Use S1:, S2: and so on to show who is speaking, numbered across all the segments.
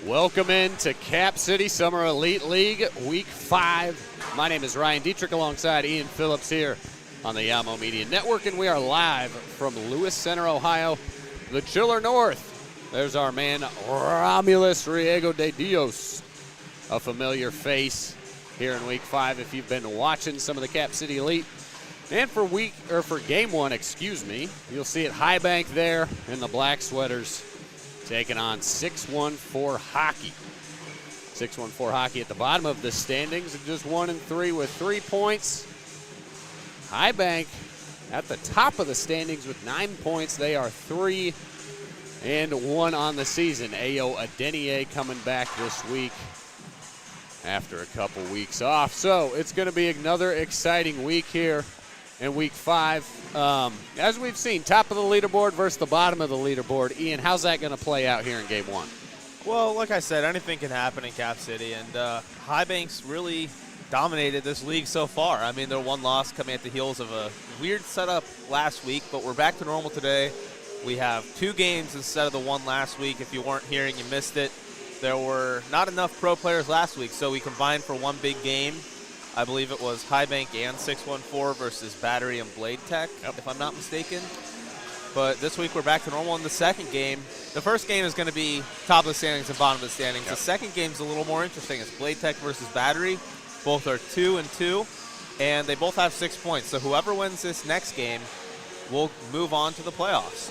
S1: Welcome into Cap City Summer Elite League Week 5. My name is Ryan Dietrich alongside Ian Phillips here on the Yamo Media Network, and we are live from Lewis Center, Ohio, the Chiller North. There's our man Romulus Riego de Dios, a familiar face here in Week 5 if you've been watching some of the Cap City Elite. And for Game 1, you'll see it High Bank there in the black sweaters, taking on 614 Hockey. 614 Hockey at the bottom of the standings, just 1-3 with 3 points. High Bank at the top of the standings with 9 points. They are 3-1 on the season. Ayo Adeniyi coming back this week after a couple weeks off. So it's going to be another exciting week here in Week 5. As we've seen, top of the leaderboard versus the bottom of the leaderboard. Ian, how's that going to play out here in Game 1?
S2: Well, like I said, anything can happen in Cap City, and High Bank's really dominated this league so far. I mean, their one loss coming at the heels of a weird setup last week, but we're back to normal today. We have 2 games instead of the one last week. If you weren't here and you missed it, there were not enough pro players last week, so we combined for one big game. I believe it was High Bank and 614 versus Battery and Bladetech, if I'm not mistaken. But this week we're back to normal in the second game. The first game is going to be top of the standings and bottom of the standings. The second game is a little more interesting. It's Bladetech versus Battery. Both are 2-2, and they both have 6 points. So whoever wins this next game will move on to the playoffs.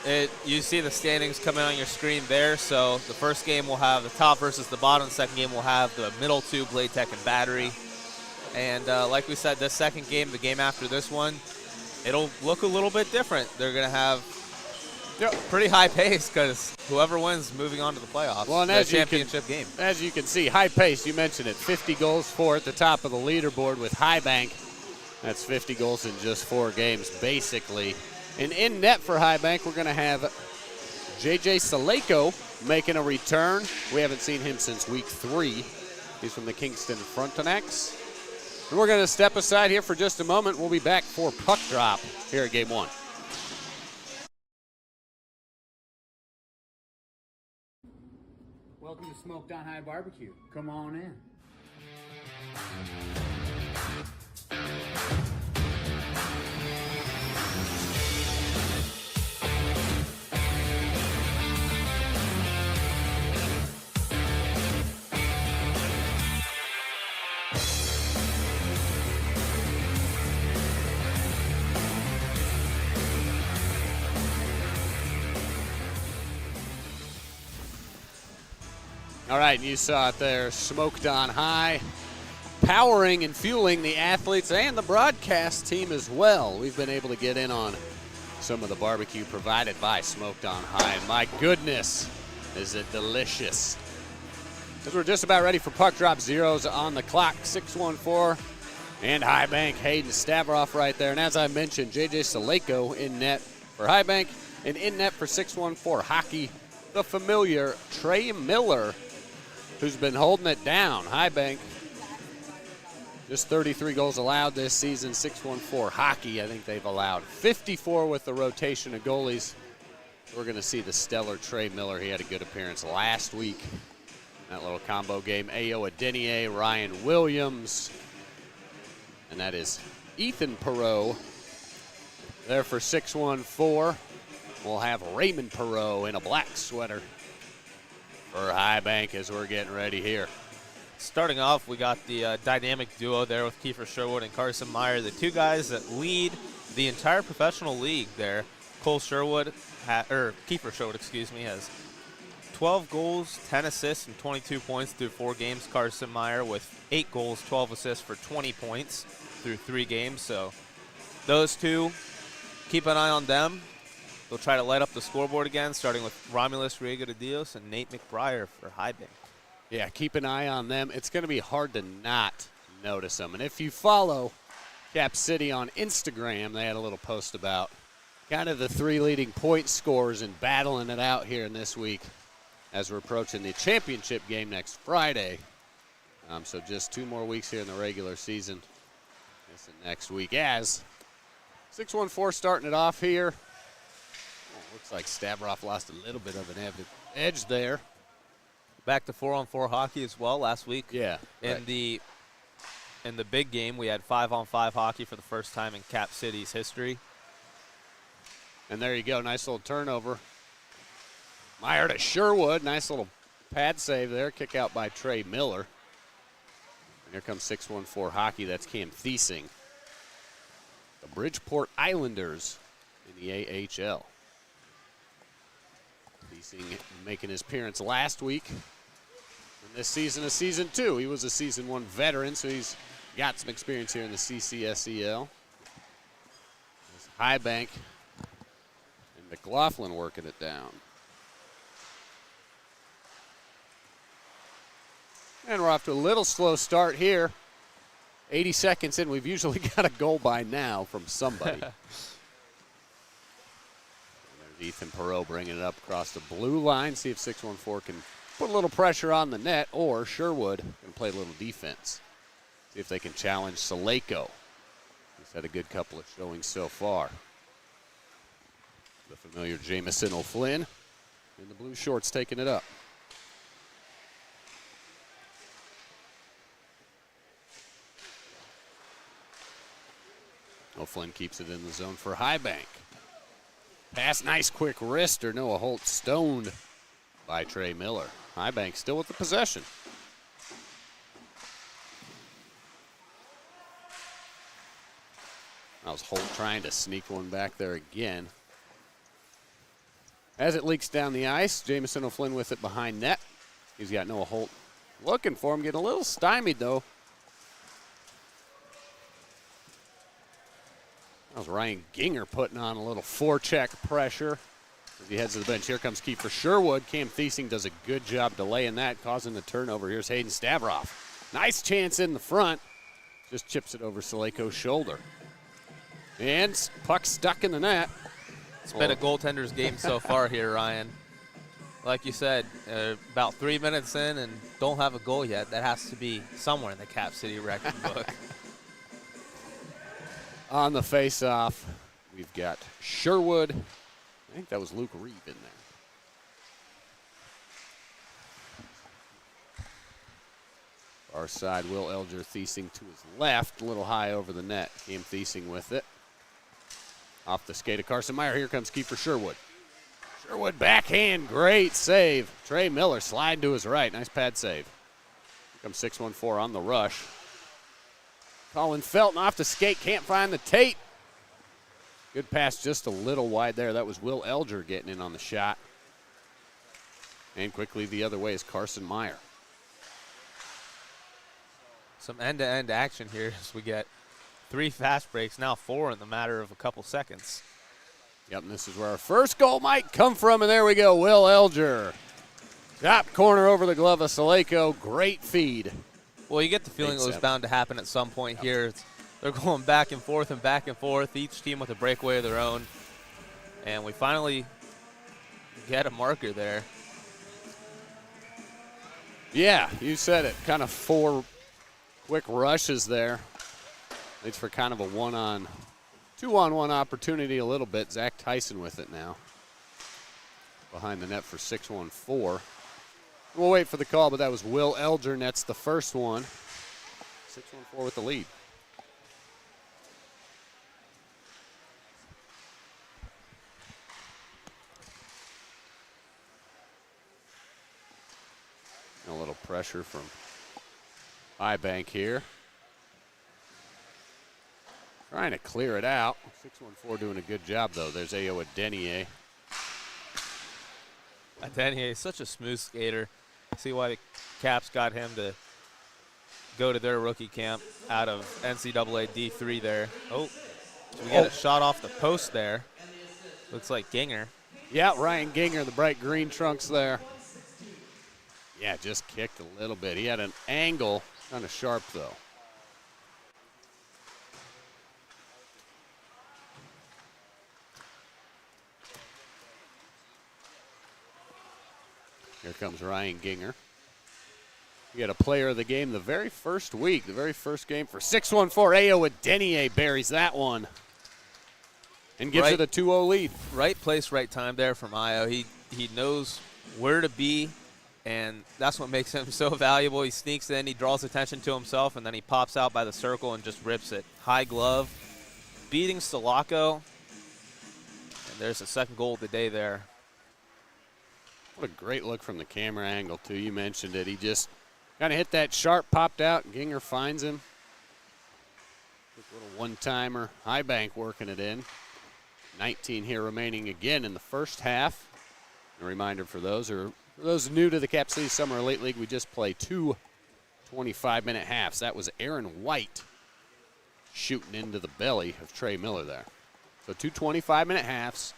S2: And you see the standings coming on your screen there. So the first game will have the top versus the bottom. The second game will have the middle two, Bladetech and Battery. And like we said, this second game, the game after this one, it'll look a little bit different. They're going to have pretty high pace because whoever wins moving on to the playoffs.
S1: Well, and
S2: the championship game.
S1: As you can see, high pace, you mentioned it, 50 goals for at the top of the leaderboard with High Bank. That's 50 goals in just 4 games, basically. And in net for High Bank, we're going to have JJ Saleko making a return. We haven't seen him since Week 3. He's from the Kingston Frontenacs. And we're going to step aside here for just a moment. We'll be back for Puck Drop here at Game 1.
S3: Welcome to Smoked on High Barbecue. Come on in.
S1: All right, and you saw it there, Smoked on High, powering and fueling the athletes and the broadcast team as well. We've been able to get in on some of the barbecue provided by Smoked on High. And my goodness, is it delicious. Because we're just about ready for Puck Drop. Zeros on the clock, 614 and High Bank. Hayden Stavroff right there. And as I mentioned, JJ Saleko in net for High Bank, and in net for 614 Hockey, the familiar Trey Miller, who's been holding it down. High Bank, just 33 goals allowed this season. 614 Hockey, I think they've allowed 54 with the rotation of goalies. We're going to see the stellar Trey Miller. He had a good appearance last week. That little combo game. Ayo Adeniyi, Ryan Williams, and that is Ethan Perreault there for 614. We'll have Raymond Perreault in a black sweater for High Bank as we're getting ready here.
S2: Starting off, we got the dynamic duo there with Kiefer Sherwood and Carson Meyer, the 2 guys that lead the entire professional league there. Kiefer Sherwood, has 12 goals, 10 assists, and 22 points through 4 games. Carson Meyer with 8 goals, 12 assists for 20 points through 3 games. So those 2, keep an eye on them. They'll try to light up the scoreboard again, starting with Romulus Riego de Dios and Nate McBriar for High Bank.
S1: Yeah, keep an eye on them. It's going to be hard to not notice them. And if you follow Cap City on Instagram, they had a little post about kind of the 3 leading point scorers and battling it out here in this week as we're approaching the championship game next Friday. So just 2 more weeks here in the regular season. This and next week as 614 starting it off here. Looks like Stavroff lost a little bit of an edge there.
S2: Back to 4-on-4 hockey as well last week.
S1: Yeah.
S2: In the big game, we had 5-on-5 hockey for the first time in Cap City's history.
S1: And there you go. Nice little turnover. Meyer to Sherwood. Nice little pad save there. Kick out by Trey Miller. And here comes 6-1-4 hockey. That's Cam Thiesing. The Bridgeport Islanders in the AHL. Thiesing making his appearance last week. And this season is season 2. He was a season 1 veteran, so he's got some experience here in the CCSEL. There's Highbank and McLaughlin working it down. And we're off to a little slow start here. 80 seconds in. We've usually got a goal by now from somebody. And there's Ethan Perot bringing it up across the blue line. See if 6-1-4 can put a little pressure on the net, or Sherwood can play a little defense. See if they can challenge Saleko. He's had a good couple of showings so far. The familiar Jamison O'Flynn in the blue shorts taking it up. O'Flynn keeps it in the zone for Highbank. Pass, nice quick wrister. Noah Holt stoned by Trey Miller. Highbank still with the possession. That was Holt trying to sneak one back there again. As it leaks down the ice, Jamison O'Flynn with it behind net. He's got Noah Holt looking for him, getting a little stymied though. That was Ryan Ginger putting on a little forecheck pressure as he heads to the bench. Here comes Kiefer Sherwood. Cam Thiesing does a good job delaying that, causing the turnover. Here's Hayden Stavroff. Nice chance in the front. Just chips it over Saleko's shoulder. And puck stuck in the net.
S2: It's been a goaltender's game so far here, Ryan. Like you said, about 3 minutes in and don't have a goal yet. That has to be somewhere in the Cap City record book.
S1: On the face-off, we've got Sherwood. I think that was Luke Reeve in there. Our side, Will Elger Thiesing to his left, a little high over the net. Cam Thiesing with it. Off the skate of Carson Meyer. Here comes Kiefer Sherwood. Sherwood backhand, great save. Trey Miller sliding to his right. Nice pad save. Here comes 6-1-4 on the rush. Colin Felton off the skate, can't find the tape. Good pass just a little wide there. That was Will Elger getting in on the shot. And quickly the other way is Carson Meyer.
S2: Some end-to-end action here as we get 3 fast breaks, now 4 in the matter of a couple seconds.
S1: Yep, and this is where our first goal might come from, and there we go, Will Elger. Top corner over the glove of Saleko, great feed.
S2: Well, you get the feeling it was bound to happen at some point here. They're going back and forth, each team with a breakaway of their own. And we finally get a marker there.
S1: Yeah, you said it. Kind of 4 quick rushes there. Leads for kind of a 2-on-1 opportunity a little bit. Zach Tyson with it now. Behind the net for 6-1-4. We'll wait for the call, but that was Will Elger nets the first one. 6-1-4 with the lead. A little pressure from Highbank here. Trying to clear it out. 6-1-4 doing a good job, though. There's Ayo Adeniyi.
S2: Adeniyi is such a smooth skater. See why the Caps got him to go to their rookie camp out of NCAA D3 there. Oh, we got a shot off the post there. Looks like Ginger.
S1: Yeah, Ryan Ginger, the bright green trunks there. Yeah, just kicked a little bit. He had an angle, kind of sharp, though. Here comes Ryan Ginger. We had a player of the game the very first week, the very first game for 6-1-4. Ayo Adeniyi buries that one. And gives it a 2-0 lead.
S2: Right place, right time there for Mayo. He knows where to be, and that's what makes him so valuable. He sneaks in, he draws attention to himself, and then he pops out by the circle and just rips it. High glove, beating Sulaco. And there's the second goal of the day there.
S1: What a great look from the camera angle, too. You mentioned it. He just kind of hit that sharp, popped out, and Ginger finds him. Quick little one-timer. High bank working it in. 19 here remaining again in the first half. A reminder for those new to the Cap City Summer Elite League, we just play 2 25-minute halves. That was Aaron White shooting into the belly of Trey Miller there. So 2 25-minute halves.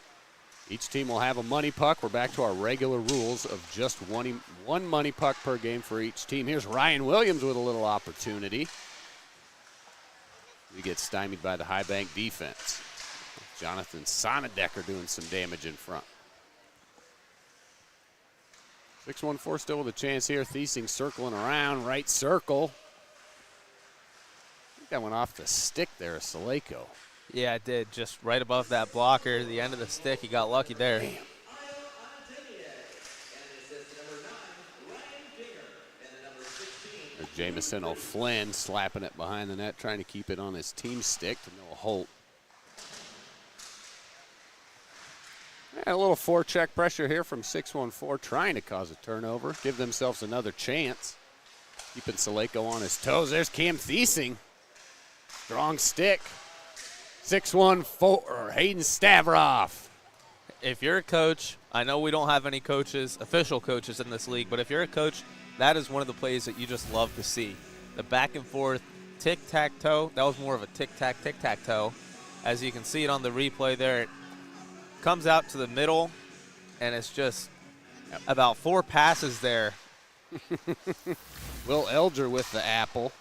S1: Each team will have a money puck. We're back to our regular rules of just one money puck per game for each team. Here's Ryan Williams with a little opportunity. We get stymied by the high bank defense. Jonathan Sonadecker doing some damage in front. 6-1-4 still with a chance here. Thiesing circling around, right circle. I think that went off the stick there, Saleko.
S2: Yeah, it did. Just right above that blocker, the end of the stick. He got lucky there.
S1: Damn. There's Jamison O'Flynn slapping it behind the net, trying to keep it on his team stick to Noah Holt. Yeah, a little forecheck pressure here from 6-1-4, trying to cause a turnover, give themselves another chance. Keeping Saleko on his toes. There's Cam Thiesing. Strong stick. 6-1-4, Hayden Stavroff.
S2: If you're a coach, I know we don't have any coaches, official coaches in this league, but if you're a coach, that is one of the plays that you just love to see. The back and forth tic-tac-toe, that was more of a tic-tac-tic-tac-toe. As you can see it on the replay there, it comes out to the middle, and it's just about 4 passes there.
S1: Will Elger with the apple.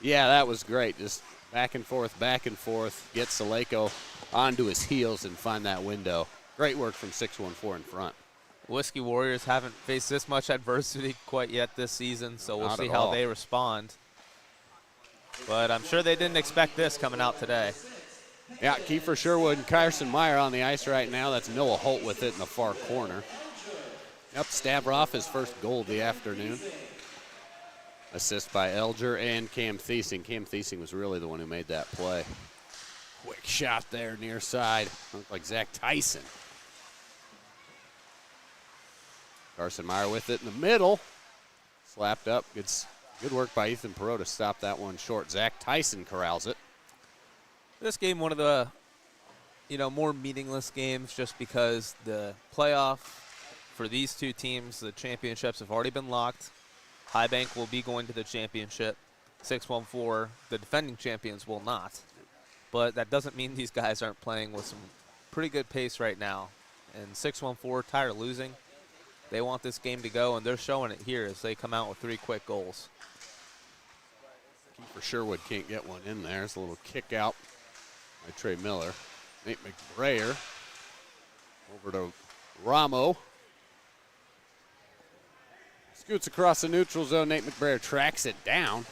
S1: Yeah, that was great. Just back and forth, get Saleko onto his heels and find that window. Great work from 6-1-4 in front.
S2: Whiskey Warriors haven't faced this much adversity quite yet this season, so we'll see how they respond. But I'm sure they didn't expect this coming out today.
S1: Yeah, Kiefer Sherwood and Carson Meyer on the ice right now. That's Noah Holt with it in the far corner. Yep, Stavroff, his first goal of the afternoon. Assist by Elger and Cam Thiesing. Cam Thiesing was really the one who made that play. Quick shot there near side. Looked like Zach Tyson. Carson Meyer with it in the middle. Slapped up. Good work by Ethan Perot to stop that one short. Zach Tyson corrals it.
S2: This game, one of the more meaningless games just because the playoff for these two teams, the championships have already been locked. High Bank will be going to the championship. 6-1-4, the defending champions, will not. But that doesn't mean these guys aren't playing with some pretty good pace right now. And 6-1-4, tired of losing. They want this game to go, and they're showing it here as they come out with 3 quick goals.
S1: Kiefer Sherwood can't get one in there. It's a little kick out by Trey Miller. Nate McBrayer over to Ramo. Scoots across the neutral zone. Nate McBrayer tracks it down.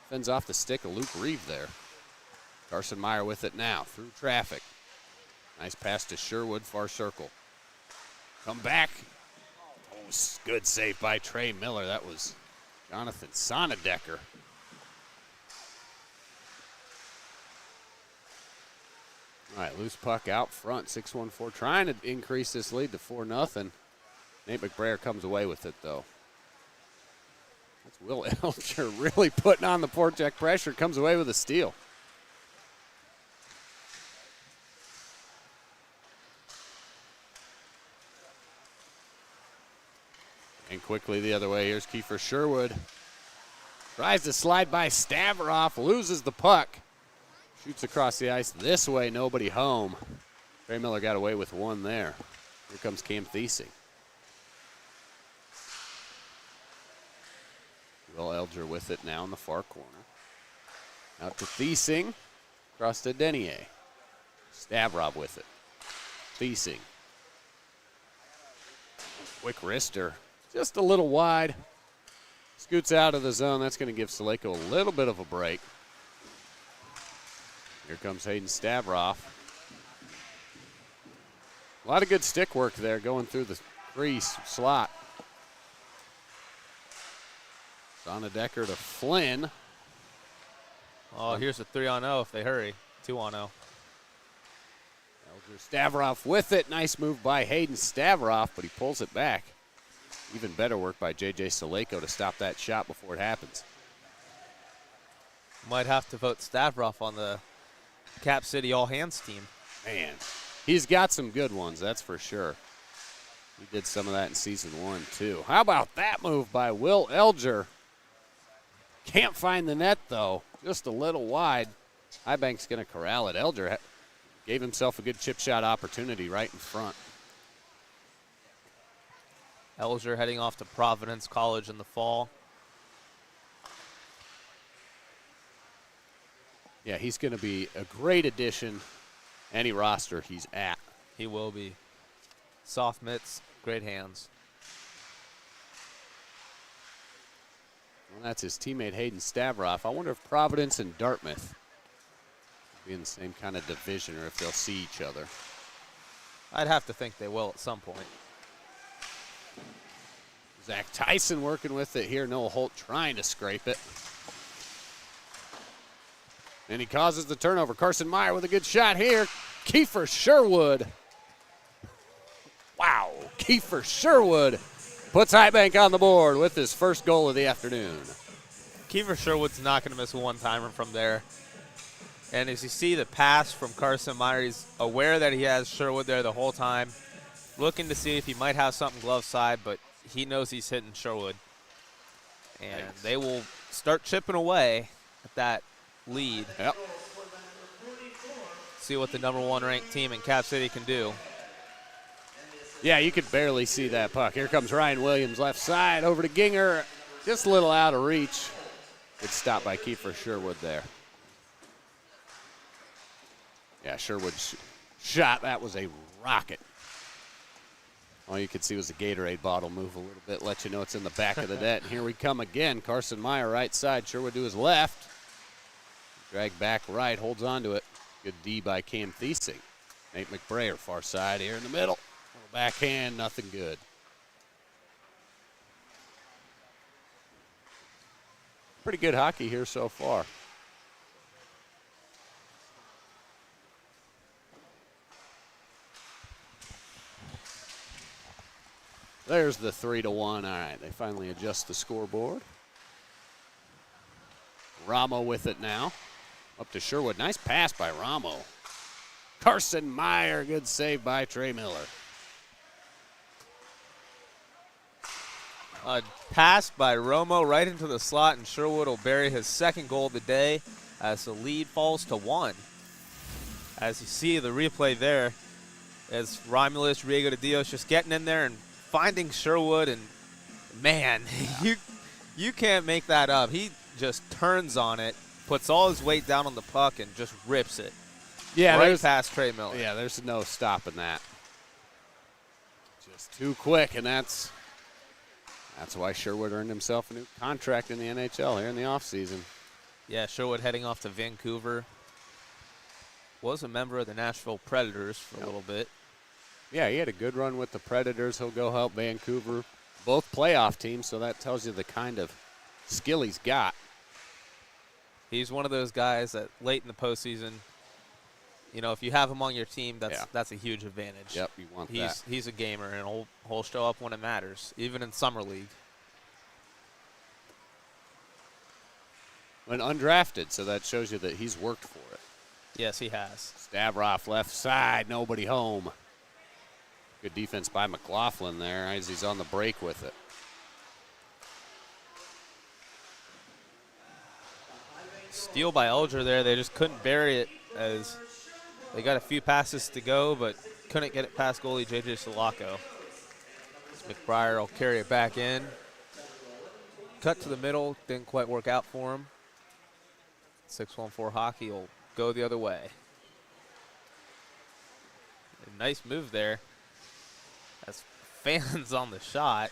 S1: Fends off the stick of Luke Reeve there. Carson Meyer with it now through traffic. Nice pass to Sherwood, far circle. Come back. Oh, good save by Trey Miller. That was Jonathan Sonadecker. All right, loose puck out front. 6-1-4 trying to increase this lead to 4-0. Nate McBrayer comes away with it, though. That's Will Elger really putting on the forecheck pressure. Comes away with a steal. And quickly the other way. Here's Kiefer Sherwood. Tries to slide by Stavroff. Loses the puck. Shoots across the ice this way. Nobody home. Trey Miller got away with one there. Here comes Cam Thiesing. Will Elger with it now in the far corner. Out to Thiesing. Across to Denier. Stavroff with it. Thiesing. Quick wrister. Just a little wide. Scoots out of the zone. That's going to give Saleko a little bit of a break. Here comes Hayden Stavroff. A lot of good stick work there going through the crease slot. Sonnedecker to Flynn.
S2: Oh, here's a 3-on-0 if they hurry. 2-on-0.
S1: Elger Stavroff with it. Nice move by Hayden Stavroff, but he pulls it back. Even better work by J.J. Saleko to stop that shot before it happens.
S2: Might have to vote Stavroff on the Cap City all-hands team.
S1: Man, he's got some good ones, that's for sure. He did some of that in season 1, too. How about that move by Will Elger? Can't find the net, though. Just a little wide. Highbank's going to corral it. Elger gave himself a good chip shot opportunity right in front.
S2: Elger heading off to Providence College in the fall.
S1: Yeah, he's going to be a great addition any roster he's at.
S2: He will be. Soft mitts, great hands.
S1: Well, that's his teammate Hayden Stavroff. I wonder if Providence and Dartmouth will be in the same kind of division or if they'll see each other.
S2: I'd have to think they will at some point.
S1: Zach Tyson working with it here. Noah Holt trying to scrape it. And he causes the turnover. Carson Meyer with a good shot here. Kiefer Sherwood. Wow. Kiefer Sherwood puts Highbank on the board with his first goal of the afternoon.
S2: Kiefer Sherwood's not going to miss a one-timer from there. And as you see the pass from Carson Meyer, he's aware that he has Sherwood there the whole time, looking to see if he might have something glove side, but he knows he's hitting Sherwood. And they will start chipping away at that lead.
S1: Yep.
S2: See what the #1 ranked team in Cap City can do.
S1: Yeah, you could barely see that puck. Here comes Ryan Williams, left side, over to Ginger. Just a little out of reach. Good stop by Kiefer Sherwood there. Yeah, Sherwood's shot, that was a rocket. All you could see was the Gatorade bottle move a little bit, let you know it's in the back of the net. And here we come again. Carson Meyer right side, Sherwood to his left. Drag back right, holds on to it. Good D by Cam Thiesing. Nate McBrayer far side here in the middle. Little backhand, nothing good. Pretty good hockey here so far. There's the 3-1. All right, they finally adjust the scoreboard. Ramo with it now. Up to Sherwood. Nice pass by Ramo. Carson Meyer, good save by Trey Miller.
S2: A pass by Romo right into the slot, and Sherwood will bury his second goal of the day as the lead falls to 1. As you see the replay there, as Romulus Riego de Dios just getting in there and finding Sherwood, and man, you can't make that up. He just turns on it, puts all his weight down on the puck, and just rips it.
S1: Yeah,
S2: right past Trey Miller.
S1: Yeah, there's no stopping that. Just too quick, and that's why Sherwood earned himself a new contract in the NHL here in the offseason.
S2: Yeah, Sherwood heading off to Vancouver. Was a member of the Nashville Predators for a little bit.
S1: Yeah, he had a good run with the Predators. He'll go help Vancouver. Both playoff teams, so that tells you the kind of skill he's got.
S2: He's one of those guys that late in the postseason, you know, if you have him on your team, that's a huge advantage.
S1: Yep, you want that.
S2: He's a gamer, and he'll show up when it matters, even in summer league.
S1: And undrafted, so that shows you that he's worked for it.
S2: Yes, he has.
S1: Stavroff left side, nobody home. Good defense by McLaughlin there as he's on the break with it.
S2: Steal by Elger there. They just couldn't bury it as they got a few passes to go, but couldn't get it past goalie J.J. Salako. McBrayer will carry it back in. Cut to the middle, didn't quite work out for him. 6-1-4 hockey will go the other way. A nice move there. As fans on the shot.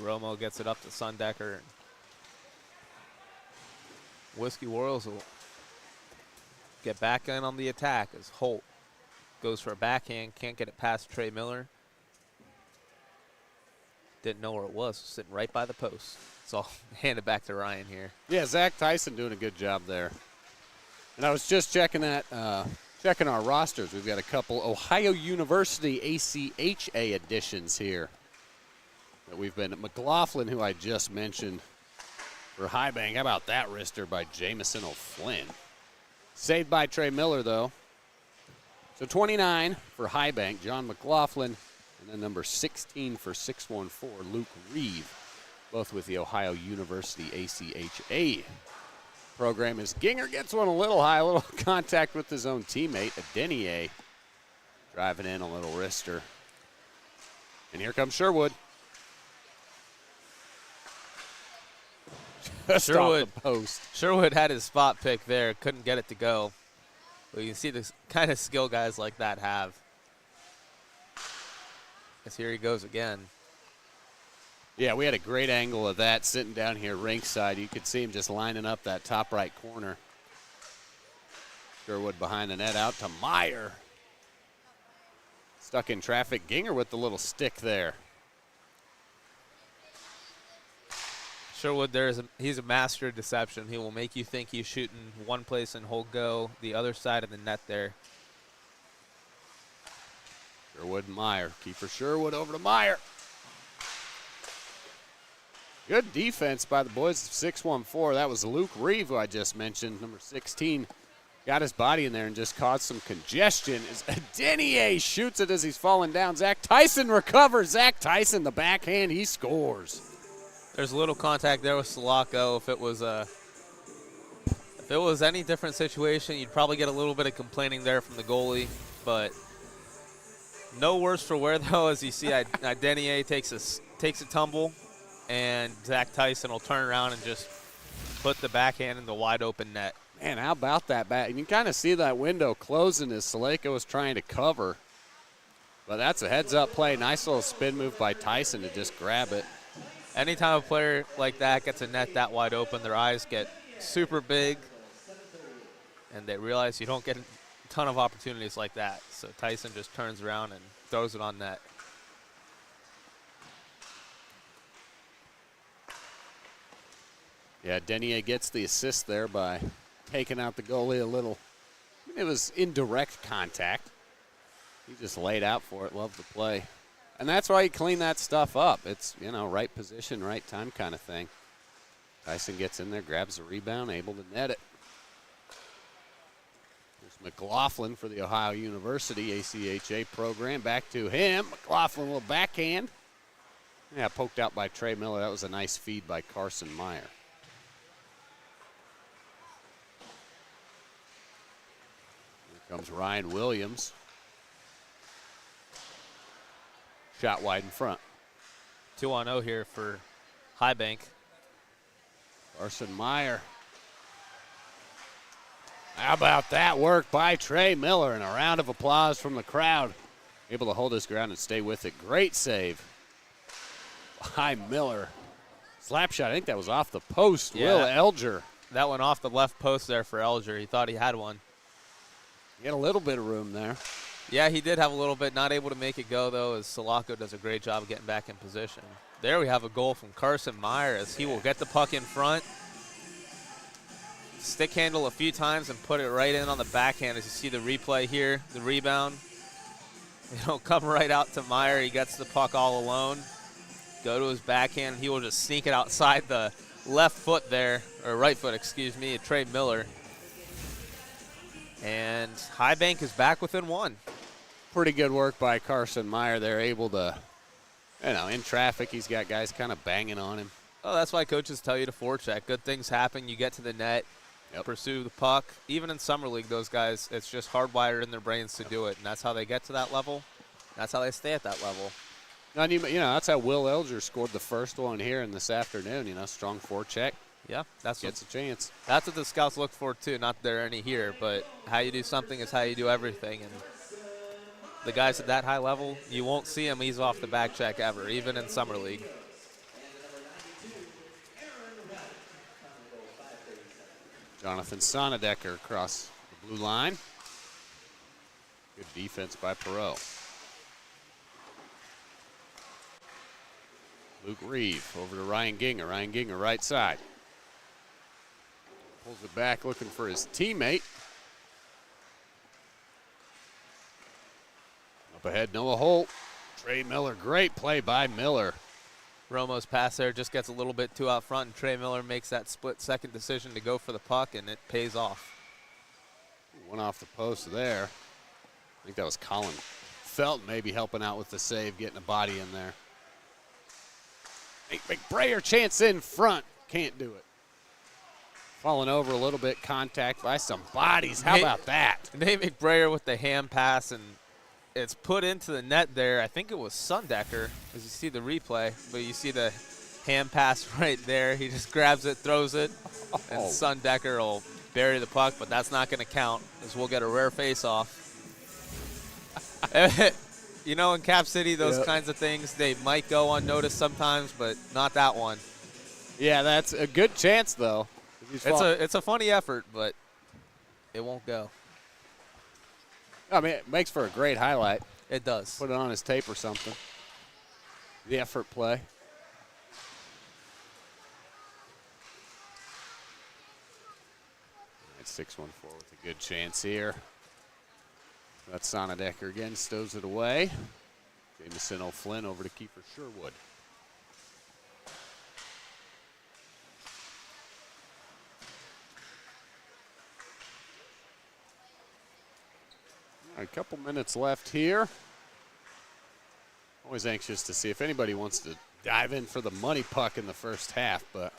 S2: Romo gets it up to Sundecker. Whiskey Royals will get back in on the attack as Holt goes for a backhand, can't get it past Trey Miller. Didn't know where it was, sitting right by the post. So I'll hand it back to Ryan here.
S1: Yeah, Zach Tyson doing a good job there. And I was just checking that, checking our rosters. We've got a couple Ohio University ACHA additions here that we've been. McLaughlin, who I just mentioned for High Bank. How about that wrister by Jamison O'Flynn? Saved by Trey Miller, though. So 29 for High Bank, John McLaughlin, and then number 16 for 614, Luke Reeve, both with the Ohio University ACHA program. As Ginger gets one a little high, a little contact with his own teammate, Adenier, driving in a little wrister. And here comes Sherwood. Just off the post.
S2: Sherwood had his spot pick there, couldn't get it to go. But you can see the kind of skill guys like that have. As here he goes again.
S1: Yeah, we had a great angle of that sitting down here ringside. You could see him just lining up that top right corner. Sherwood behind the net out to Meyer. Stuck in traffic. Ginger with the little stick there.
S2: Sherwood, he's a master of deception. He will make you think he's shooting one place and he'll go the other side of the net there.
S1: Sherwood and Meyer. Keeper Sherwood over to Meyer. Good defense by the boys of 614. That was Luke Reeve, who I just mentioned, number 16. Got his body in there and just caused some congestion as Adenier shoots it as he's falling down. Zach Tyson recovers. Zach Tyson, the backhand, he scores.
S2: There's a little contact there with Sulaco. If it was any different situation, you'd probably get a little bit of complaining there from the goalie. But no worse for wear, though, as you see Adenier takes a tumble, and Zach Tyson will turn around and just put the backhand in the wide open net.
S1: Man, how about that back? You can kind of see that window closing as Sulaco was trying to cover. But that's a heads-up play. Nice little spin move by Tyson to just grab it.
S2: Anytime a player like that gets a net that wide open, their eyes get super big, and they realize you don't get a ton of opportunities like that. So Tyson just turns around and throws it on net.
S1: Yeah, Denier gets the assist there by taking out the goalie a little. It was indirect contact. He just laid out for it. Loved the play. And that's why you clean that stuff up. It's, right position, right time kind of thing. Tyson gets in there, grabs the rebound, able to net it. There's McLaughlin for the Ohio University ACHA program. Back to him. McLaughlin, a little backhand. Yeah, poked out by Trey Miller. That was a nice feed by Carson Meyer. Here comes Ryan Williams. Shot wide in front.
S2: 2-on-0 here for High Bank.
S1: Carson Meyer. How about that work by Trey Miller, and a round of applause from the crowd. Able to hold his ground and stay with it. Great save by Miller. Slap shot, I think that was off the post.
S2: Yeah,
S1: Will Elger.
S2: That went off the left post there for Elger. He thought he had one.
S1: He had a little bit of room there.
S2: Yeah, he did have a little bit. Not able to make it go, though, as Sulaco does a great job of getting back in position. There we have a goal from Carson Meyer as he will get the puck in front, stick handle a few times, and put it right in on the backhand. As you see the replay here, the rebound. It'll come right out to Meyer. He gets the puck all alone. Go to his backhand. He will just sneak it outside the left foot there, or right foot, excuse me, Trey Miller. And High Bank is back within one.
S1: Pretty good work by Carson Meyer. They're able to, in traffic, he's got guys kind of banging on him.
S2: Oh, that's why coaches tell you to forecheck. Good things happen. You get to the net, pursue the puck. Even in Summer League, those guys, it's just hardwired in their brains to do it, and that's how they get to that level. That's how they stay at that level.
S1: And that's how Will Elger scored the first one here in this afternoon. Strong forecheck.
S2: Yeah,
S1: gets a chance.
S2: That's what the scouts look for too. Not that there are any here, but how you do something is how you do everything. And the guys at that high level, you won't see them ease off the back check ever, even in Summer League.
S1: Jonathan Sonnedecker across the blue line. Good defense by Perot. Luke Reeve over to Ryan Ginger. Ryan Ginger right side. Pulls it back looking for his teammate. Up ahead, Noah Holt. Trey Miller, great play by Miller.
S2: Romo's pass there just gets a little bit too out front, and Trey Miller makes that split-second decision to go for the puck, and it pays off.
S1: One off the post there. I think that was Colin Felton maybe helping out with the save, getting a body in there. Nate McBrayer, chance in front. Can't do it. Falling over a little bit, contact by some bodies. How about that?
S2: Nate McBrayer with the hand pass, and it's put into the net there. I think it was Sondecker, as you see the replay, but you see the hand pass right there. He just grabs it, throws it, and Sondecker will bury the puck, but that's not going to count, as we'll get a rare face-off. You know, in Cap City, those kinds of things, they might go unnoticed sometimes, but not that one.
S1: Yeah, that's a good chance, though.
S2: It's a funny effort, but it won't go.
S1: I mean, it makes for a great highlight.
S2: It does.
S1: Put it on his tape or something. The effort play. That's 6-1-4 with a good chance here. That's Sonnedecker again, stows it away. Jamison O'Flynn over to Kiefer Sherwood. All right, a couple minutes left here. Always anxious to see if anybody wants to dive in for the money puck in the first half, but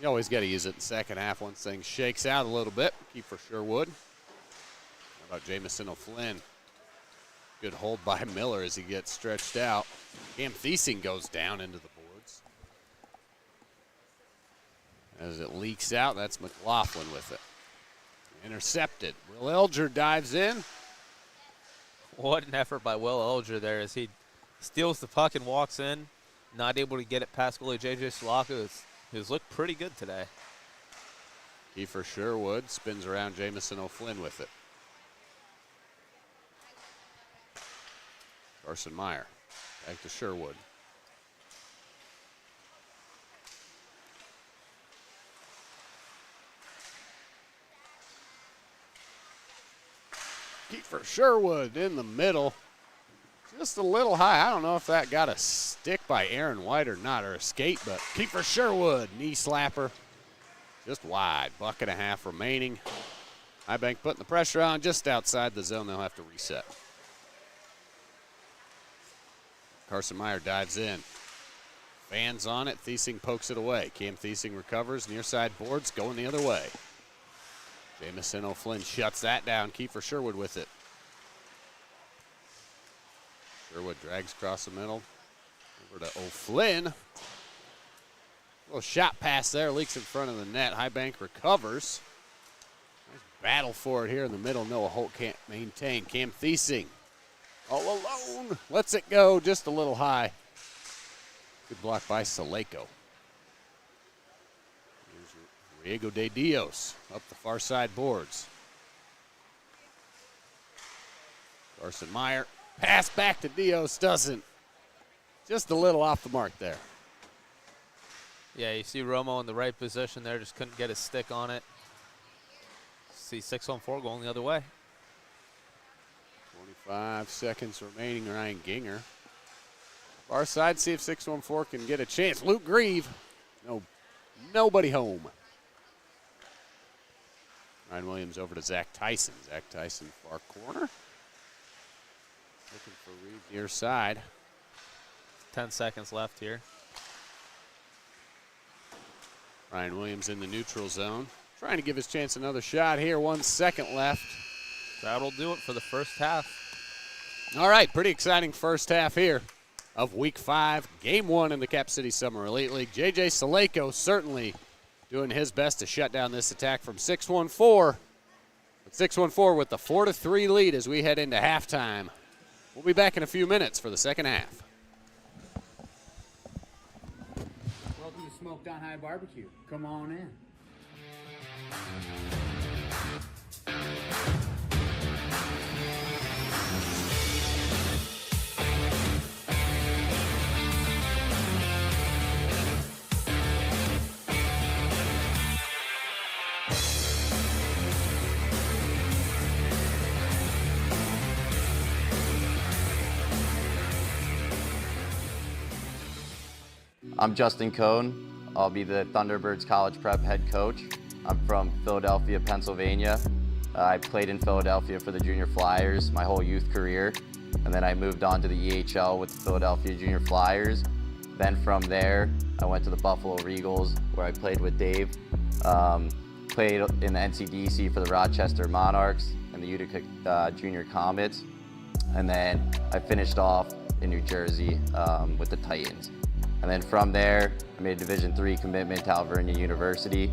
S1: you always got to use it in the second half once things shakes out a little bit. Kiefer Sherwood. How about Jamison O'Flynn? Good hold by Miller as he gets stretched out. Cam Thiesing goes down into the boards. As it leaks out, that's McLaughlin with it. Intercepted. Will Elger dives in.
S2: What an effort by Will Elger there as he steals the puck and walks in. Not able to get it past goalie J.J. Salaka, who's looked pretty good today.
S1: Kiefer Sherwood spins around Jamison O'Flynn with it. Carson Meyer back to Sherwood. Kiefer Sherwood in the middle. Just a little high. I don't know if that got a stick by Aaron White or not, or a skate, but Kiefer Sherwood, knee slapper. Just wide. $1.50 remaining. High Bank putting the pressure on just outside the zone. They'll have to reset. Carson Meyer dives in. Fans on it. Thiesing pokes it away. Cam Thiesing recovers. Near side boards going the other way. Jamison O'Flynn shuts that down. Kiefer Sherwood with it. Sherwood drags across the middle. Over to O'Flynn. Little shot pass there. Leaks in front of the net. High Bank recovers. Nice battle for it here in the middle. Noah Holt can't maintain. Cam Thiesing all alone. Lets it go just a little high. Good block by Saleko. Here's Riego de Dios up the far side boards. Carson Meyer. Pass back to Dios. Doesn't. Just a little off the mark there.
S2: Yeah, you see Romo in the right position there. Just couldn't get his stick on it. See 6-on-4 going the other way.
S1: 25 seconds remaining. Ryan Ginger. Far side, see if 6-1-4 can get a chance. Luke Grieve. No, nobody home. Ryan Williams over to Zach Tyson. Zach Tyson, far corner. Looking for Reeve near side.
S2: 10 seconds left here.
S1: Ryan Williams in the neutral zone. Trying to give his chance another shot here. 1 second left.
S2: That'll do it for the first half.
S1: All right, pretty exciting first half here of Week 5, Game 1 in the Cap City Summer Elite League. J.J. Saleko certainly doing his best to shut down this attack from 6-1-4. But 6-1-4 with the 4-3 lead as we head into halftime. We'll be back in a few minutes for the second half.
S3: Welcome to Smoked on High Barbecue. Come on in.
S4: I'm Justin Cohn. I'll be the Thunderbirds College Prep head coach. I'm from Philadelphia, Pennsylvania. I played in Philadelphia for the Junior Flyers my whole youth career, and then I moved on to the EHL with the Philadelphia Junior Flyers. Then from there, I went to the Buffalo Regals, where I played with Dave. Played in the NCDC for the Rochester Monarchs and the Utica Junior Comets. And then I finished off in New Jersey with the Titans. And then from there, I made a Division III commitment to Alvernia University.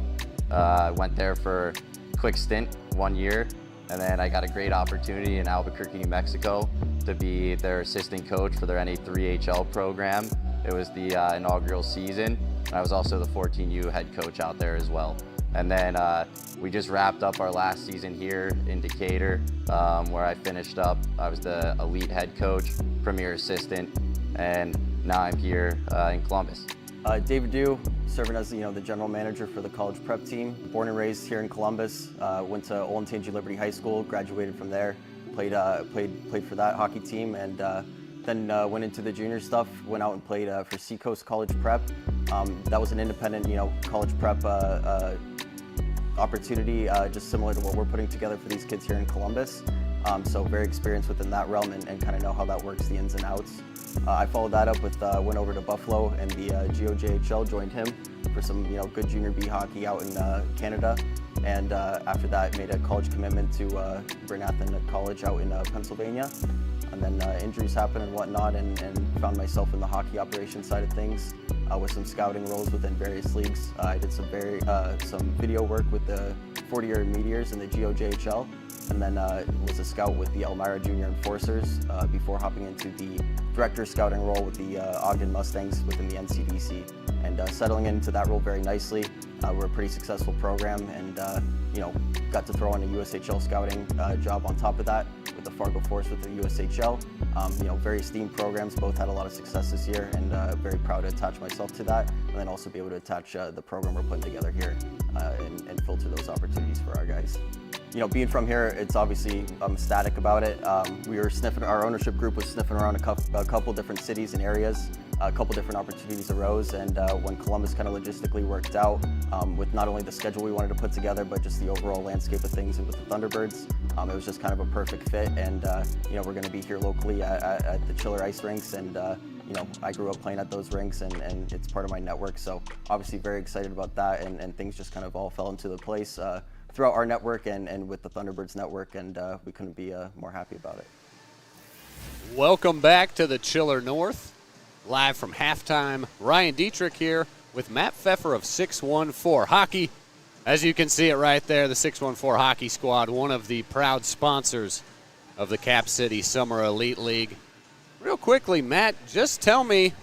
S4: Went there for a quick stint, 1 year, and then I got a great opportunity in Albuquerque, New Mexico to be their assistant coach for their NA3HL program. It was the inaugural season, and I was also the 14U head coach out there as well. And then we just wrapped up our last season here in Decatur, where I finished up. I was the elite head coach, premier assistant, and now I'm here in Columbus.
S5: David Dew, serving as the general manager for the college prep team. Born and raised here in Columbus. Went to Olentangy Liberty High School, graduated from there. Played for that hockey team, and then went into the junior stuff. Went out and played for Seacoast College Prep. That was an independent, college prep opportunity, just similar to what we're putting together for these kids here in Columbus. So very experienced within that realm and kind of know how that works, the ins and outs. I followed that up with went over to Buffalo and the GOJHL, joined him for some good junior B hockey out in Canada, and after that made a college commitment to Bernathen College out in Pennsylvania. And then injuries happened and whatnot, and found myself in the hockey operation side of things with some scouting roles within various leagues. I did some video work with the 40-year Meteors in the GOJHL, and then was a scout with the Elmira Junior Enforcers before hopping into the director scouting role with the Ogden Mustangs within the NCDC, and settling into that role very nicely. We're a pretty successful program, and got to throw in a USHL scouting job on top of that with the Fargo Force with the USHL. Very esteemed programs, both had a lot of success this year, and very proud to attach myself to that, and then also be able to attach the program we're putting together here and filter those opportunities for our guys. Being from here, it's obviously, I'm ecstatic about it. We were sniffing, our ownership group was sniffing around a couple different cities and areas. A couple different opportunities arose, and when Columbus kind of logistically worked out with not only the schedule we wanted to put together, but just the overall landscape of things and with the Thunderbirds, it was just kind of a perfect fit. And we're going to be here locally at the Chiller Ice Rinks, and I grew up playing at those rinks, and it's part of my network. So obviously very excited about that, and things just kind of all fell into the place throughout our network and with the Thunderbirds network, and we couldn't be more happy about it.
S1: Welcome back to the Chiller North. Live from halftime, Ryan Dietrich here with Matt Pfeffer of 614 Hockey. As you can see it right there, the 614 Hockey Squad, one of the proud sponsors of the Cap City Summer Elite League. Real quickly, Matt, just tell me,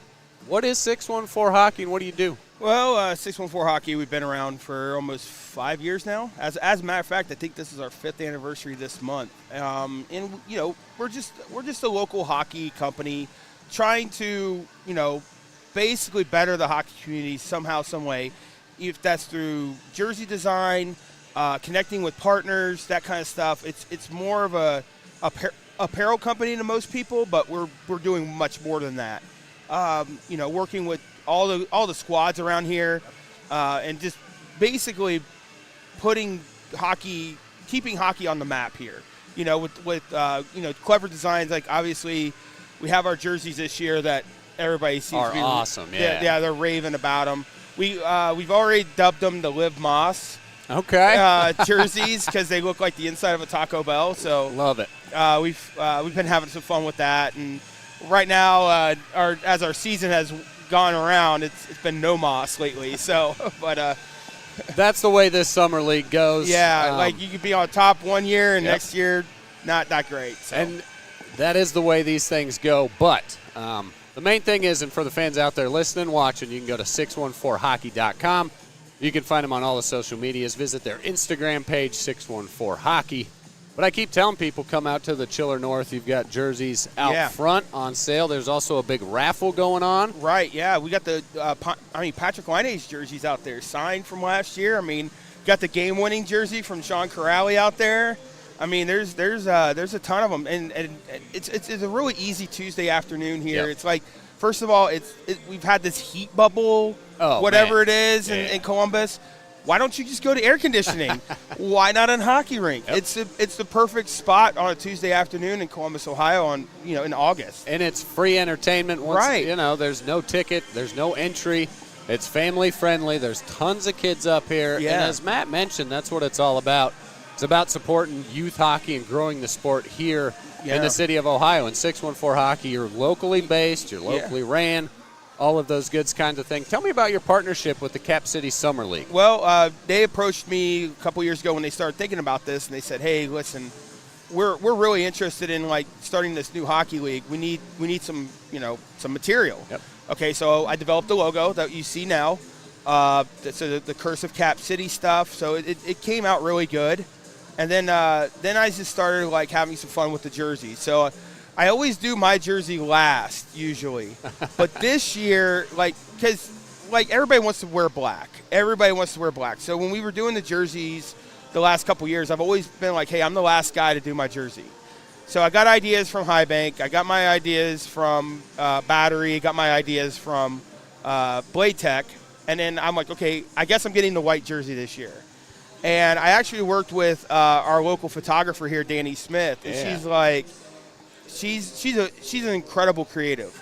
S1: what is 614 Hockey and what do you do?
S6: Well, 614 Hockey, we've been around for almost 5 years now. As a matter of fact, I think this is our 5th anniversary this month. And we're just a local hockey company trying to, basically better the hockey community somehow, some way. If that's through jersey design, connecting with partners, that kind of stuff. It's more of a apparel company to most people, but we're doing much more than that. Working with all the squads around here, and just basically keeping hockey on the map here. With clever designs, like obviously we have our jerseys this year that everybody sees
S1: are awesome. Yeah,
S6: they're raving about them. We've already dubbed them the Live Moss.
S1: Okay.
S6: Jerseys, because they look like the inside of a Taco Bell. So
S1: love it.
S6: We've been having some fun with that, and right now, as our season has gone around, it's been no moss lately. So, but
S1: that's the way this summer league goes.
S6: Yeah, like you could be on top one year and next year not that great. So.
S1: And that is the way these things go. But the main thing is, and for the fans out there listening, watching, you can go to 614hockey.com. You can find them on all the social medias. Visit their Instagram page, 614 Hockey. But I keep telling people, come out to the Chiller North. You've got jerseys out front on sale. There's also a big raffle going on.
S6: Right, yeah. We got the Patrick Laine's jerseys out there, signed from last year. I mean, got the game-winning jersey from Sean Corrali out there. I mean, there's a ton of them, and it's a really easy Tuesday afternoon here.
S1: Yep.
S6: It's like, first of all, we've had this heat bubble, whatever it is, in Columbus. Why don't you just go to air conditioning? Why not a hockey rink?
S1: Yep.
S6: It's the perfect spot on a Tuesday afternoon in Columbus, Ohio, in August.
S1: And it's free entertainment.
S6: Right.
S1: There's no ticket, there's no entry. It's family friendly. There's tons of kids up here.
S6: Yeah.
S1: And as Matt mentioned, that's what it's all about. It's about supporting youth hockey and growing the sport here in the city of Ohio. And 614 Hockey, you're locally based, you're locally ran, all of those good kinds of things. Tell me about your partnership with the Cap City Summer League.
S6: Well, they approached me a couple years ago when they started thinking about this, and they said, "Hey, listen, we're really interested in starting this new hockey league. We need some material."
S1: Yep.
S6: Okay, so I developed the logo that you see now. So the Cursive Cap City stuff. So it came out really good, and then I just started having some fun with the jersey. So I always do my jersey last usually, but this year, because everybody wants to wear black. Everybody wants to wear black. So when we were doing the jerseys the last couple years, I've always been like, hey, I'm the last guy to do my jersey. So I got ideas from High Bank. I got my ideas from Battery. Got my ideas from Bladetech. And then I'm like, okay, I guess I'm getting the white jersey this year. And I actually worked with our local photographer here, Danny Smith. And she's like, she's an incredible creative.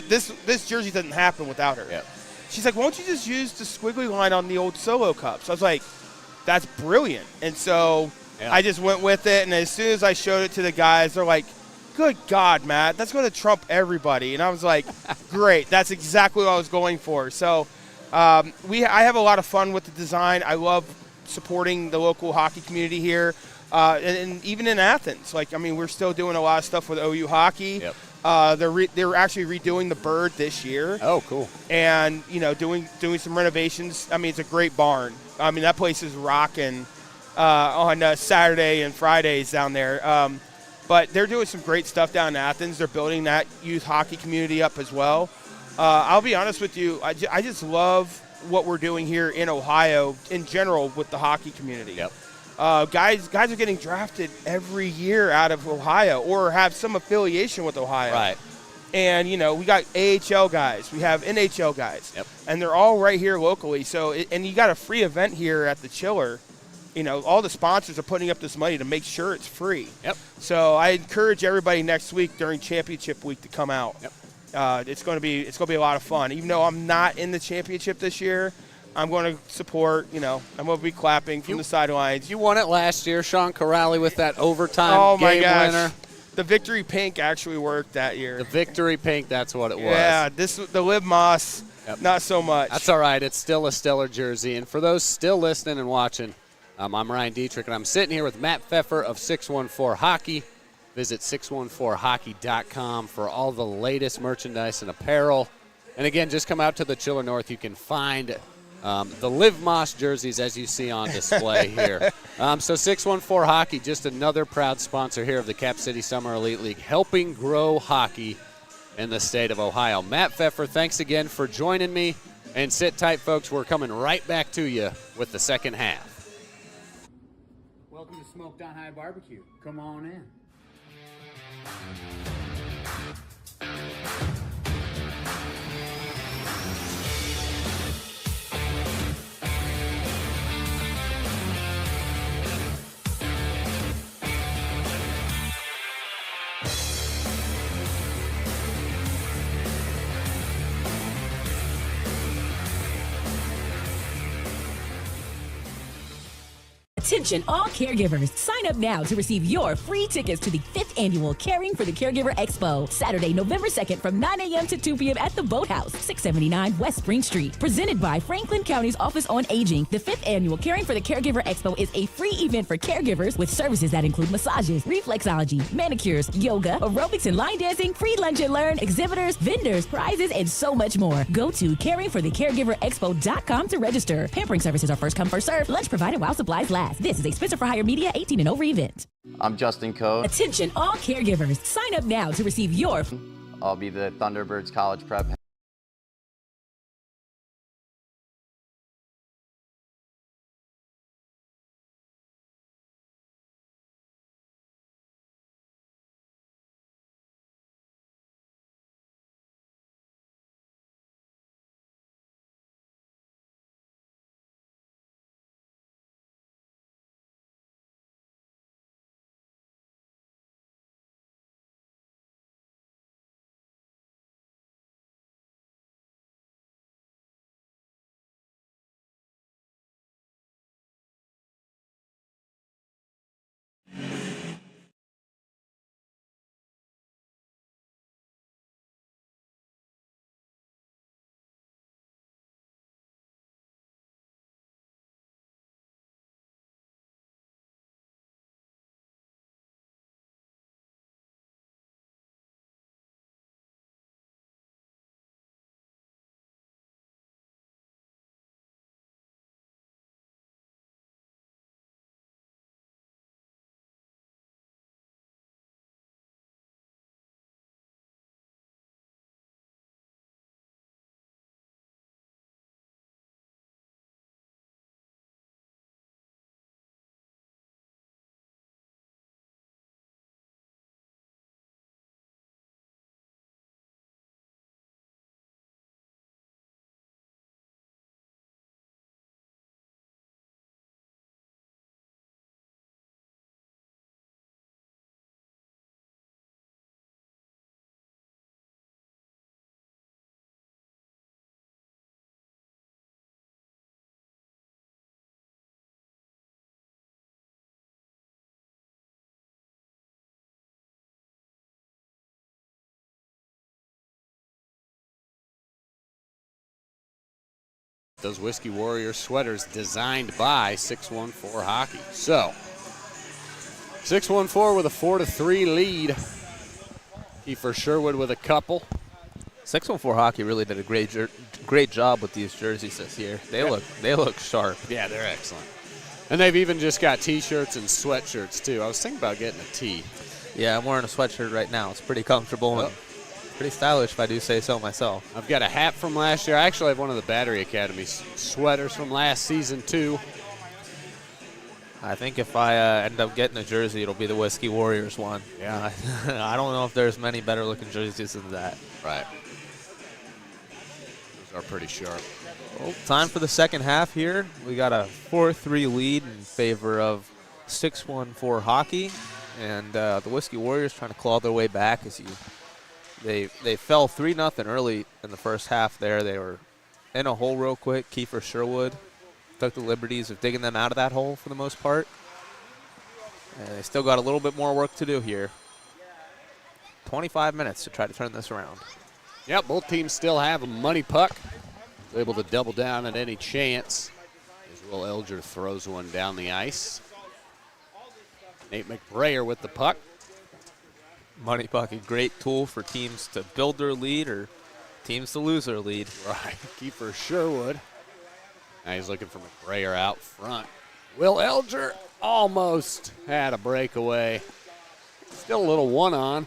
S6: This jersey doesn't happen without her.
S1: Yep.
S6: She's like, why don't you just use the squiggly line on the old Solo cups? I was like, that's brilliant. And so I just went with it. And as soon as I showed it to the guys, they're like, good God, Matt, that's going to trump everybody. And I was like, great. That's exactly what I was going for. So I have a lot of fun with the design. I love supporting the local hockey community here. And even in Athens, we're still doing a lot of stuff with OU hockey.
S1: Yep.
S6: They're actually redoing the Bird this year.
S1: Oh, cool.
S6: And doing some renovations. I mean, it's a great barn. I mean, that place is rocking on Saturday and Fridays down there. But they're doing some great stuff down in Athens. They're building that youth hockey community up as well. I'll be honest with you, I just love what we're doing here in Ohio in general with the hockey community.
S1: Yep.
S6: Guys are getting drafted every year out of Ohio or have some affiliation with Ohio.
S1: Right.
S6: And, we got AHL guys. We have NHL guys.
S1: Yep.
S6: And they're all right here locally. So, and you got a free event here at the Chiller. All the sponsors are putting up this money to make sure it's free.
S1: Yep.
S6: So I encourage everybody next week during championship week to come out.
S1: Yep.
S6: It's going to be a lot of fun. Even though I'm not in the championship this year, I'm going to support. I'm going to be clapping from the sidelines.
S1: You won it last year, Sean Corrali, with that overtime game winner.
S6: The victory pink actually worked that year.
S1: The victory pink, that's what it was.
S6: Yeah, the Liv Moss, not so much.
S1: That's all right. It's still a stellar jersey. And for those still listening and watching, I'm Ryan Dietrich, and I'm sitting here with Matt Pfeffer of 614 Hockey. Visit 614hockey.com for all the latest merchandise and apparel. And again, just come out to the Chiller North. You can find the Liv Moss jerseys as you see on display here. So 614 Hockey, just another proud sponsor here of the Cap City Summer Elite League, helping grow hockey in the state of Ohio. Matt Pfeffer, thanks again for joining me. And sit tight, folks. We're coming right back to you with the second half.
S3: Welcome to Smoked on High Barbecue. Come on in.
S7: Attention all caregivers. Sign up now to receive your free tickets to the 5th annual Caring for the Caregiver Expo, Saturday, November 2nd from 9 a.m. to 2 p.m. at the Boathouse, 679 West Spring Street. Presented by Franklin County's Office on Aging, the 5th annual Caring for the Caregiver Expo is a free event for caregivers with services that include massages, reflexology, manicures, yoga, aerobics and line dancing, free lunch and learn, exhibitors, vendors, prizes, and so much more. Go to caringforthecaregiverexpo.com to register. Pampering services are first come, first serve. Lunch provided while supplies last. This is a Spencer for Hire Media 18 and over event.
S4: I'm Justin Cohn.
S7: Attention all caregivers. Sign up now to receive your...
S4: I'll be the Thunderbirds College Prep.
S1: Those Whiskey Warrior sweaters designed by 614 Hockey. So, 614 with a 4-3 lead. Kiefer Sherwood with a couple.
S2: 614 Hockey really did a great job with these jerseys this year. They look sharp.
S1: Yeah, they're excellent. And they've even just got T-shirts and sweatshirts, too. I was thinking about getting a tee.
S2: Yeah, I'm wearing a sweatshirt right now. It's pretty comfortable and pretty stylish, if I do say so myself.
S1: I've got a hat from last year. I actually have one of the Battery Academy sweaters from last season, too.
S2: I think if I end up getting a jersey, it'll be the Whiskey Warriors one.
S1: Yeah.
S2: I don't know if there's many better looking jerseys than that.
S1: Right. Those are pretty sharp.
S2: Well, time for the second half here. We got a 4-3 lead in favor of 614 Hockey. And the Whiskey Warriors trying to claw their way back as they fell 3-0 early in the first half there. They were in a hole real quick. Kiefer Sherwood took the liberties of digging them out of that hole for the most part. And they still got a little bit more work to do here. 25 minutes to try to turn this around.
S1: Yep, both teams still have a money puck. Able to double down at any chance as Will Elger throws one down the ice. Nate McBrayer with the puck.
S2: Money puck, a great tool for teams to build their lead or teams to lose their lead.
S1: Right, Kiefer Sherwood. Now he's looking for McBrayer out front. Will Elger almost had a breakaway. Still a little one-on.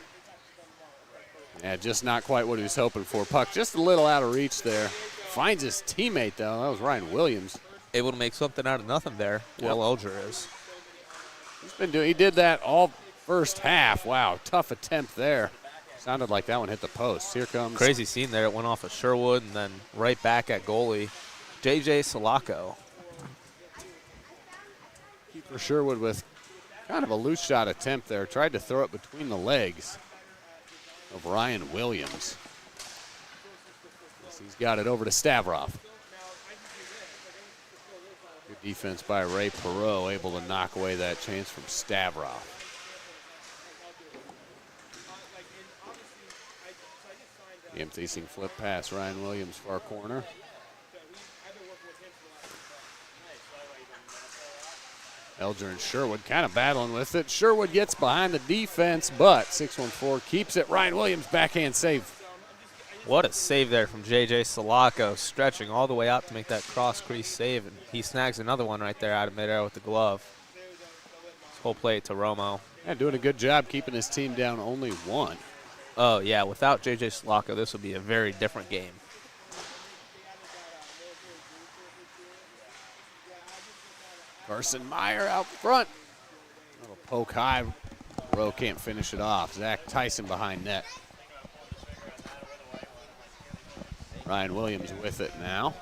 S1: Yeah, just not quite what he was hoping for. Puck just a little out of reach there. Finds his teammate, though. That was Ryan Williams.
S2: Able to make something out of nothing there.
S1: Yep.
S2: Will Elger is.
S1: He did that all first half. Wow, tough attempt there. Sounded like that one hit the post. Here comes.
S2: Crazy scene there. It went off of Sherwood and then right back at goalie, J.J. Salako.
S1: Kiefer Sherwood with kind of a loose shot attempt there. Tried to throw it between the legs of Ryan Williams. He's got it over to Stavrov. Good defense by Ray Perot, able to knock away that chance from Stavrov. Cam Thiesing flip pass, Ryan Williams far corner. Elger and Sherwood kind of battling with it. Sherwood gets behind the defense, but 614 keeps it. Ryan Williams backhand save.
S2: What a save there from J.J. Salako, stretching all the way out to make that cross crease save, and he snags another one right there out of midair with the glove. This whole play to Romo.
S1: Yeah, doing a good job keeping his team down only one.
S2: Oh, yeah, without J.J. Salako, this would be a very different game.
S1: Carson Meyer out front. Little poke high. Rowe can't finish it off. Zach Tyson behind net. Ryan Williams with it now.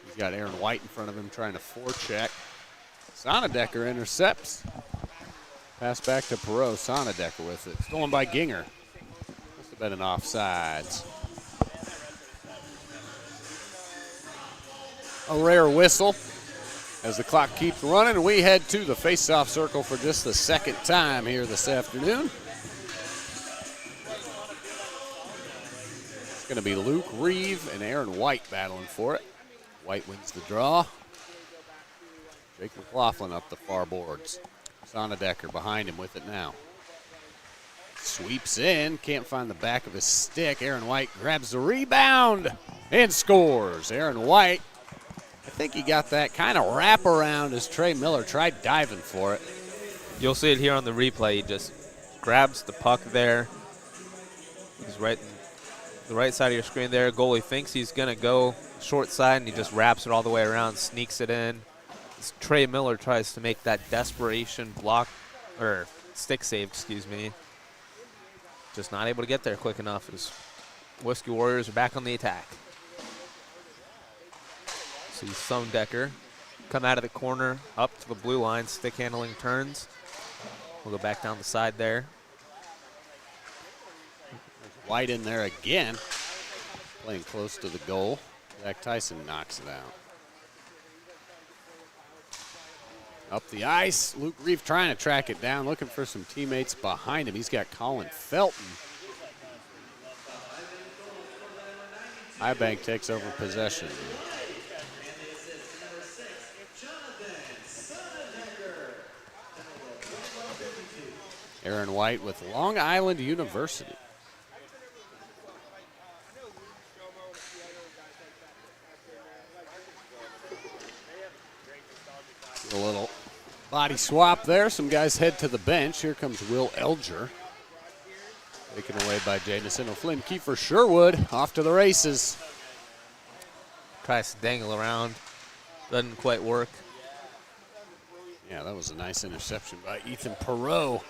S1: He's got Aaron White in front of him trying to forecheck. Sonadecker intercepts. Pass back to Perot. Sonadecker with it. Stolen by Ginger. Must have been an offsides. A rare whistle as the clock keeps running, and we head to the face-off circle for just the second time here this afternoon. It's going to be Luke Reeve and Aaron White battling for it. White wins the draw. Jake McLaughlin up the far boards. Sonadecker behind him with it now. Sweeps in, can't find the back of his stick. Aaron White grabs the rebound and scores. Aaron White, I think he got that kind of wrap around as Trey Miller tried diving for it.
S2: You'll see it here on the replay. He just grabs the puck there. He's right in the right side of your screen there. Goalie thinks he's going to go short side, and he just wraps it all the way around, sneaks it in. As Trey Miller tries to make that desperation block, or stick save, excuse me. Just not able to get there quick enough as Whiskey Warriors are back on the attack. See Sonedecker come out of the corner, up to the blue line, stick handling turns. We'll go back down the side there.
S1: White in there again, playing close to the goal. Zach Tyson knocks it out. Up the ice, Luke Reeve trying to track it down, looking for some teammates behind him. He's got Colin Felton. Highbank takes over possession. Aaron White with Long Island University. A little body swap there. Some guys head to the bench. Here comes Will Elger. Taken away by Jamison O'Flynn. Kiefer Sherwood off to the races.
S2: Tries to dangle around. Doesn't quite work.
S1: Yeah, that was a nice interception by Ethan Perot.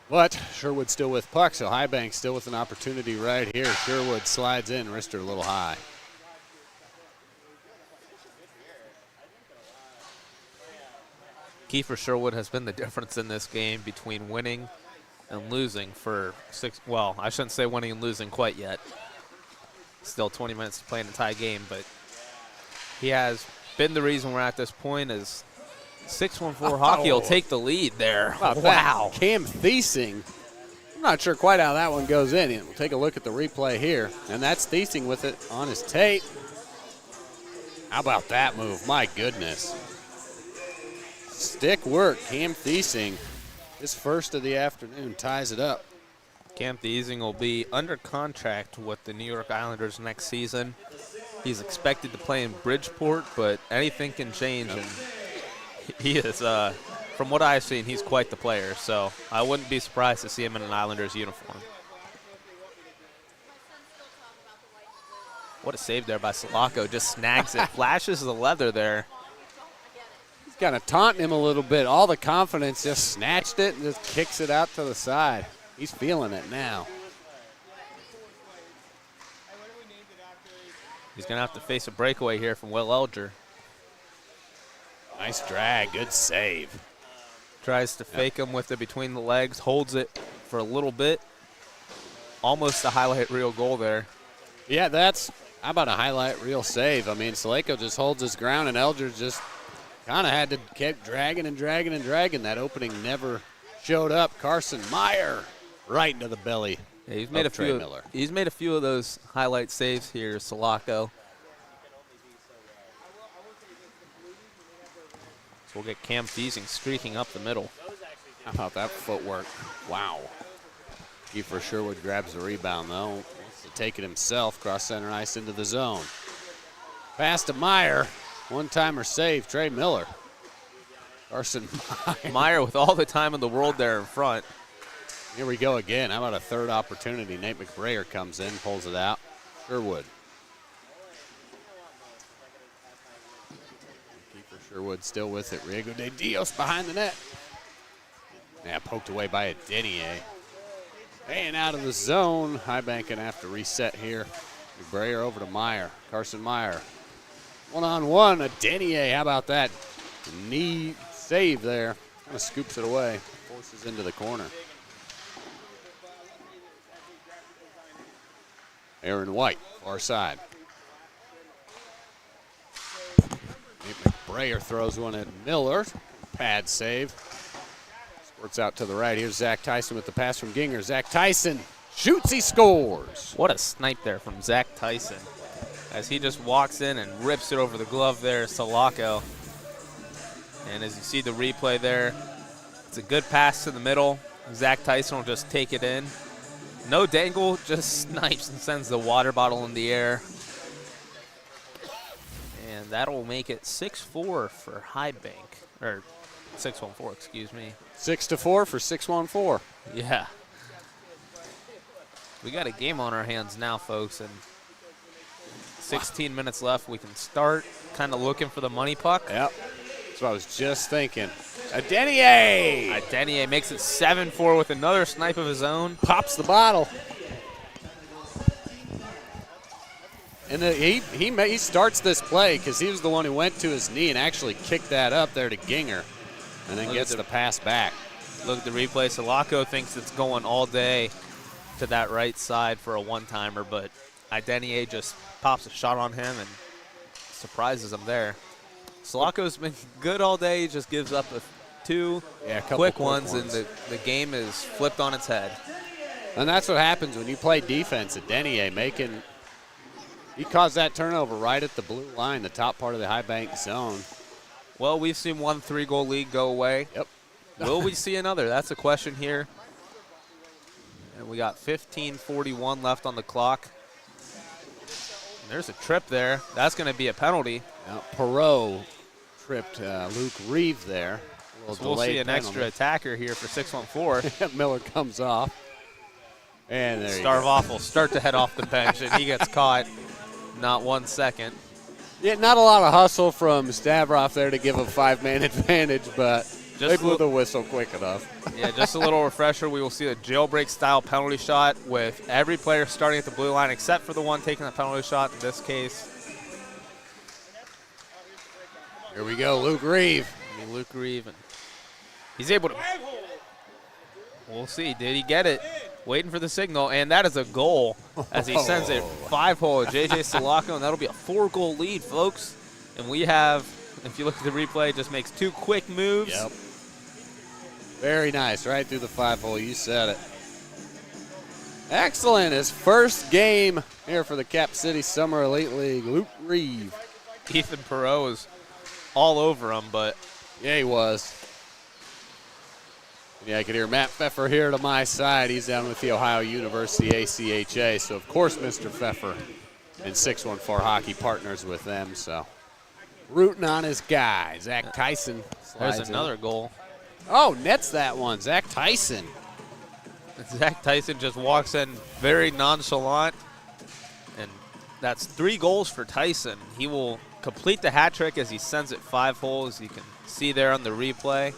S1: But Sherwood still with puck, so Highbank still with an opportunity right here. Sherwood slides in, wrister a little high.
S2: Kiefer Sherwood has been the difference in this game between winning and losing for well, I shouldn't say winning and losing quite yet. Still 20 minutes to play in a tie game, but he has been the reason we're at this point as 614 Hockey will take the lead there.
S1: Wow. Cam Thiesing. I'm not sure quite how that one goes in. We'll take a look at the replay here. And that's Thiesing with it on his tape. How about that move? My goodness. Stick work. Cam Thiesing, his first of the afternoon, ties it up.
S2: Cam Thiesing will be under contract with the New York Islanders next season. He's expected to play in Bridgeport, but anything can change. And he is, from what I've seen, he's quite the player. So I wouldn't be surprised to see him in an Islanders uniform. What a save there by Salako. Just snags it, flashes the leather there.
S1: He's kind of taunting him a little bit. All the confidence, just snatched it and just kicks it out to the side. He's feeling it now.
S2: He's going to have to face a breakaway here from Will Elger.
S1: Nice drag, good save.
S2: Tries to fake him with it between the legs, holds it for a little bit. Almost a highlight reel goal there.
S1: Yeah, that's How about a highlight reel save? I mean, Saleko just holds his ground, and Eldridge just kind of had to keep dragging and dragging and dragging. That opening never showed up. Carson Meyer right into the belly.
S2: Yeah, he's made a
S1: Trey
S2: few.
S1: Miller.
S2: He's made a few of those highlight saves here, Salako. So we'll get Cam Thiesing streaking up the middle.
S1: How about that footwork? Wow. Kiefer Sherwood grabs the rebound, though. Wants to take it himself. Cross center ice into the zone. Pass to Meyer. One-timer save. Trey Miller. Carson Meyer.
S2: Meyer with all the time in the world there in front.
S1: Here we go again. How about a third opportunity? Nate McBrayer comes in, pulls it out. Sherwood. Kiefer Sherwood still with it. Riego de Dios behind the net. Yeah, poked away by a Denier. And out of the zone. High Bank gonna have to reset here. McBrayer over to Meyer. Carson Meyer. One-on-one. A Denier. How about that? Knee save there. Kind of scoops it away. Forces into the corner. Aaron White, far side. Nate McBrayer throws one at Miller. Pad save. Squirts out to the right. Here's Zach Tyson with the pass from Ginger. Zach Tyson shoots, he scores.
S2: What a snipe there from Zach Tyson as he just walks in and rips it over the glove there, Salako. And as you see the replay there, it's a good pass to the middle. Zach Tyson will just take it in. No dangle, just snipes and sends the water bottle in the air. And that'll make it 6-4 for High Bank, or 6-1-4, excuse me.
S1: 6-4 for 6-1-4.
S2: Yeah. We got a game on our hands now, folks, and 16 minutes left. We can start kind of looking for the money puck.
S1: Yep. That's what I was just thinking. A Denier!
S2: Denier makes it 7-4 with another snipe of his own.
S1: Pops the bottle. And he starts this play because he was the one who went to his knee and actually kicked that up there to Ginger and then gets the pass back.
S2: Look at the replay. Salako thinks it's going all day to that right side for a one-timer, but Denier just pops a shot on him and surprises him there. Salako's been good all day. He just gives up two quick ones, and the game is flipped on its head.
S1: And that's what happens when you play defense at Denier, he caused that turnover right at the blue line, the top part of the High Bank zone.
S2: Well, we've seen one 3-goal lead go away.
S1: Yep.
S2: Will we see another? That's a question here. And we got 15:41 left on the clock. And there's a trip there. That's going to be a penalty.
S1: Now, Perot tripped Luke Reeve there.
S2: So we'll see an extra attacker here for 6-1-4.
S1: Miller comes off. And there
S2: Starvoff will start to head off the bench, and he gets caught not 1 second.
S1: Yeah, not a lot of hustle from Stavroff there to give a 5-man advantage, but they blew the whistle quick enough.
S2: Yeah, just a little refresher. We will see a jailbreak-style penalty shot with every player starting at the blue line except for the one taking the penalty shot in this case.
S1: Here we go, Luke Reeve.
S2: Luke Reeve. And he's able to. We'll see. Did he get it? Waiting for the signal, and that is a goal as he sends it 5-hole J.J. Salako, and that'll be a 4-goal lead, folks. And we have, if you look at the replay, just makes 2 quick moves.
S1: Yep. Very nice, right through the 5-hole. You said it. Excellent. His first game here for the Cap City Summer Elite League. Luke Reeve.
S2: Ethan Perot was all over him, but.
S1: Yeah, he was. Yeah, I could hear Matt Pfeffer here to my side. He's down with the Ohio University ACHA. So, of course, Mr. Pfeffer and 614 Hockey partners with them. So, rooting on his guy. Zach Tyson slides
S2: There's another
S1: in.
S2: goal.
S1: Oh, nets that one. Zach Tyson.
S2: Zach Tyson just walks in very nonchalant. And that's 3 goals for Tyson. He will complete the hat trick as he sends it 5 holes. You can see there on the replay.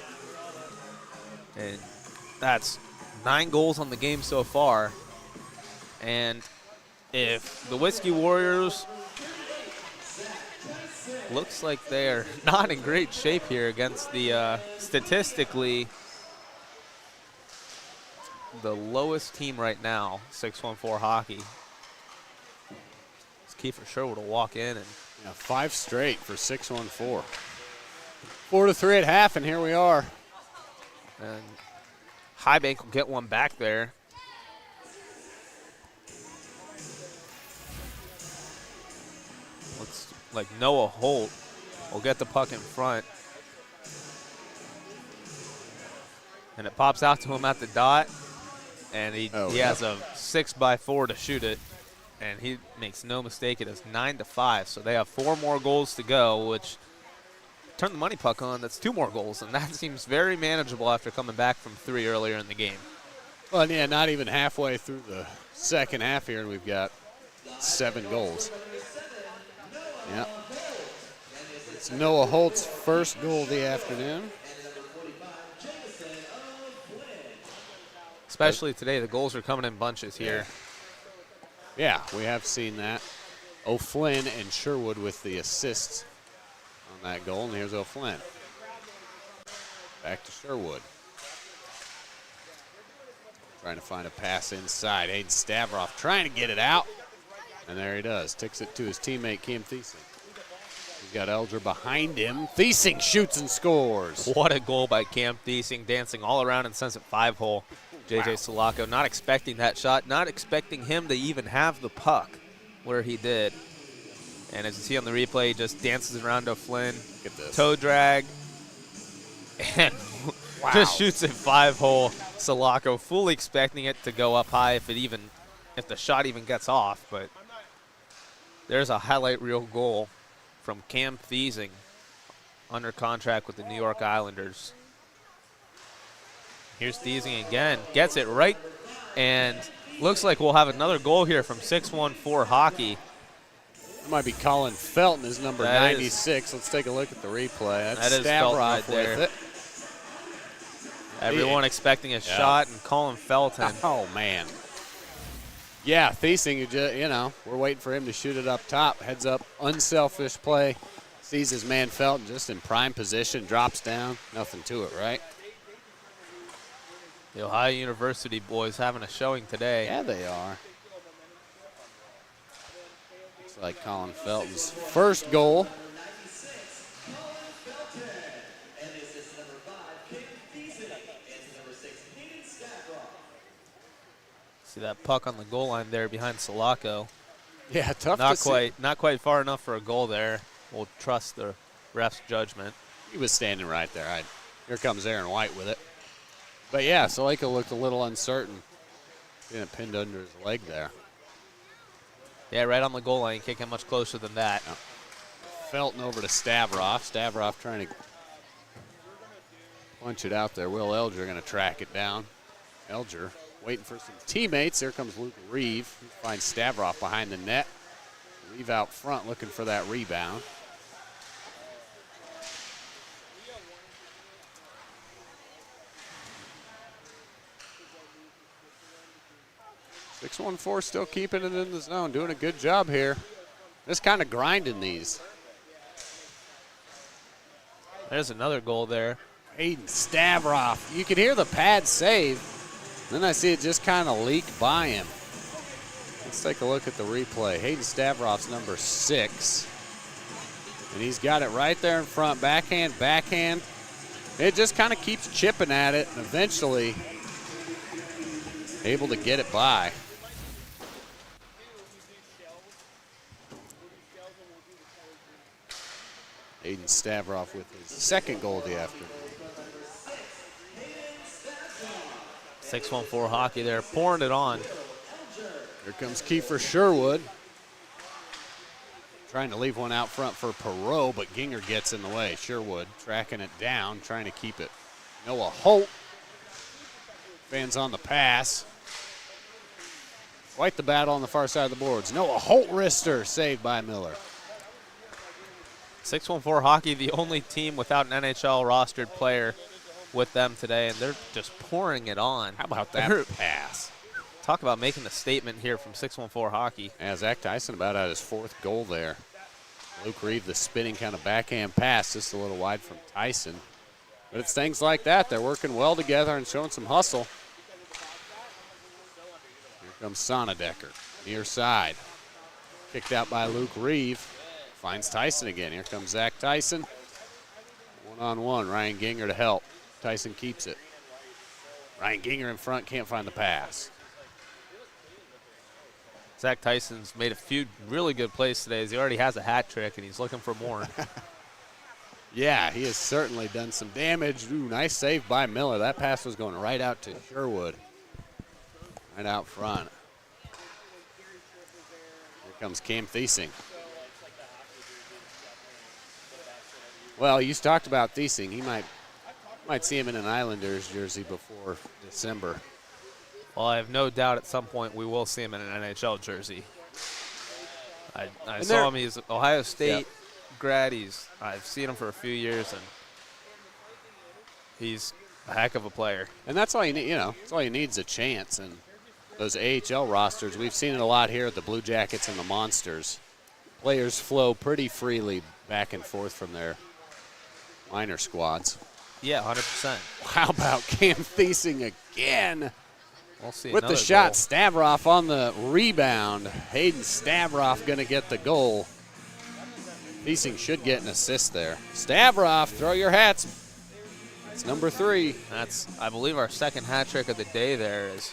S2: And that's 9 goals on the game so far. And if the Whiskey Warriors looks like they're not in great shape here against the statistically the lowest team right now, 614 Hockey. As Kiefer Sherwood will walk in. And
S1: 5 straight for 6-1-4. 4-3 at half, and here we are.
S2: And Highbank will get one back there. Looks like Noah Holt will get the puck in front. And it pops out to him at the dot. And he has a 6x4 to shoot it. And he makes no mistake, it is 9-5. So they have 4 more goals to go, which turn the money puck on, that's 2 more goals. And that seems very manageable after coming back from 3 earlier in the game.
S1: Well, yeah, not even halfway through the second half here, and we've got 7 goals. Yeah. It's Noah Holt's first goal of the afternoon.
S2: Especially today, the goals are coming in bunches here.
S1: Yeah, we have seen that. O'Flynn and Sherwood with the assists on that goal, and here's O'Flynn. Back to Sherwood. Trying to find a pass inside. Hayden Stavroff trying to get it out. And there he does. Ticks it to his teammate, Cam Thiesing. He's got Elger behind him. Thiesing shoots and scores.
S2: What a goal by Cam Thiesing, dancing all around and sends it 5-hole. JJ Sulaco not expecting that shot, not expecting him to even have the puck where he did. And as you see on the replay, he just dances around O'Flynn.
S1: Look at this.
S2: Toe drag. And just shoots it 5-hole. Sulaco fully expecting it to go up high if the shot even gets off. But there's a highlight reel goal from Cam Thiesing under contract with the New York Islanders. Here's Thiesing again, gets it right, and looks like we'll have another goal here from 6-1-4 hockey.
S1: That might be Colin Felton, his number 96. Let's take a look at the replay.
S2: That is Felton right there. Everyone expecting a shot, and Colin Felton.
S1: Oh, man. Yeah, Thiesing, we're waiting for him to shoot it up top. Heads up, unselfish play. Sees his man Felton just in prime position, drops down. Nothing to it, right?
S2: The Ohio University boys having a showing today.
S1: Yeah, they are. Looks like Colin Felton's first goal.
S2: See that puck on the goal line there behind Sulaco.
S1: Yeah, tough
S2: Not quite far enough for a goal there. We'll trust the ref's judgment.
S1: He was standing right there. Here comes Aaron White with it. But yeah, Sulaco looked a little uncertain. Getting it pinned under his leg there.
S2: Yeah, right on the goal line. Can't get much closer than that.
S1: No. Felton over to Stavroff. Stavroff trying to punch it out there. Will Elger going to track it down. Elger waiting for some teammates. Here comes Luke Reeve. He finds Stavroff behind the net. Reeve out front looking for that rebound. .614 still keeping it in the zone, doing a good job here. Just kind of grinding these.
S2: There's another goal there.
S1: Hayden Stavroff. You could hear the pad save. Then I see it just kind of leak by him. Let's take a look at the replay. Hayden Stavroff's number 6. And he's got it right there in front. Backhand, backhand. It just kind of keeps chipping at it and eventually able to get it by. Hayden Stavroff with his second goal of the afternoon.
S2: 6-1-4 hockey there, pouring it on.
S1: Here comes Kiefer Sherwood. Trying to leave one out front for Perot, but Ginger gets in the way. Sherwood tracking it down, trying to keep it. Noah Holt. Fans on the pass. Quite the battle on the far side of the boards. Noah Holt wrister saved by Miller.
S2: 6-1-4 hockey, the only team without an NHL rostered player with them today, and they're just pouring it on.
S1: How about that pass?
S2: Talk about making a statement here from 6-1-4 hockey.
S1: Yeah, Zach Tyson about at his 4th goal there. Luke Reeve, the spinning kind of backhand pass, just a little wide from Tyson. But it's things like that. They're working well together and showing some hustle. Here comes Sonnedecker, near side. Kicked out by Luke Reeve. Finds Tyson again. Here comes Zach Tyson. One-on-one. Ryan Ginger to help. Tyson keeps it. Ryan Ginger in front, can't find the pass.
S2: Zach Tyson's made a few really good plays today as he already has a hat trick and he's looking for more.
S1: Yeah, he has certainly done some damage. Ooh, nice save by Miller. That pass was going right out to Sherwood. Right out front. Here comes Cam Thiesing. Well, you talked about Thiesing. He might see him in an Islanders jersey before December.
S2: Well, I have no doubt at some point we will see him in an NHL jersey. I saw him. He's Ohio State grad. I've seen him for a few years, and he's a heck of a player.
S1: And that's all you need. That's all you need is a chance. And those AHL rosters, we've seen it a lot here at the Blue Jackets and the Monsters. Players flow pretty freely back and forth from their minor squads.
S2: Yeah, 100%.
S1: How about Cam Thiesing again?
S2: We'll see
S1: with the shot. Stavroff on the rebound. Hayden Stavroff going to get the goal. Thiesing should get an assist there. Stavroff, throw your hats. That's number 3.
S2: That's, I believe, our second hat trick of the day there is.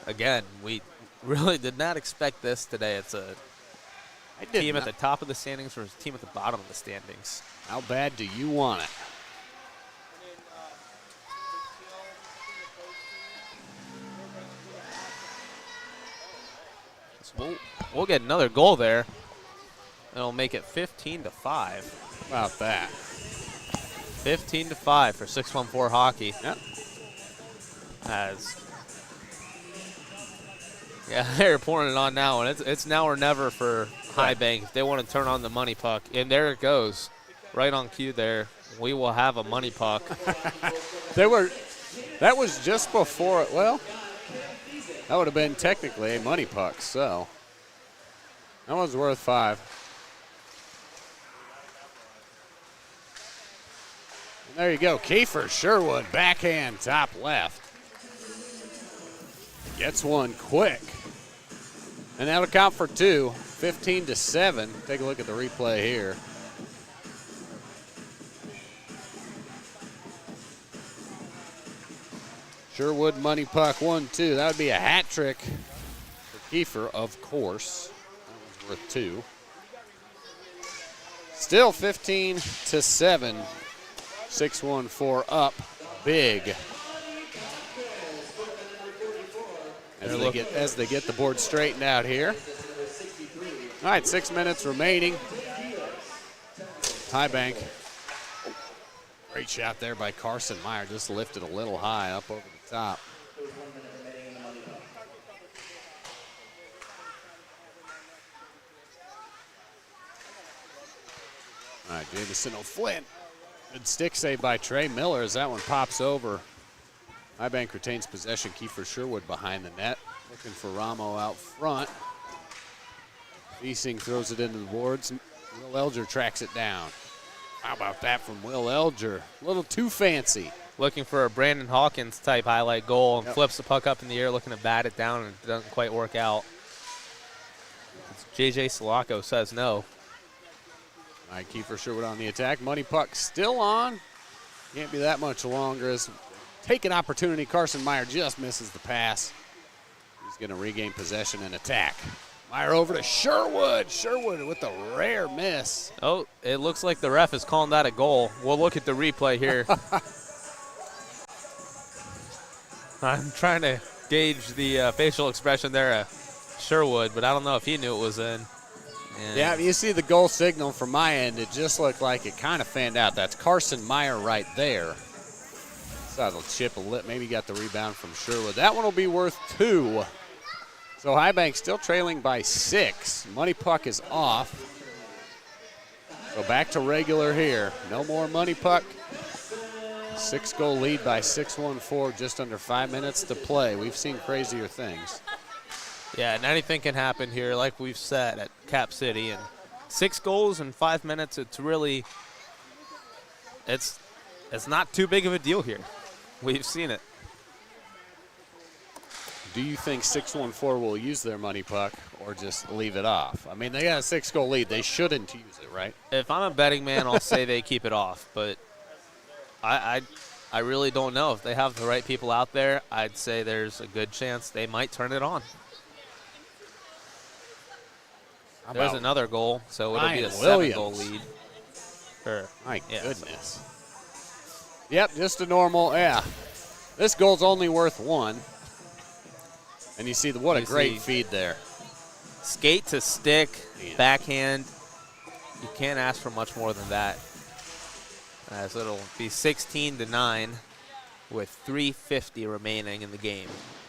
S2: Again, we really did not expect this today. It's a team at the top of the standings versus a team at the bottom of the standings.
S1: How bad do you want it?
S2: We'll get another goal there. It'll make it 15-5.
S1: How about that?
S2: 15-5 for 614 hockey.
S1: Yep.
S2: They're pouring it on now, and it's now or never for High Bank if they want to turn on the money puck. And there it goes, right on cue there. We will have a money puck.
S1: That was just before it. Well, that would have been technically a money puck. So that was worth 5. And there you go, Kiefer Sherwood, backhand, top left. Gets one quick. And that'll count for 2, 15-7. Take a look at the replay here. Sherwood money puck 1-2. That would be a hat trick for Kiefer, of course. That was worth 2. Still 15-7. 6-1-4 up big. As they get the board straightened out here. All right, 6 minutes remaining. High Bank. Great shot there by Carson Meyer. Just lifted a little high up over the top. All right, Jamison O'Flynn. Good stick save by Trey Miller as that one pops over. High Bank retains possession. Kiefer Sherwood behind the net. Looking for Ramo out front. Thiesing throws it into the boards. Will Elger tracks it down. How about that from Will Elger? A little too fancy.
S2: Looking for a Brandon Hawkins type highlight goal and flips the puck up in the air looking to bat it down and it doesn't quite work out. JJ Sulaco says no.
S1: All right, Kiefer Sherwood on the attack. Money puck still on. Can't be that much longer as take an opportunity. Carson Meyer just misses the pass. He's going to regain possession and attack. Meyer over to Sherwood. Sherwood with a rare miss.
S2: Oh, it looks like the ref is calling that a goal. We'll look at the replay here. I'm trying to gauge the facial expression there Sherwood, but I don't know if he knew it was in. And
S1: yeah, you see the goal signal from my end. It just looked like it kind of fanned out. That's Carson Meyer right there. So it'll chip a lip. Maybe got the rebound from Sherwood. That one will be worth 2. So High Bank still trailing by 6. Money puck is off. So back to regular here. No more money puck. 6-goal lead by 6-1-4. Just under 5 minutes to play. We've seen crazier things.
S2: Yeah, and anything can happen here, like we've said at Cap City. And 6 goals in 5 minutes, it's really, it's not too big of a deal here. We've seen it.
S1: do you think 614 will use their money puck or just leave it off? I mean, they got a 6-goal lead. They shouldn't use it, right?
S2: If I'm a betting man, I'll say they keep it off. But I really don't know. If they have the right people out there, I'd say there's a good chance they might turn it on. There's another goal, so it'll be a 7-goal lead.
S1: My goodness. Yep, just a normal, This goal's only worth 1. And you see what a great feed there.
S2: Skate to stick, backhand. You can't ask for much more than that. So it'll be 16-9 with 3:50 remaining in the game.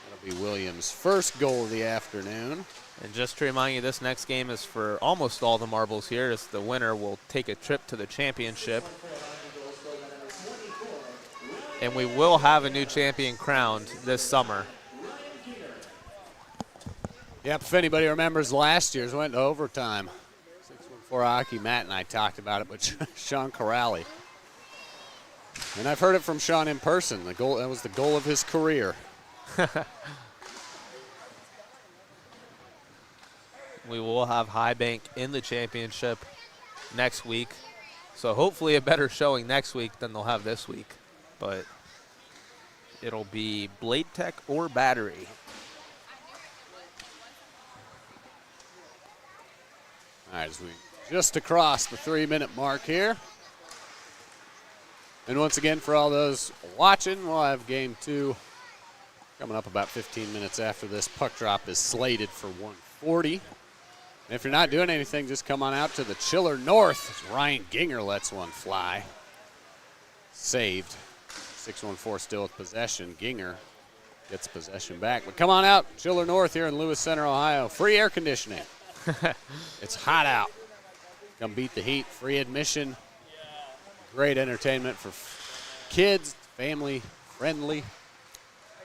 S1: That'll be Williams' first goal of the afternoon.
S2: And just to remind you, this next game is for almost all the marbles here, as the winner will take a trip to the championship. And we will have a new champion crowned this summer.
S1: Yep, if anybody remembers last year's went to overtime. 614 hockey, Matt and I talked about it, but Sean Corrali. And I've heard it from Sean in person. That was the goal of his career.
S2: We will have High Bank in the championship next week. So hopefully a better showing next week than they'll have this week. But it'll be Bladetech or Battery.
S1: All right, as we just across the 3-minute mark here. And once again, for all those watching, we'll have game 2 coming up about 15 minutes after this. Puck drop is slated for 1:40. And if you're not doing anything, just come on out to the Chiller North as Ryan Ginger lets one fly. Saved. 614 still with possession. Ginger gets possession back. But come on out, Chiller North here in Lewis Center, Ohio. Free air conditioning. It's hot out. Come beat the heat. Free admission. Great entertainment for kids, family friendly.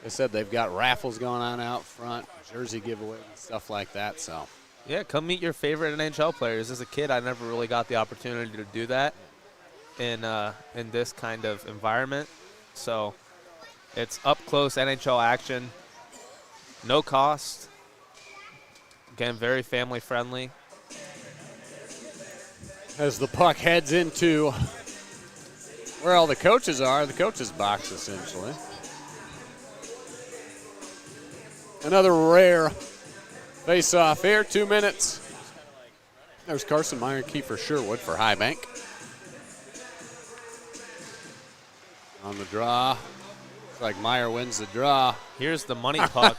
S1: They said they've got raffles going on out front, jersey giveaway and stuff like that. So,
S2: yeah, come meet your favorite NHL players. As a kid, I never really got the opportunity to do that in this kind of environment. So it's up close NHL action, no cost. Again, very family friendly.
S1: As the puck heads into where all the coaches are, the coaches' box essentially. Another rare face-off here, 2 minutes. There's Carson Meyer and Kiefer Sherwood for High Bank. On the draw. Looks like Meyer wins the draw.
S2: Here's the money puck.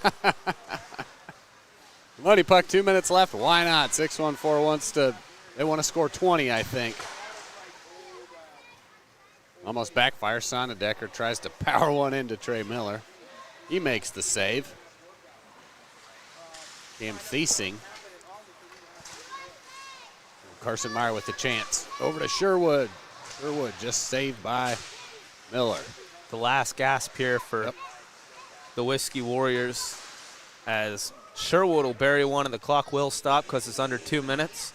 S1: Money puck, 2 minutes left. Why not? 614 they want to score 20, I think. Almost backfires. Sonnedecker tries to power one into Trey Miller. He makes the save. Cam Thiesing. Carson Meyer with the chance. Over to Sherwood. Sherwood just saved by Miller.
S2: The last gasp here for the Whiskey Warriors, as Sherwood will bury one and the clock will stop because it's under 2 minutes.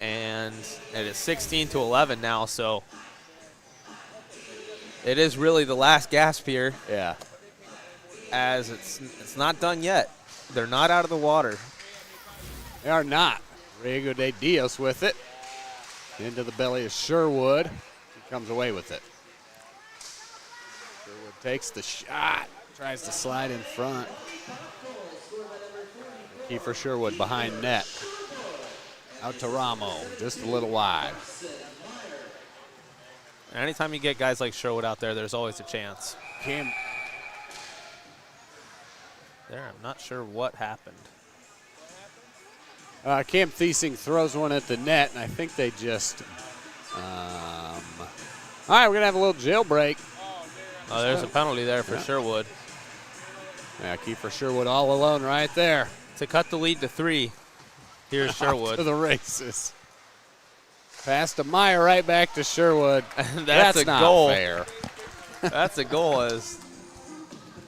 S2: And it is 16-11 now, so it is really the last gasp here.
S1: Yeah.
S2: As it's not done yet. They're not out of the water.
S1: They are not. Riego de Dios with it. Into the belly of Sherwood. He comes away with it. Sherwood takes the shot. Tries to slide in front. Kiefer Sherwood behind net. Out to Ramo. Just a little wide.
S2: Anytime you get guys like Sherwood out there, there's always a chance.
S1: Cam.
S2: There, I'm not sure what happened.
S1: Cam Thiesing throws one at the net, and I think they just. All right, we're going to have a little jailbreak.
S2: Oh, there's a penalty there for Sherwood.
S1: Yeah, Kiefer Sherwood all alone right there.
S2: To cut the lead to 3, here's Sherwood.
S1: To the races. Pass to Meyer, right back to Sherwood.
S2: That's a
S1: not
S2: goal.
S1: Fair.
S2: That's a goal.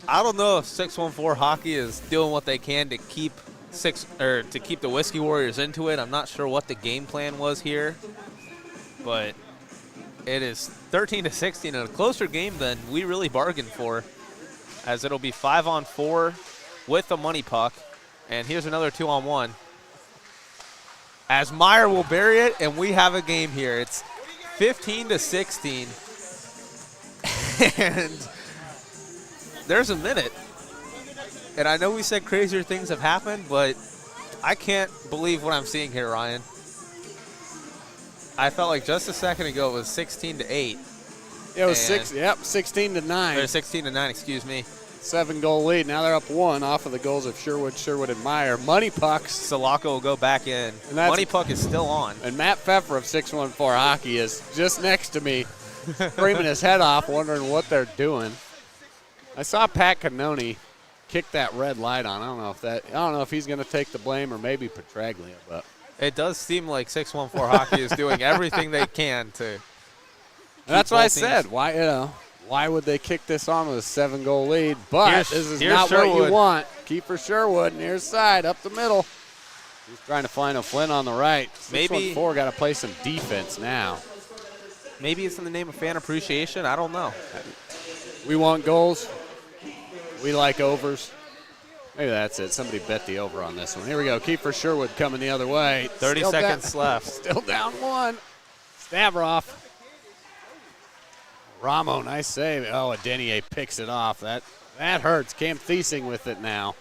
S2: I don't know if 614 Hockey is doing what they can to keep the Whiskey Warriors into it. I'm not sure what the game plan was here, but it is 13-16 and a closer game than we really bargained for, as it'll be 5-on-4 with the money puck. And here's another 2-on-1. As Meyer will bury it, and we have a game here. It's 15-16. And there's a minute. And I know we said crazier things have happened, but I can't believe what I'm seeing here, Ryan. I felt like just a second ago it was 16-8.
S1: It was 16-9.
S2: Or 16-9, excuse me.
S1: 7-goal lead. Now they're up 1 off of the goals of Sherwood, and Meyer. Money pucks.
S2: Salako will go back in. Money puck is still on.
S1: And Matt Pfeffer of 614 Hockey is just next to me, screaming his head off, wondering what they're doing. I saw Pat Cannoni kick that red light on. I don't know if he's going to take the blame or maybe Petraglia, but
S2: it does seem like 614 Hockey is doing everything they can to.
S1: That's why I said, why would they kick this on with a 7-goal lead? But this is not Sherwood. What you want. Keeper Sherwood near side, up the middle. He's trying to find O'Flynn on the right.
S2: Maybe
S1: 614 got to play some defense now.
S2: Maybe it's in the name of fan appreciation. I don't know.
S1: We want goals. We like overs. Maybe that's it. Somebody bet the over on this one. Here we go. Keeper Sherwood coming the other way.
S2: 30 seconds left.
S1: Still down 1. Stavroff. Ramo, nice save. Oh, Adenier picks it off. That hurts. Cam Thiesing with it now.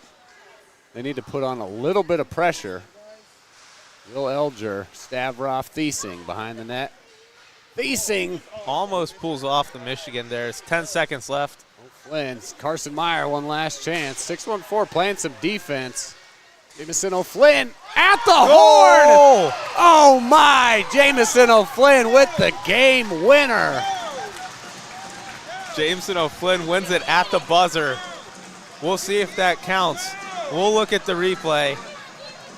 S1: They need to put on a little bit of pressure. Will Elger, Stavroff, Thiesing behind the net. Thiesing
S2: almost pulls off the Michigan there. It's 10 seconds left.
S1: O'Flynn, Carson Meyer, one last chance. 614 playing some defense. Jamison O'Flynn at the horn. Oh, my. Jamison O'Flynn with the game winner.
S2: Jameson O'Flynn wins it at the buzzer. We'll see if that counts. We'll look at the replay.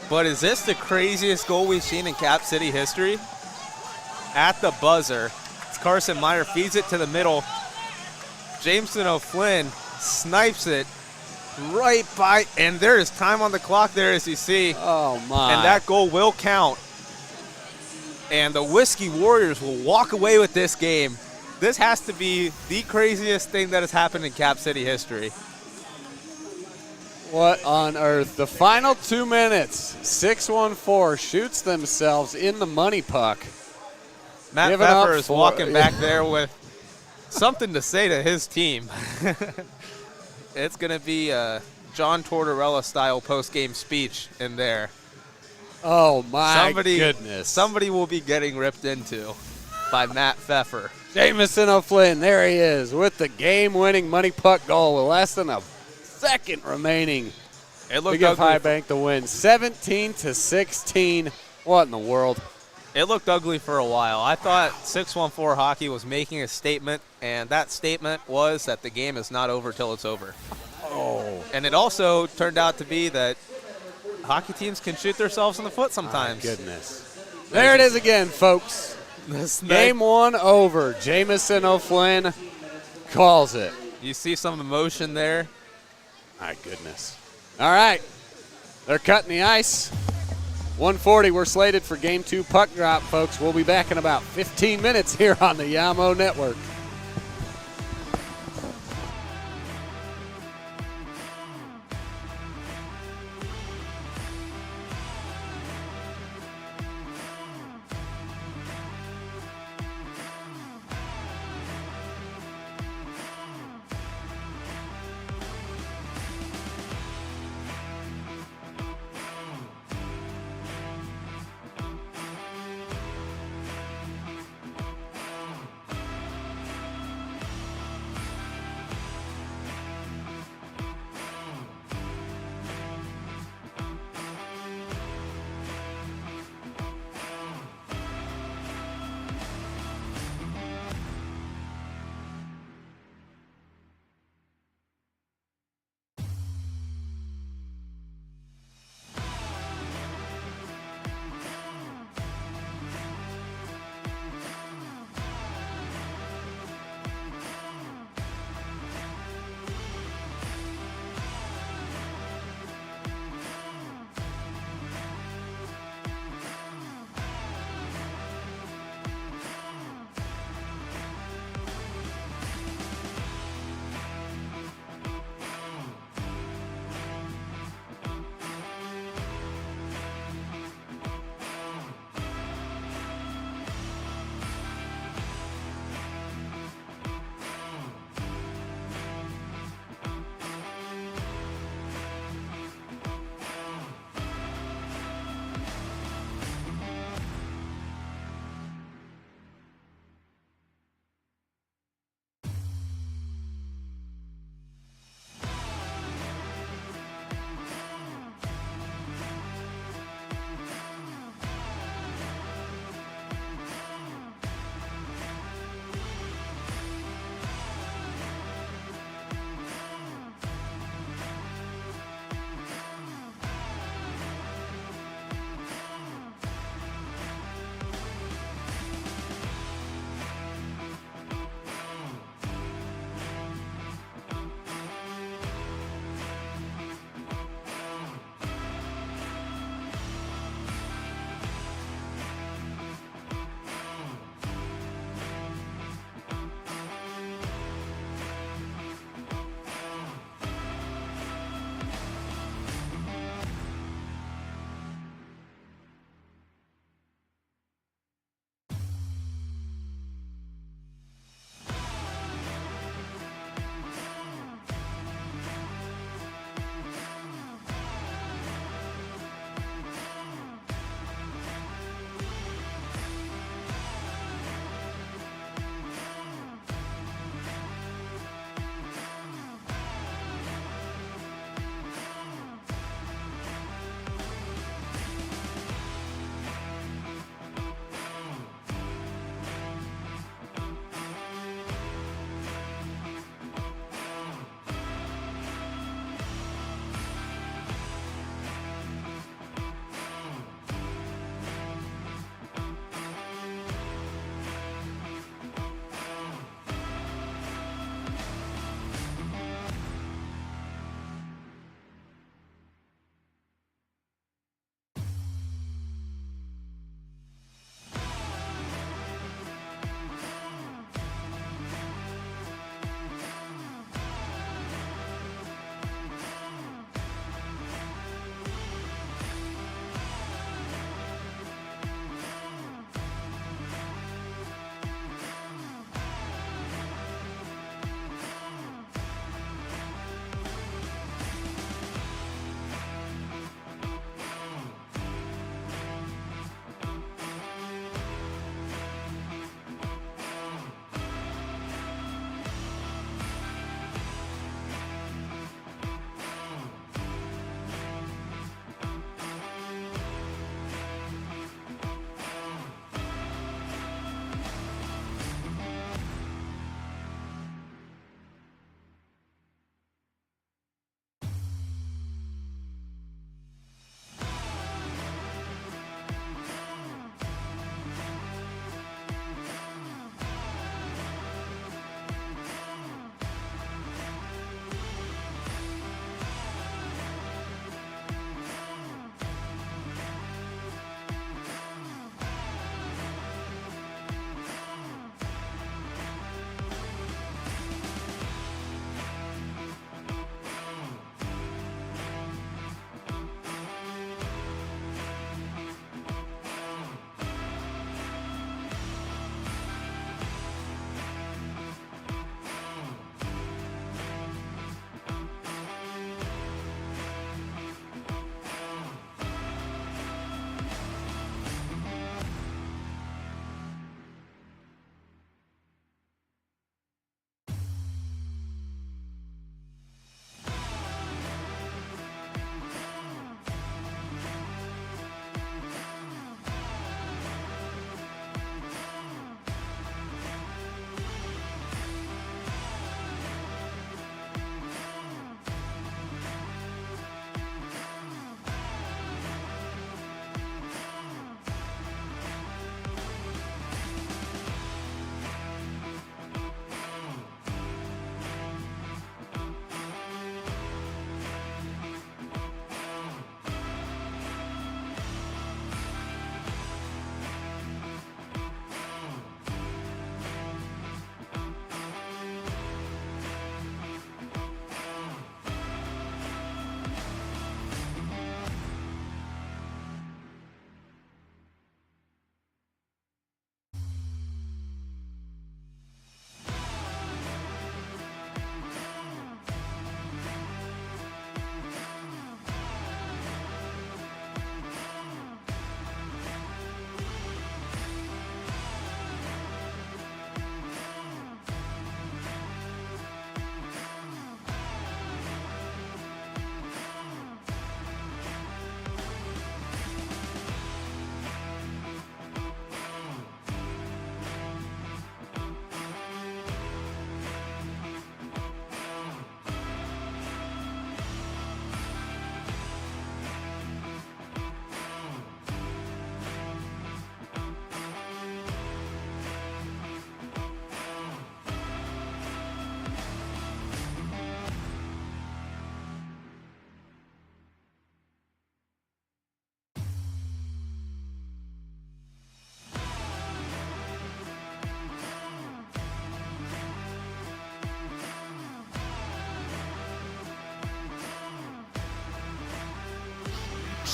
S2: But is this the craziest goal we've seen in Cap City history? At the buzzer. It's Carson Meyer feeds it to the middle. Jameson O'Flynn snipes it right by, and there is time on the clock there, as you see.
S1: Oh, my.
S2: And that goal will count. And the Whiskey Warriors will walk away with this game. This has to be the craziest thing that has happened in Cap City history.
S1: What on earth? The final 2 minutes. 614 shoots themselves in the money puck.
S2: Matt Pfeffer is walking back there with something to say to his team. It's going to be a John Tortorella-style post-game speech in there.
S1: Oh, my goodness.
S2: Somebody will be getting ripped into by Matt Pfeffer.
S1: Jamison O'Flynn, there he is with the game-winning money puck goal with less than a second remaining.
S2: It looked
S1: to give High Bank the win, 17-16. What in the world?
S2: It looked ugly for a while. I thought 614 Hockey was making a statement, and that statement was that the game is not over till it's over.
S1: Oh.
S2: And it also turned out to be that hockey teams can shoot themselves in the foot sometimes.
S1: My goodness. There it is again, folks. Game 1 over. Jamison O'Flynn calls it.
S2: You see some emotion there.
S1: My goodness. All right. They're cutting the ice. 1:40, we're slated for Game 2 puck drop, folks. We'll be back in about 15 minutes here on the Yamo Network.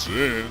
S8: gets in.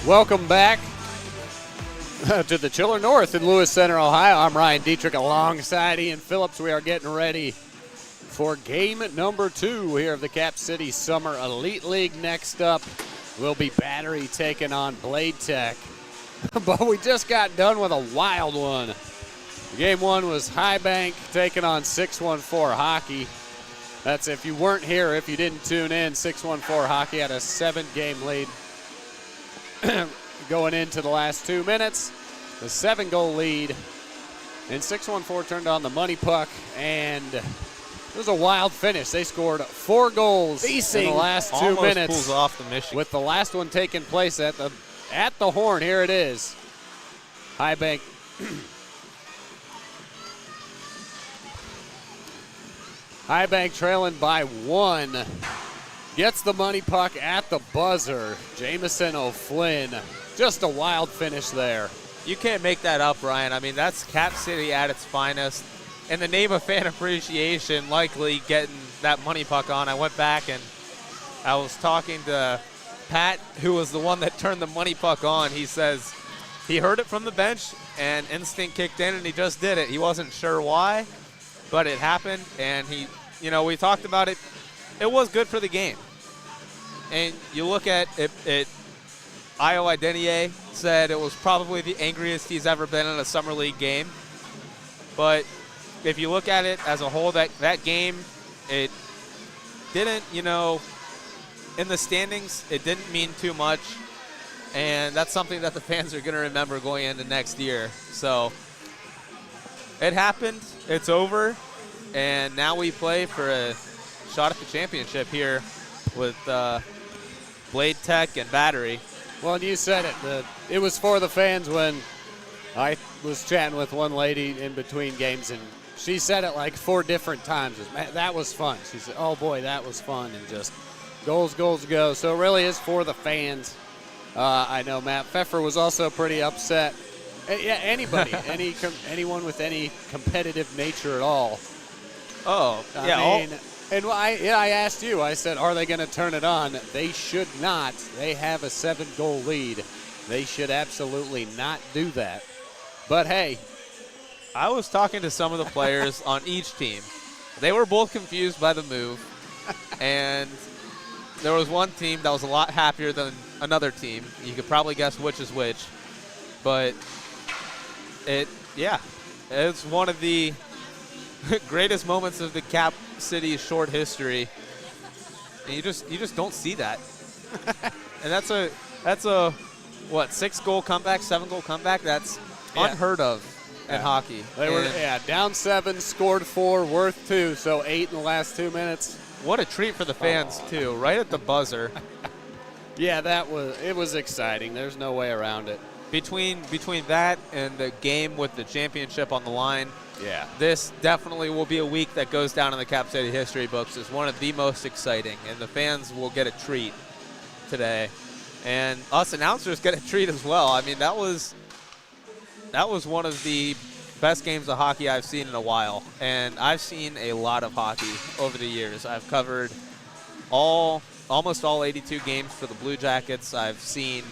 S1: Welcome back to the Chiller North in Lewis Center, Ohio. I'm Ryan Dietrich alongside Ian Phillips. We are getting ready for game number 2 here of the Cap City Summer Elite League. Next up will be Battery taking on Bladetech. But we just got done with a wild one. Game 1 was High Bank taking on 614 Hockey. That's if you weren't here, if you didn't tune in, 614 Hockey had a 7-game lead going into the last 2 minutes. The 7-goal lead. And 614 turned on the money puck, and it was a wild finish. They scored 4 goals in the last 2
S2: almost
S1: minutes.
S2: Pulls off the mission.
S1: With the last one taking place at the horn. Here it is. High Bank. High Bank trailing by 1. Gets the money puck at the buzzer. Jamison O'Flynn. Just a wild finish there.
S2: You can't make that up, Ryan. I mean, that's Cap City at its finest. In the name of fan appreciation, likely getting that money puck on. I went back and I was talking to Pat, who was the one that turned the money puck on. He says he heard it from the bench and instinct kicked in and he just did it. He wasn't sure why, but it happened. And we talked about it. It was good for the game. And you look at it, Io Denier said it was probably the angriest he's ever been in a Summer League game. But if you look at it as a whole, that game, it didn't, in the standings, it didn't mean too much. And that's something that the fans are going to remember going into next year. So it happened. It's over. And now we play for a shot at the championship here with Bladetech and Battery.
S1: Well, and you said it. It was for the fans when I was chatting with one lady in between games, and she said it like 4 different times. Man, that was fun. She said, oh, boy, that was fun, and just goals, goals, go. So it really is for the fans. I know Matt Pfeffer was also pretty upset. Yeah, anybody, anyone with any competitive nature at all.
S2: Oh, yeah.
S1: I mean, and I asked you, I said, are they going to turn it on? They should not. They have a 7-goal lead. They should absolutely not do that. But, hey.
S2: I was talking to some of the players on each team. They were both confused by the move. And there was one team that was a lot happier than another team. You could probably guess which is which. But, it's one of the greatest moments of the Cap City short history, and you just don't see that. And that's a 6-goal comeback, 7-goal comeback. That's unheard of in hockey.
S1: They were down 7, scored 4, worth 2, so 8 in the last 2 minutes.
S2: What a treat for the fans too, right at the buzzer.
S1: Yeah, it was exciting. There's no way around it.
S2: Between that and the game with the championship on the line.
S1: Yeah.
S2: This definitely will be a week that goes down in the Cap City history books as one of the most exciting, and the fans will get a treat today. And us announcers get a treat as well. I mean, that was one of the best games of hockey I've seen in a while, and I've seen a lot of hockey over the years. I've covered almost all 82 games for the Blue Jackets. I've seen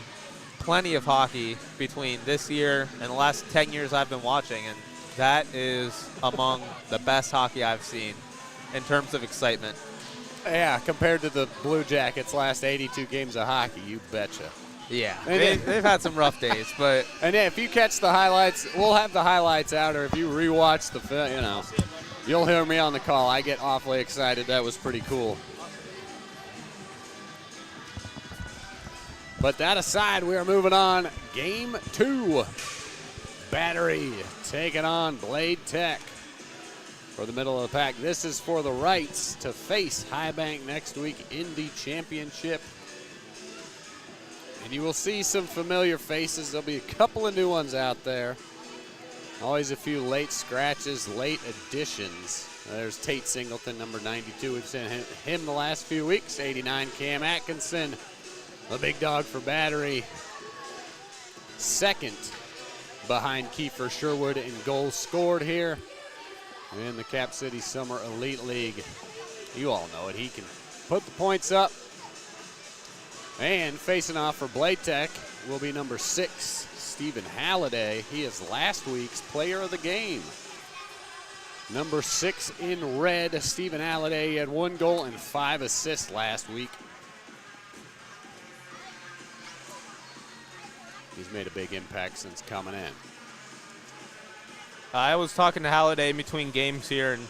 S2: plenty of hockey between this year and the last 10 years I've been watching, and that is among the best hockey I've seen in terms of excitement.
S1: Yeah, compared to the Blue Jackets' last 82 games of hockey, you betcha.
S2: Yeah, they've had some rough days, but
S1: and yeah, if you catch the highlights, we'll have the highlights out, or if you rewatch the film, you'll hear me on the call. I get awfully excited. That was pretty cool. But that aside, we are moving on. Game 2. Battery taking on Bladetech for the middle of the pack. This is for the rights to face High Bank next week in the championship. And you will see some familiar faces. There'll be a couple of new ones out there. Always a few late scratches, late additions. There's Tate Singleton, number 92. We've seen him the last few weeks. 89, Cam Atkinson, the big dog for Battery. Second behind Kiefer Sherwood in goals scored here in the Cap City Summer Elite League. You all know it. He can put the points up. And facing off for Bladetech will be number 6, Stephen Halliday. He is last week's player of the game. Number 6 in red, Stephen Halliday. He had 1 goal and 5 assists last week. He's made a big impact since coming in.
S2: I was talking to Halliday in between games here, and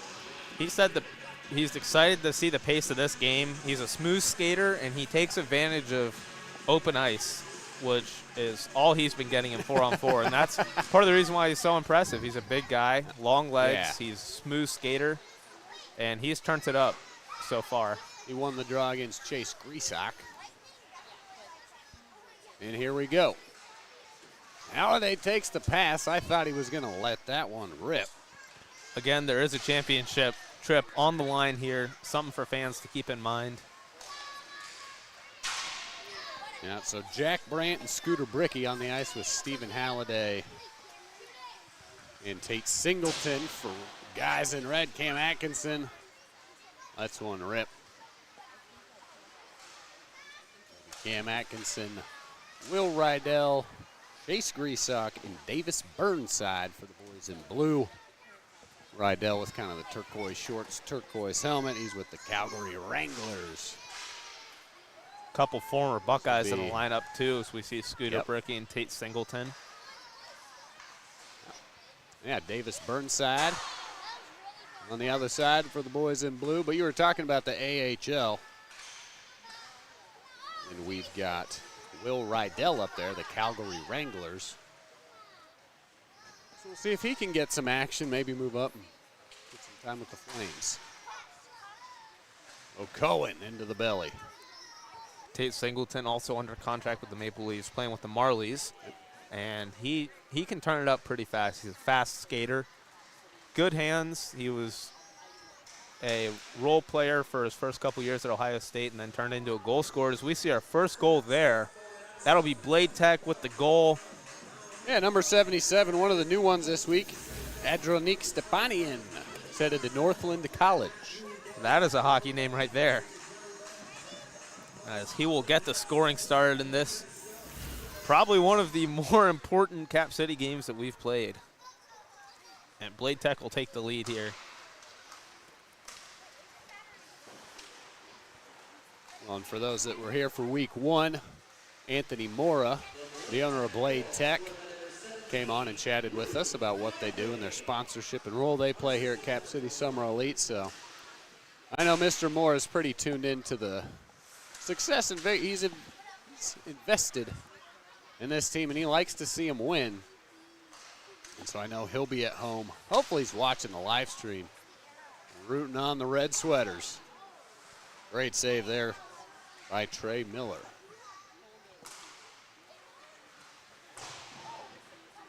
S2: he said that he's excited to see the pace of this game. He's a smooth skater, and he takes advantage of open ice, which is all he's been getting in 4-on-4, and that's part of the reason why he's so impressive. He's a big guy, long legs, he's a smooth skater, and he's turned it up so far.
S1: He won the draw against Chase Grisak. And here we go. Halliday takes the pass. I thought he was going to let that one rip.
S2: Again, there is a championship trip on the line here, something for fans to keep in mind.
S1: Yeah, so Jack Brandt and Scooter Bricky on the ice with Stephen Halliday and Tate Singleton for guys in red. Cam Atkinson. That's one rip. Cam Atkinson, Will Rydell, Chase Grisak, and Davis Burnside for the boys in blue. Rydell with kind of the turquoise shorts, turquoise helmet. He's with the Calgary Wranglers.
S2: Couple former Buckeyes in the lineup, too, as we see Scooter Bricky and Tate Singleton.
S1: Yeah, Davis Burnside on the other side for the boys in blue. But you were talking about the AHL. And we've got Will Rydell up there, the Calgary Wranglers. So we'll see if he can get some action, maybe move up and get some time with the Flames. O'Cohen into the belly.
S2: Tate Singleton also under contract with the Maple Leafs, playing with the Marlies. And he can turn it up pretty fast. He's a fast skater. Good hands. He was a role player for his first couple years at Ohio State and then turned into a goal scorer. As we see our first goal there, that'll be Bladetech with the goal.
S1: Yeah, number 77, one of the new ones this week, Adronik Stepanian, headed to Northland College.
S2: That is a hockey name right there. As he will get the scoring started in this, probably one of the more important Cap City games that we've played. And Bladetech will take the lead here.
S1: Well, and for those that were here for week 1, Anthony Mora, the owner of Bladetech, came on and chatted with us about what they do and their sponsorship and role they play here at Cap City Summer Elite. So I know Mr. Mora is pretty tuned into the success, and he's invested in this team, and he likes to see them win. And so I know he'll be at home. Hopefully he's watching the live stream, rooting on the red sweaters. Great save there by Trey Miller.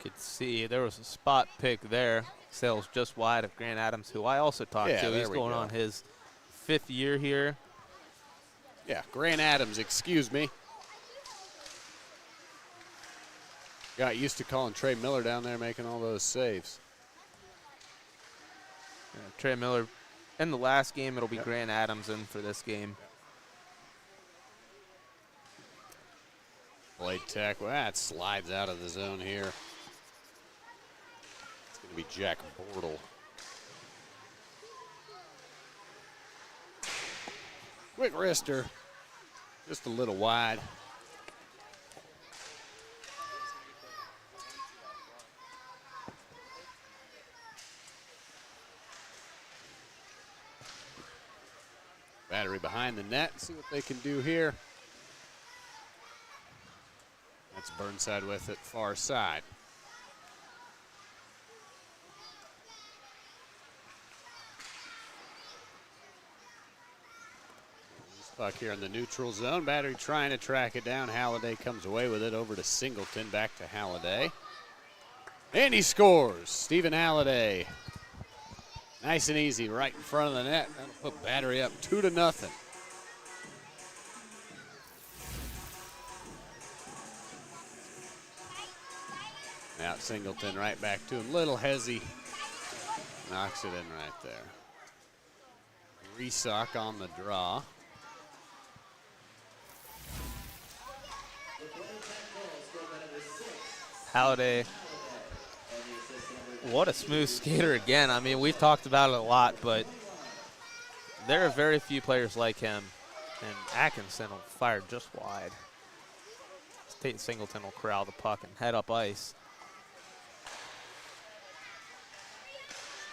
S2: Could see there was a spot pick there. Sails just wide of Grant Adams, who I also talked to. He's going on his 5th year here.
S1: Yeah, Grant Adams, excuse me. Got used to calling Trey Miller down there making all those saves.
S2: Yeah, Trey Miller in the last game. It'll be Grant Adams in for this game.
S1: Bladetech, well, that slides out of the zone here. It's going to be Jack Bortle. Quick wrister, just a little wide. Battery behind the net, see what they can do here. That's Burnside with it, far side. Puck here in the neutral zone. Battery trying to track it down. Halliday comes away with it over to Singleton. Back to Halliday. And he scores. Stephen Halliday. Nice and easy right in front of the net. That'll put Battery up 2-0. Now Singleton right back to him. Little hezzy. Knocks it in right there. Resock on the draw.
S2: Halliday, what a smooth skater again. I mean, we've talked about it a lot, but there are very few players like him. And Atkinson will fire just wide. Tate Singleton will corral the puck and head up ice.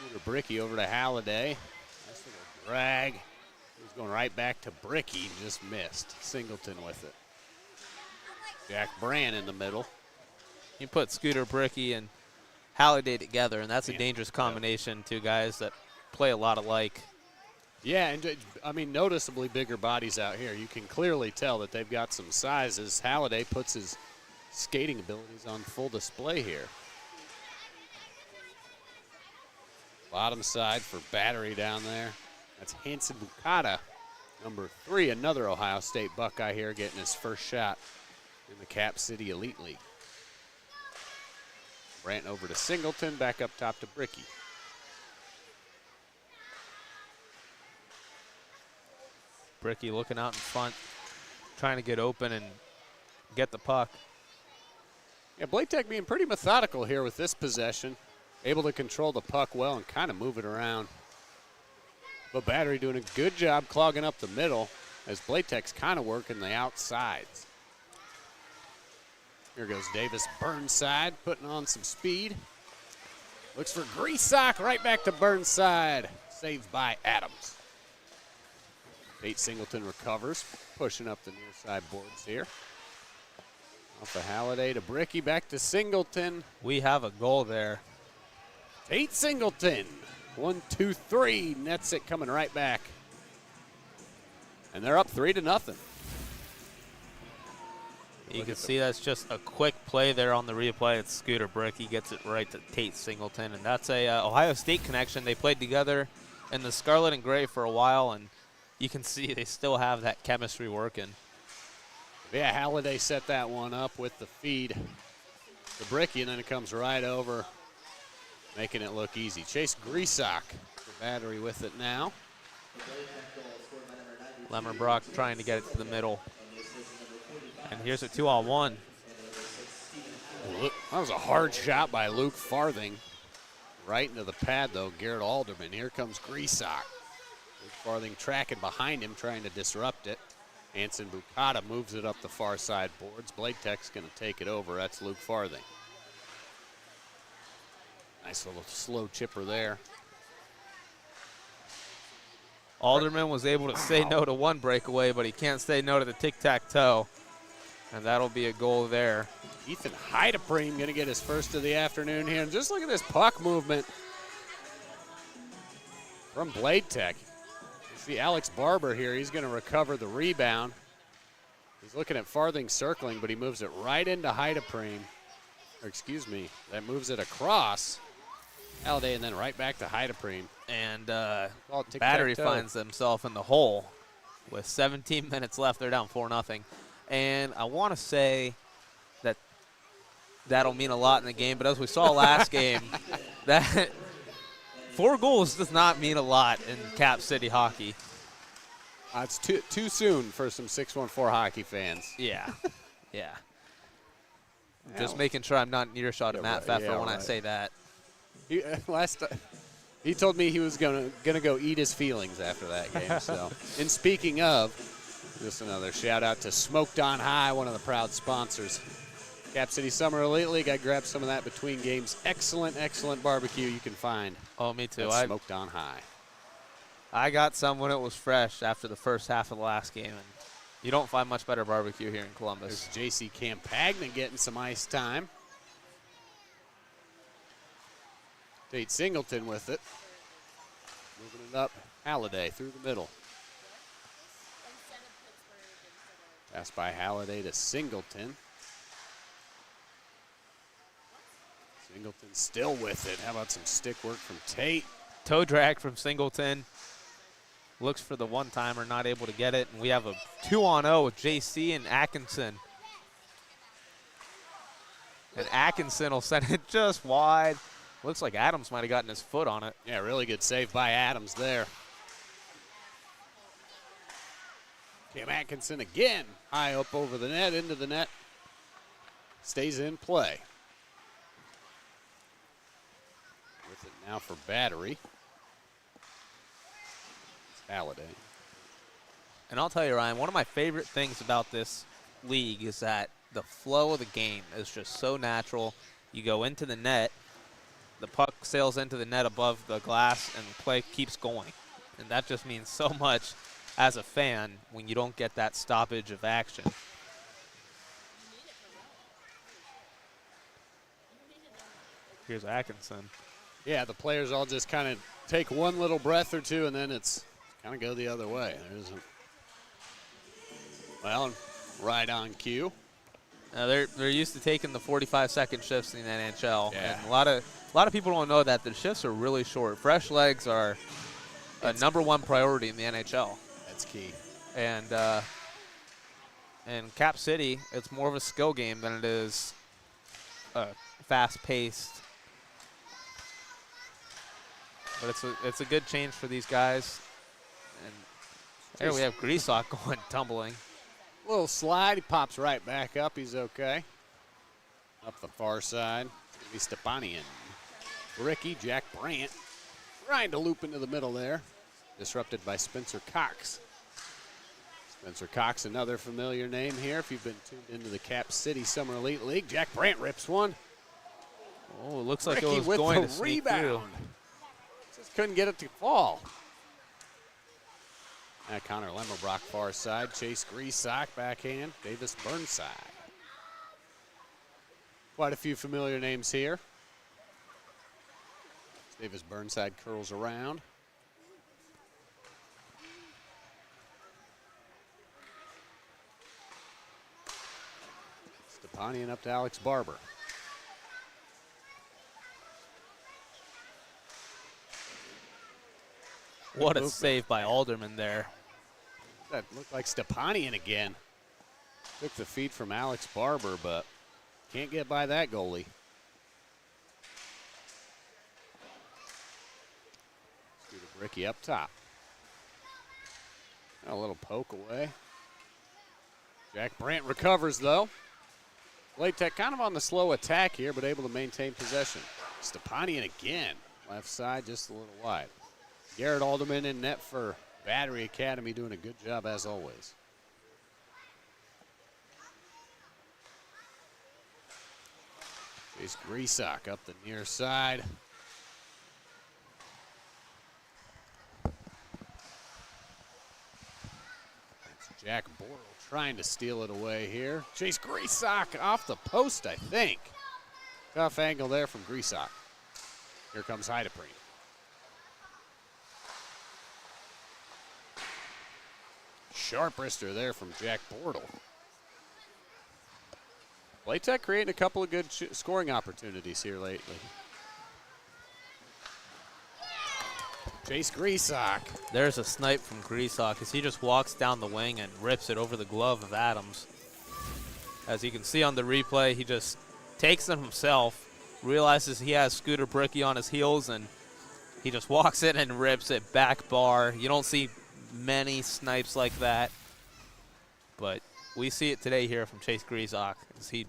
S1: Scooter Bricky over to Halliday. Nice little drag. He's going right back to Bricky. Just missed. Singleton with it. Jack Brand in the middle.
S2: You put Scooter Bricky and Halliday together, and that's a dangerous combination. Two guys that play a lot alike.
S1: Yeah, and I mean, noticeably bigger bodies out here. You can clearly tell that they've got some sizes. Halliday puts his skating abilities on full display here. Bottom side for Battery down there. That's Hanson Bukata, number 3, another Ohio State Buckeye here, getting his first shot in the Cap City Elite League. Brandt over to Singleton, back up top to Bricky.
S2: Bricky looking out in front, trying to get open and get the puck.
S1: Yeah, Bladetech being pretty methodical here with this possession. Able to control the puck well and kind of move it around. But Battery doing a good job clogging up the middle as Bladetech's kind of working the outsides. Here goes Davis Burnside, putting on some speed. Looks for Greasock, right back to Burnside. Saved by Adams. Tate Singleton recovers, pushing up the near side boards here. Off of Halliday to Bricky, back to Singleton.
S2: We have a goal there.
S1: Tate Singleton, 1, 2, 3, nets it coming right back. And they're up 3-0.
S2: You can see that's just a quick play there on the replay. It's Scooter Bricky gets it right to Tate Singleton, and that's a Ohio State connection. They played together in the Scarlet and Gray for a while, and you can see they still have that chemistry working.
S1: Yeah, Halliday set that one up with the feed to Bricky, and then it comes right over, making it look easy. Chase Greasock, the Battery with it now.
S2: Lemmerbrock trying to get it to the middle. And here's a 2-on-1.
S1: That was a hard shot by Luke Farthing. Right into the pad, though, Garrett Alderman. Here comes Greasock. Luke Farthing tracking behind him, trying to disrupt it. Hanson Bukata moves it up the far side boards. Bladetech's going to take it over. That's Luke Farthing. Nice little slow chipper there.
S2: Alderman was able to say no to one breakaway, but he can't say no to the tic-tac-toe. And that'll be a goal there.
S1: Ethan Heidepreen going to get his first of the afternoon here. And just look at this puck movement from Bladetech. You see Alex Barber here. He's going to recover the rebound. He's looking at Farthing circling, but he moves it right into Heidepreen. Or excuse me, that moves it across Halliday and then right back to Heidepreen.
S2: And Battery finds himself in the hole with 17 minutes left. They're down 4-0. And I want to say that that'll mean a lot in the game, but as we saw last game, that 4 goals does not mean a lot in Cap City hockey.
S1: It's too soon for some 614 hockey fans.
S2: Yeah, yeah. Just making sure I'm not in earshot of Matt Pfeffer when I say that.
S1: He told me he was gonna go eat his feelings after that game. So, and speaking of, just another shout out to Smoked on High, one of the proud sponsors. Cap City Summer Elite League. I grabbed some of that between games. Excellent, excellent barbecue you can find.
S2: Oh, me too.
S1: Smoked on High.
S2: I got some when it was fresh after the first half of the last game, and you don't find much better barbecue here in Columbus.
S1: There's J.C. Campagna getting some ice time. Tate Singleton with it. Moving it up. Halliday through the middle. Pass by Halliday to Singleton. Singleton still with it. How about some stick work from Tate?
S2: Toe drag from Singleton. Looks for the one-timer, not able to get it. And we have a 2-on-0 with JC and Atkinson. And Atkinson will send it just wide. Looks like Adams might have gotten his foot on it.
S1: Yeah, really good save by Adams there. Cam Atkinson again. High up over the net, into the net. Stays in play. Now for Battery. It's Halliday.
S2: And I'll tell you, Ryan, one of my favorite things about this league is that the flow of the game is just so natural. You go into the net, the puck sails into the net above the glass, and the play keeps going. And that just means so much as a fan when you don't get that stoppage of action. Here's Atkinson.
S1: Yeah, the players all just kind of take one little breath or two, and then it's kind of go the other way. There isn't. Well, right on cue.
S2: They're used to taking the 45-second shifts in the NHL.
S1: Yeah.
S2: And a lot of people don't know that the shifts are really short. Fresh legs are a #1 priority in the NHL.
S1: That's key.
S2: And in Cap City, it's more of a skill game than it is fast-paced. But it's a good change for these guys. And there we have Griesok going tumbling.
S1: Little slide, he pops right back up. He's okay. Up the far side, maybe Stepanian. Ricky, Jack Brandt, trying to loop into the middle there. Disrupted by Spencer Cox. Spencer Cox, another familiar name here if you've been tuned into the Cap City Summer Elite League. Jack Brandt rips one.
S2: Oh, it looks like
S1: Ricky
S2: it was
S1: with
S2: going
S1: the
S2: to sneak
S1: rebound.
S2: through.
S1: Just couldn't get it to fall. Now Connor Lemmerbrock far side. Chase Griesok backhand. Davis Burnside. Quite a few familiar names here. Davis Burnside curls around. Stepanian up to Alex Barber.
S2: What a save by Alderman there.
S1: That looked like Stepanian again. Took the feed from Alex Barber, but can't get by that goalie. Scooter Bricky up top. A little poke away. Jack Brandt recovers, though. Bladetech kind of on the slow attack here, but able to maintain possession. Stepanian again. Left side, just a little wide. Garrett Alderman in net for Battery Academy, doing a good job as always. Chase Griesok up the near side. It's Jack Bortle trying to steal it away here. Chase Griesok off the post, I think. Tough angle there from Griesok. Here comes Heidepreen. Sharp wrister there from Jack Bortle. Bladetech creating a couple of good scoring opportunities here lately. Chase Griesok.
S2: There's a snipe from Griesok as he just walks down the wing and rips it over the glove of Adams. As you can see on the replay, he just takes it himself, realizes he has Scooter Bricky on his heels, and he just walks in and rips it back bar. You don't see many snipes like that, but we see it today here from Chase Griesok as he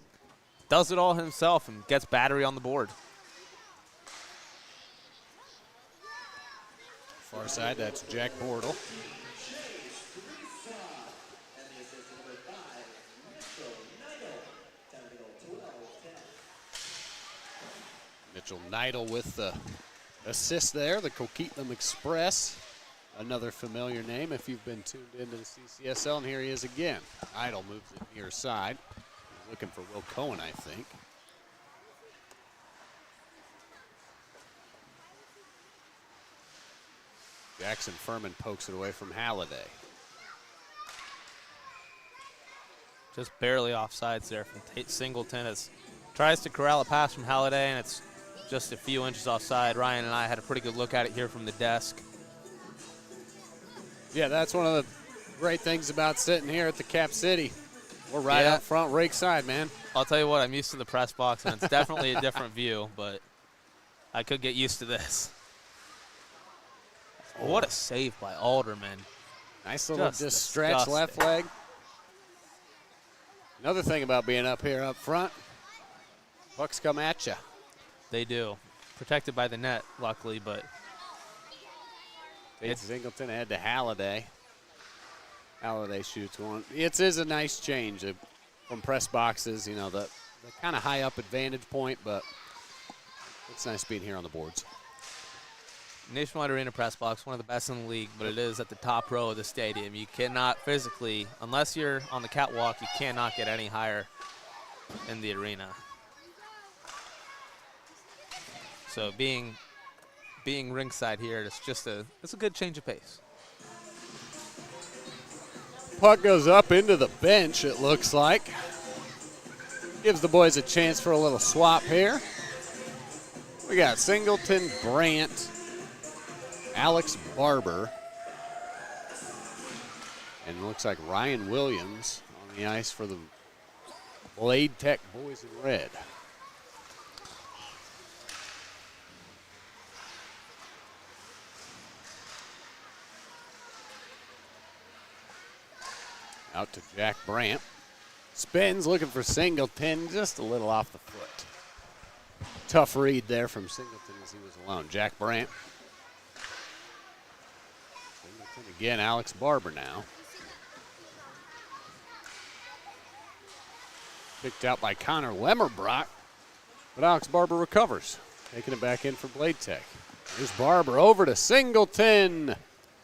S2: does it all himself and gets Battery on the board.
S1: Far side, that's Jack Bortle. Mitchell Neidl with the assist there, the Coquitlam Express. Another familiar name if you've been tuned into the CCSL, and here he is again. Neidl moves it near side. He's looking for Will Cohen, I think. Jackson Furman pokes it away from Halliday.
S2: Just barely offsides there from Singleton as tries to corral a pass from Halliday, and it's just a few inches offside. Ryan and I had a pretty good look at it here from the desk.
S1: Yeah, that's one of the great things about sitting here at the Cap City. We're right
S2: Yeah.
S1: up front, rake side, man.
S2: I'll tell you what, I'm used to the press box, and it's definitely a different view, but I could get used to this. What a save by Alderman.
S1: Nice little
S2: Just
S1: stretch left
S2: disgusting.
S1: leg. Another thing about being up here up front, pucks come at you.
S2: They do. protected by the net, luckily, but
S1: Tate Singleton ahead to Halliday. Halliday shoots one. It is a nice change from press boxes, the kind of high up advantage point, but it's nice being here on the boards.
S2: Nationwide Arena press box, one of the best in the league, but it is at the top row of the stadium. You cannot physically, unless you're on the catwalk, you cannot get any higher in the arena. So being ringside here, it's a good change of pace.
S1: Puck goes up into the bench, it looks like. Gives the boys a chance for a little swap here. We got Singleton, Brandt, Alex Barber, and it looks like Ryan Williams on the ice for the Bladetech boys in red. Out to Jack Brandt. Spins, looking for Singleton, just a little off the foot. Tough read there from Singleton as he was alone. Jack Brandt. Singleton again, Alex Barber now. Picked out by Connor Lemmerbrock, but Alex Barber recovers. Taking it back in for Bladetech. Here's Barber over to Singleton.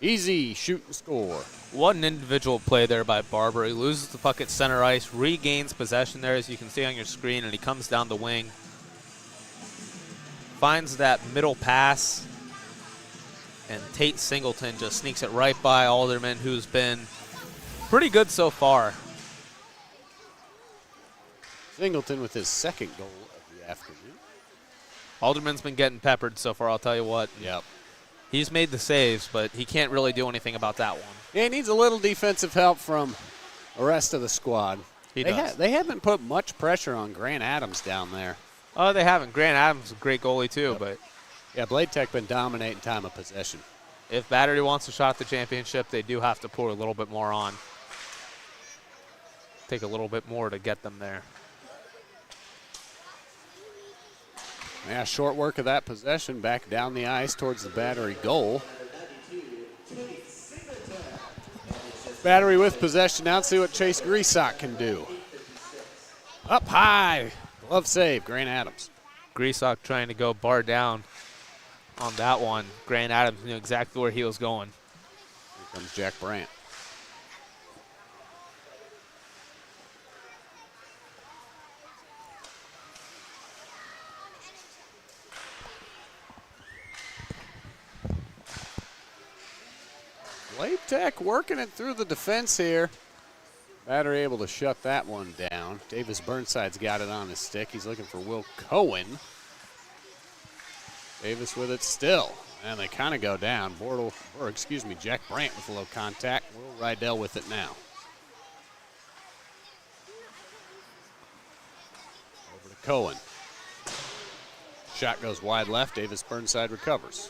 S1: Easy shoot and score.
S2: What an individual play there by Barber. He loses the puck at center ice, regains possession there, as you can see on your screen, and he comes down the wing. Finds that middle pass, and Tate Singleton just sneaks it right by Alderman, who's been pretty good so far.
S1: Singleton with his second goal of the afternoon.
S2: Alderman's been getting peppered so far, I'll tell you what.
S1: Yep.
S2: He's made the saves, but he can't really do anything about that one.
S1: Yeah, he needs a little defensive help from the rest of the squad.
S2: He does.
S1: They haven't put much pressure on Grant Adams down there.
S2: Oh, they haven't. Grant Adams is a great goalie, too.
S1: Yep.
S2: But
S1: yeah, Bladetech been dominating time of possession.
S2: If Battery wants a shot at the championship, they do have to pour a little bit more on. Take a little bit more to get them there.
S1: Yeah, short work of that possession, back down the ice towards the Battery goal. Battery with possession now. Let's see what Chase Greasock can do. Up high. Glove save, Grant Adams.
S2: Greasock trying to go bar down on that one. Grant Adams knew exactly where he was going.
S1: Here comes Jack Brandt. Bladetech working it through the defense here. Battery able to shut that one down. Davis Burnside's got it on his stick. He's looking for Will Cohen. Davis with it still. And they kind of go down. Jack Brandt with a low contact. Will Rydell with it now. Over to Cohen. Shot goes wide left. Davis Burnside recovers.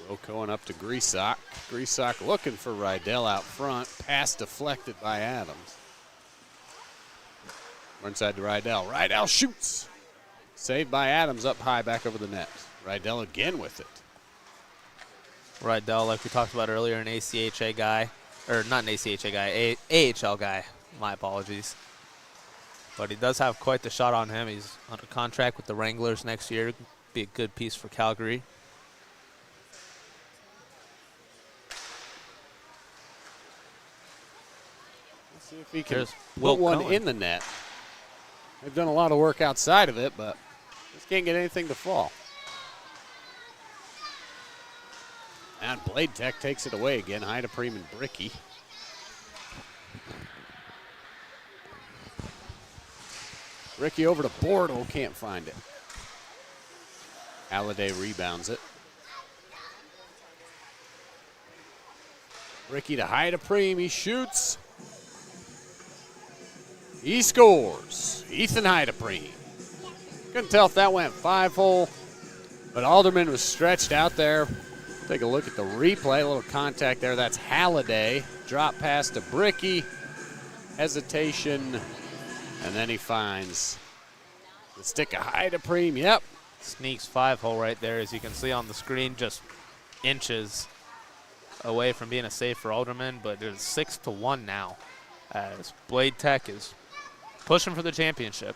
S1: Will Cohen up to Greasock. Greasock looking for Rydell out front. Pass deflected by Adams. Burnside to Rydell. Rydell shoots. Saved by Adams up high back over the net. Rydell again with it.
S2: Rydell, like we talked about earlier, an ACHA guy. Or not an ACHA guy, AHL guy. My apologies. But he does have quite the shot on him. He's under contract with the Wranglers next year. Be a good piece for Calgary.
S1: See if he can
S2: Will
S1: put one
S2: Cohen
S1: in the net. They've done a lot of work outside of it, but just can't get anything to fall. And Bladetech takes it away again. Haida Preem and Bricky. Bricky over to Bortle, can't find it. Halliday rebounds it. Bricky to Haida Preem, he shoots. He scores. Ethan Haida Preem. Couldn't tell if that went 5-hole, but Alderman was stretched out there. Take a look at the replay. A little contact there. That's Halliday. Drop pass to Bricky. Hesitation. And then he finds The stick of high to Preem, yep.
S2: Sneaks 5-hole right there, as you can see on the screen, just inches away from being a save for Alderman, but it's 6-1 now as Bladetech is pushing for the championship.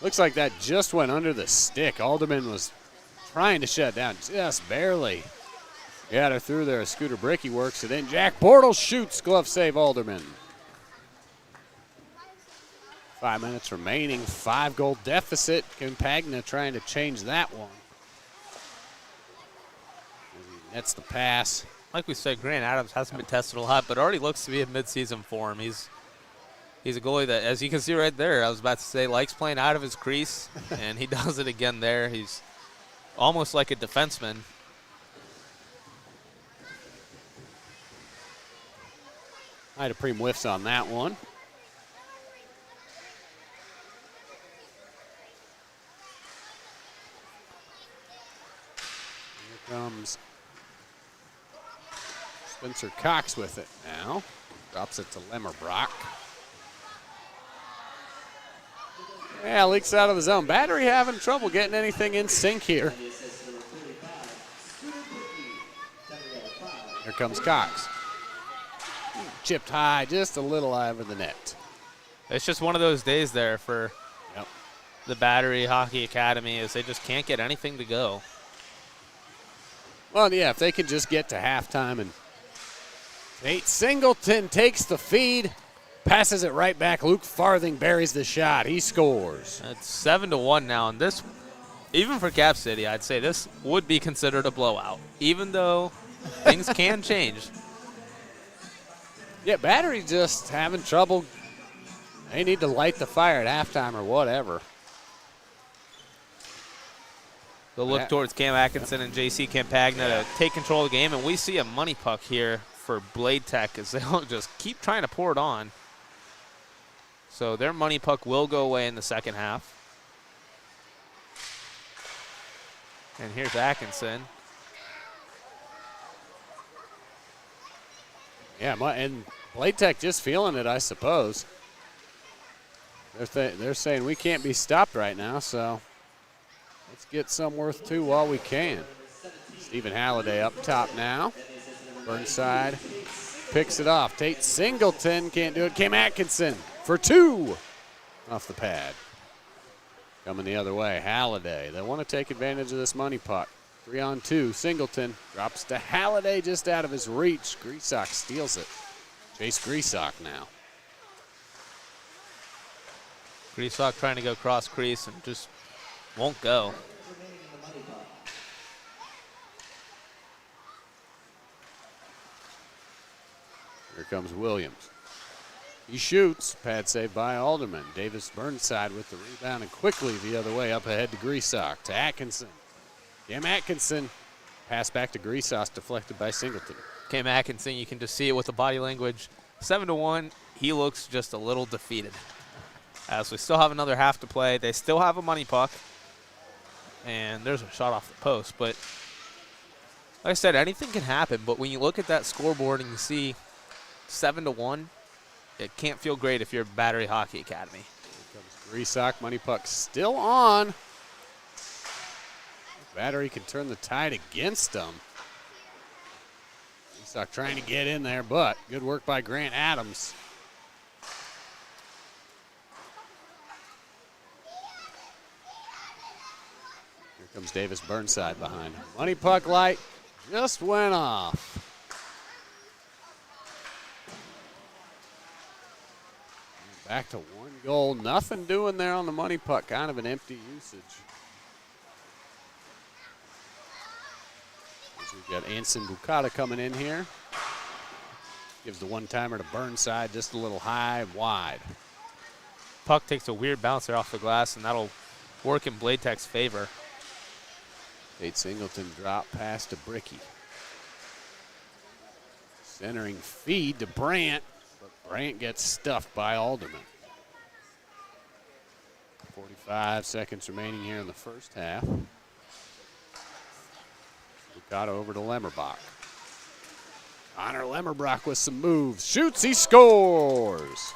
S1: Looks like that just went under the stick. Alderman was trying to shut down, just barely. Got her through there. Scooter Bricky works it in. Jack Bortles shoots. Glove save Alderman. 5 minutes remaining. 5-goal deficit. Campagna trying to change that one. That's the pass.
S2: Like we said, Grant Adams hasn't been tested a lot, but already looks to be in midseason form. He's a goalie that, as you can see right there, I was about to say, likes playing out of his crease, and he does it again there. He's almost like a defenseman.
S1: Ida Preem whiffs on that one. Here comes Spencer Cox with it now. Drops it to Lemmerbrock. Yeah, leaks out of the zone. Battery having trouble getting anything in sync here. Here comes Cox. Chipped high, just a little over the net.
S2: It's just one of those days there for the Battery Hockey Academy, is they just can't get anything to go.
S1: Well, yeah, if they could just get to halftime, and Tate Singleton takes the feed, passes it right back. Luke Farthing buries the shot. He scores.
S2: It's 7-1 now, and this, even for Cap City, I'd say this would be considered a blowout, even though things can change.
S1: Yeah, Battery just having trouble. They need to light the fire at halftime or whatever.
S2: They'll look towards Cam Atkinson and J.C. Campagna to take control of the game, and we see a money puck here for Bladetech as they'll just keep trying to pour it on. So their money puck will go away in the second half. And here's Atkinson.
S1: Yeah, and Bladetech just feeling it, I suppose. They're saying we can't be stopped right now, so let's get some worth two while we can. Stephen Halliday up top now. Burnside picks it off. Tate Singleton can't do it. Cam Atkinson for two off the pad. Coming the other way, Halliday. They want to take advantage of this money puck. 3-on-2. Singleton drops to Halliday just out of his reach. Grisak steals it. Chase Grisak now.
S2: Grisak trying to go cross crease and just won't go.
S1: Here comes Williams. He shoots. Pad save by Alderman. Davis Burnside with the rebound and quickly the other way up ahead to Grisak. To Atkinson. Cam Atkinson. Pass back to Grisak, deflected by Singleton.
S2: Cam Atkinson, you can just see it with the body language. 7-1, he looks just a little defeated. As we still have another half to play. They still have a money puck. And there's a shot off the post. But like I said, anything can happen. But when you look at that scoreboard and you see 7-1, it can't feel great if you're Battery Hockey Academy.
S1: Here comes Grisak. Money puck still on. Battery can turn the tide against them. Grisak trying to get in there, but good work by Grant Adams. Here comes Davis Burnside behind him. Money puck light just went off. Back to one goal. Nothing doing there on the money puck. Kind of an empty usage. We've got Anson Bukata coming in here. Gives the one-timer to Burnside, just a little high and wide.
S2: Puck takes a weird bouncer off the glass, and that'll work in Bladetech's favor.
S1: Tate Singleton drop pass to Bricky. Centering feed to Brandt, but Brandt gets stuffed by Alderman. 45 seconds remaining here in the first half. Got over to Lemmerbrock. Connor Lemmerbrock with some moves. Shoots, he scores.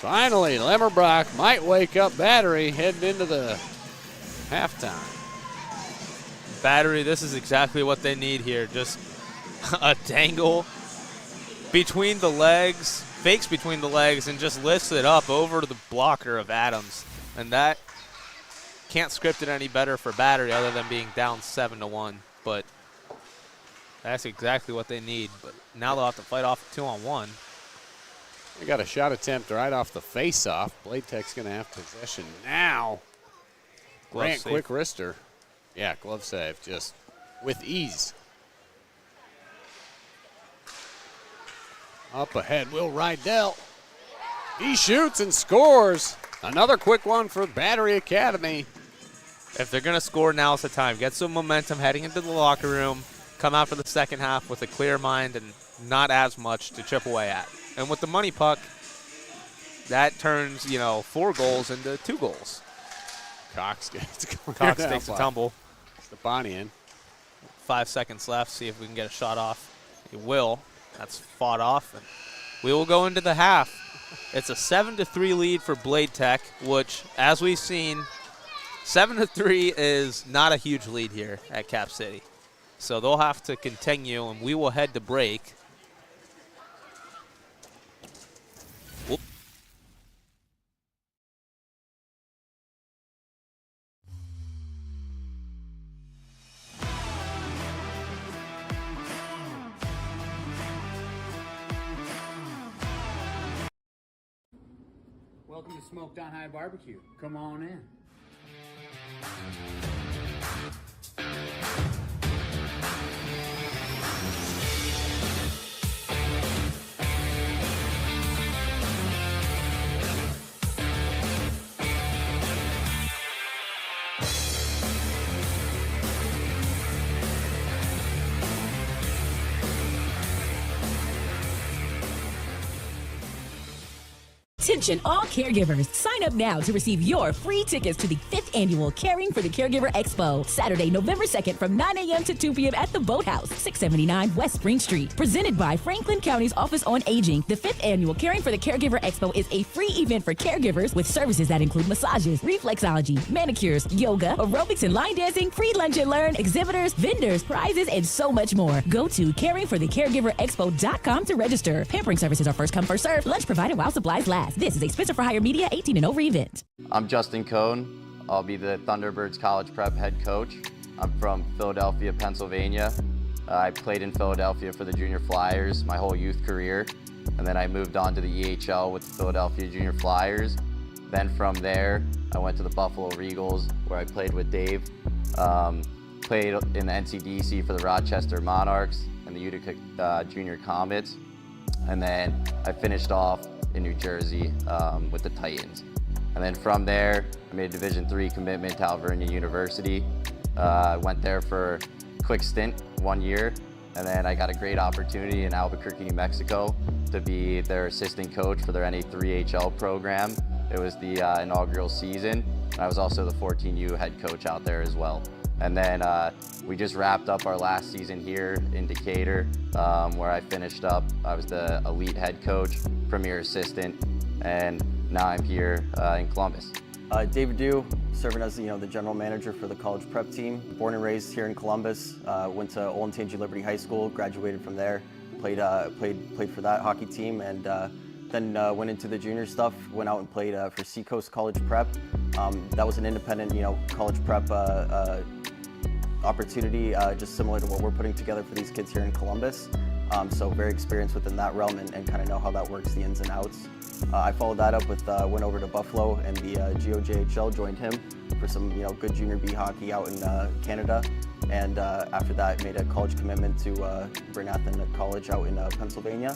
S1: Finally, Lemmerbrock might wake up Battery heading into the halftime.
S2: Battery, this is exactly what they need here. Just a dangle between the legs, fakes between the legs, and just lifts it up over to the blocker of Adams. And that can't script it any better for Battery other than being down 7-1. But that's exactly what they need. But now they'll have to fight off a 2-on-1.
S1: They got a shot attempt right off the face-off. Bladetech's going to have possession now. Grant quick wrister. Yeah, glove save just with ease. Up ahead, Will Rydell. He shoots and scores. Another quick one for Battery Academy.
S2: If they're going to score, now's the time. Get some momentum heading into the locker room. Come out for the second half with a clear mind and not as much to chip away at. And with the money puck, that turns, 4 goals into 2 goals.
S1: Cox gets
S2: Cox takes a tumble.
S1: Stepanian.
S2: 5 seconds left. See if we can get a shot off. He will. That's fought off. And we will go into the half. It's a 7-3 lead for Bladetech, which, as we've seen, 7-3 is not a huge lead here at Cap City. So they'll have to continue, and we will head to break.
S3: Welcome to Smoked on High Barbecue. Come on in.
S7: Attention all caregivers. Sign up now to receive your free tickets to the 5th annual Caring for the Caregiver Expo, Saturday, November 2nd from 9 a.m. to 2 p.m. at the Boathouse, 679 West Spring Street. Presented by Franklin County's Office on Aging, the 5th annual Caring for the Caregiver Expo is a free event for caregivers with services that include massages, reflexology, manicures, yoga, aerobics and line dancing, free lunch and learn, exhibitors, vendors, prizes, and so much more. Go to caringforthecaregiverexpo.com to register. Pampering services are first come, first served. Lunch provided while supplies last. This is a Spencer for Hire Media 18 and over event.
S4: I'm Justin Cohn. I'll be the Thunderbirds College Prep head coach. I'm from Philadelphia, Pennsylvania. I played in Philadelphia for the Junior Flyers my whole youth career, and then I moved on to the EHL with the Philadelphia Junior Flyers. Then from there, I went to the Buffalo Regals, where I played with Dave. Played in the NCDC for the Rochester Monarchs and the Utica Junior Comets. And then I finished off in New Jersey with the Titans. And then from there, I made a Division III commitment to Alvernia University. I went there for a quick stint, 1 year, and then I got a great opportunity in Albuquerque, New Mexico to be their assistant coach for their NA3HL program. It was the inaugural season, and I was also the 14U head coach out there as well. And then we just wrapped up our last season here in Decatur, where I finished up. I was the elite head coach, premier assistant, and now I'm here in Columbus.
S5: David Dew, serving as the general manager for the college prep team. Born and raised here in Columbus. Went to Olentangy Liberty High School, graduated from there. Played for that hockey team, and then went into the junior stuff. Went out and played for Seacoast College Prep. That was an independent, college prep opportunity, just similar to what we're putting together for these kids here in Columbus. So very experienced within that realm and kind of know how that works, the ins and outs. I followed that up with went over to Buffalo and the GOJHL, joined him for some good junior B hockey out in Canada, and after that made a college commitment to Bladetech College out in Pennsylvania.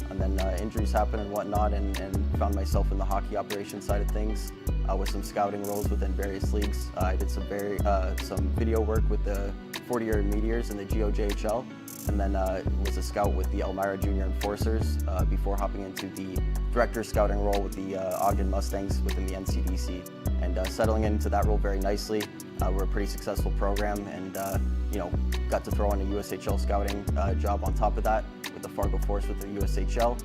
S5: And then injuries happened and whatnot, and found myself in the hockey operation side of things with some scouting roles within various leagues. I did some video work with the 40-year Meteors in the GOJHL, and then was a scout with the Elmira Junior Enforcers before hopping into the director scouting role with the Ogden Mustangs within the NCDC, and settling into that role very nicely. We're a pretty successful program, and got to throw in a USHL scouting job on top of that with the Fargo Force with the USHL.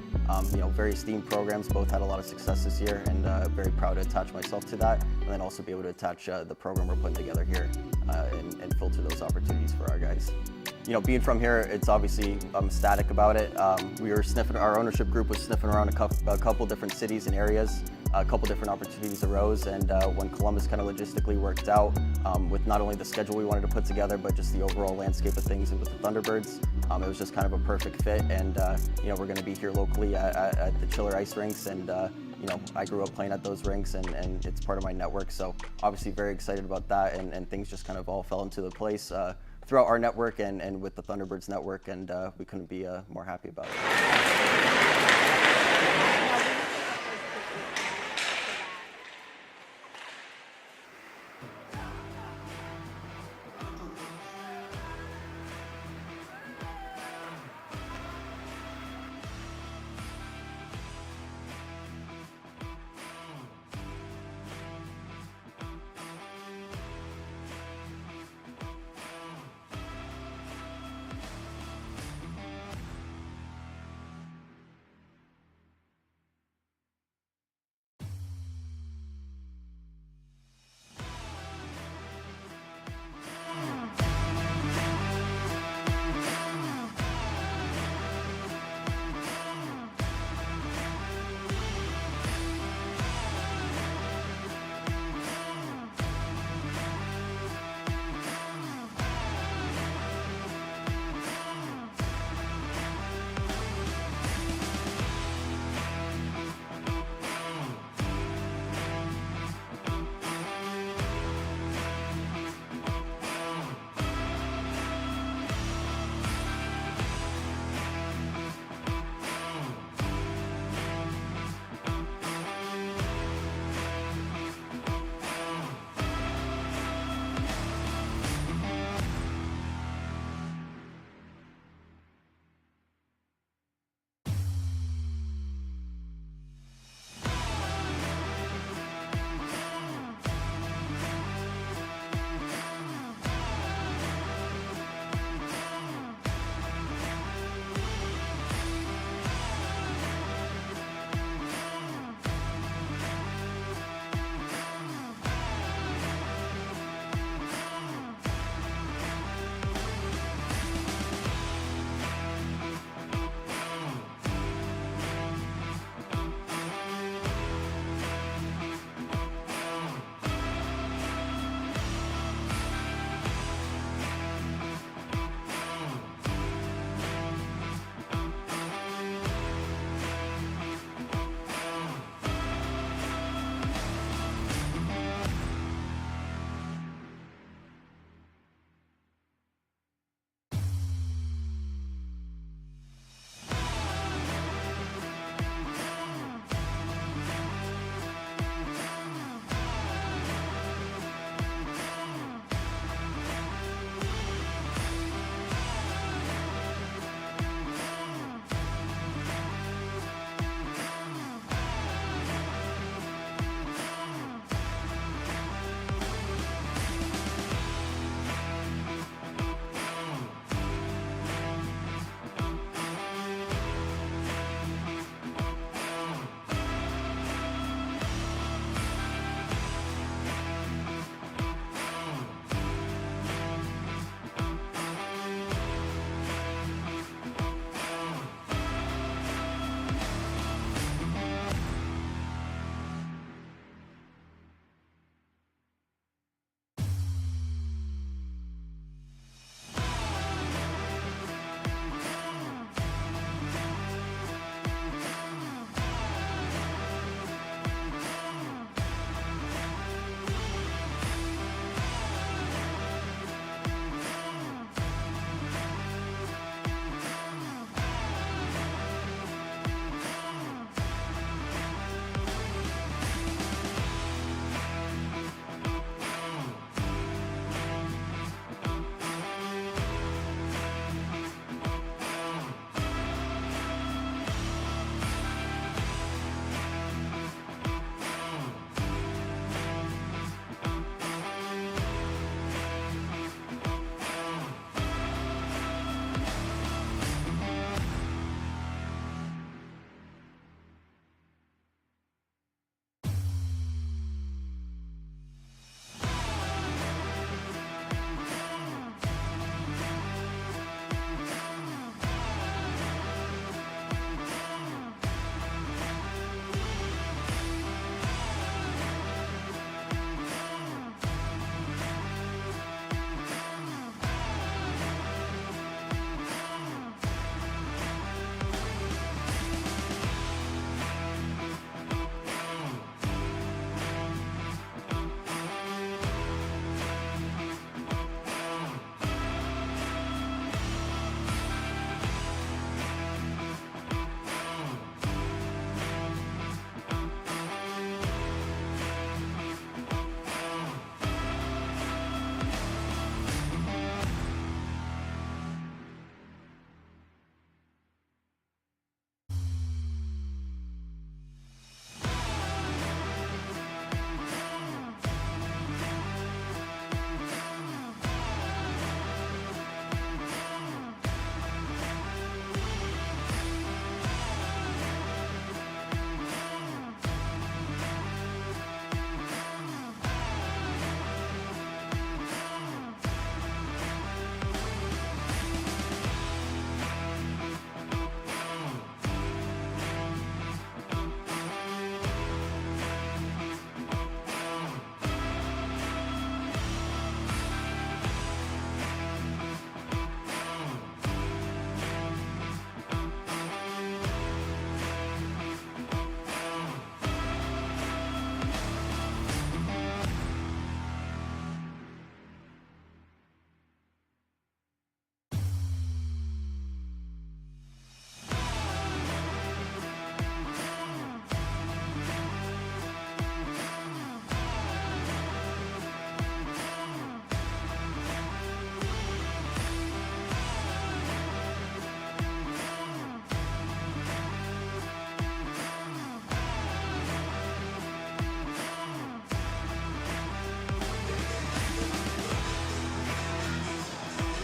S5: Very esteemed programs, both had a lot of success this year, and very proud to attach myself to that, and then also be able to attach the program we're putting together here and filter those opportunities for our guys. Being from here, it's obviously, I'm ecstatic about it. We were sniffing, our ownership group was sniffing around a couple different cities and areas. A couple different opportunities arose, and when Columbus kind of logistically worked out with not only the schedule we wanted to put together, but just the overall landscape of things and with the Thunderbirds, it was just kind of a perfect fit. And we're going to be here locally at the Chiller Ice Rinks, and I grew up playing at those rinks, and it's part of my network. So obviously very excited about that, and things just kind of all fell into the place throughout our network and with the Thunderbirds network, and we couldn't be more happy about it.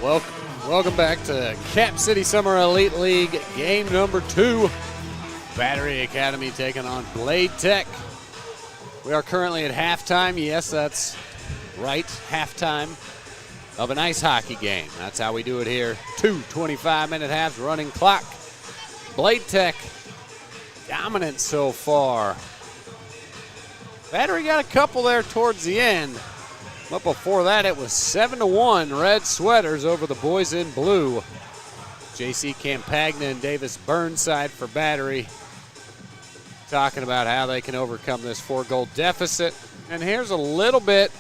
S1: Welcome back to Cap City Summer Elite League, game number 2. Battery Academy taking on Bladetech. We are currently at halftime. Yes, that's right, halftime of an ice hockey game. That's how we do it here. 2 25-minute halves, running clock. Bladetech dominant so far. Battery got a couple there towards the end. But before that, it was 7-1 Red Sweaters over the boys in blue. J.C. Campagna and Davis Burnside for Battery, talking about how they can overcome this 4-goal deficit. And here's a little bit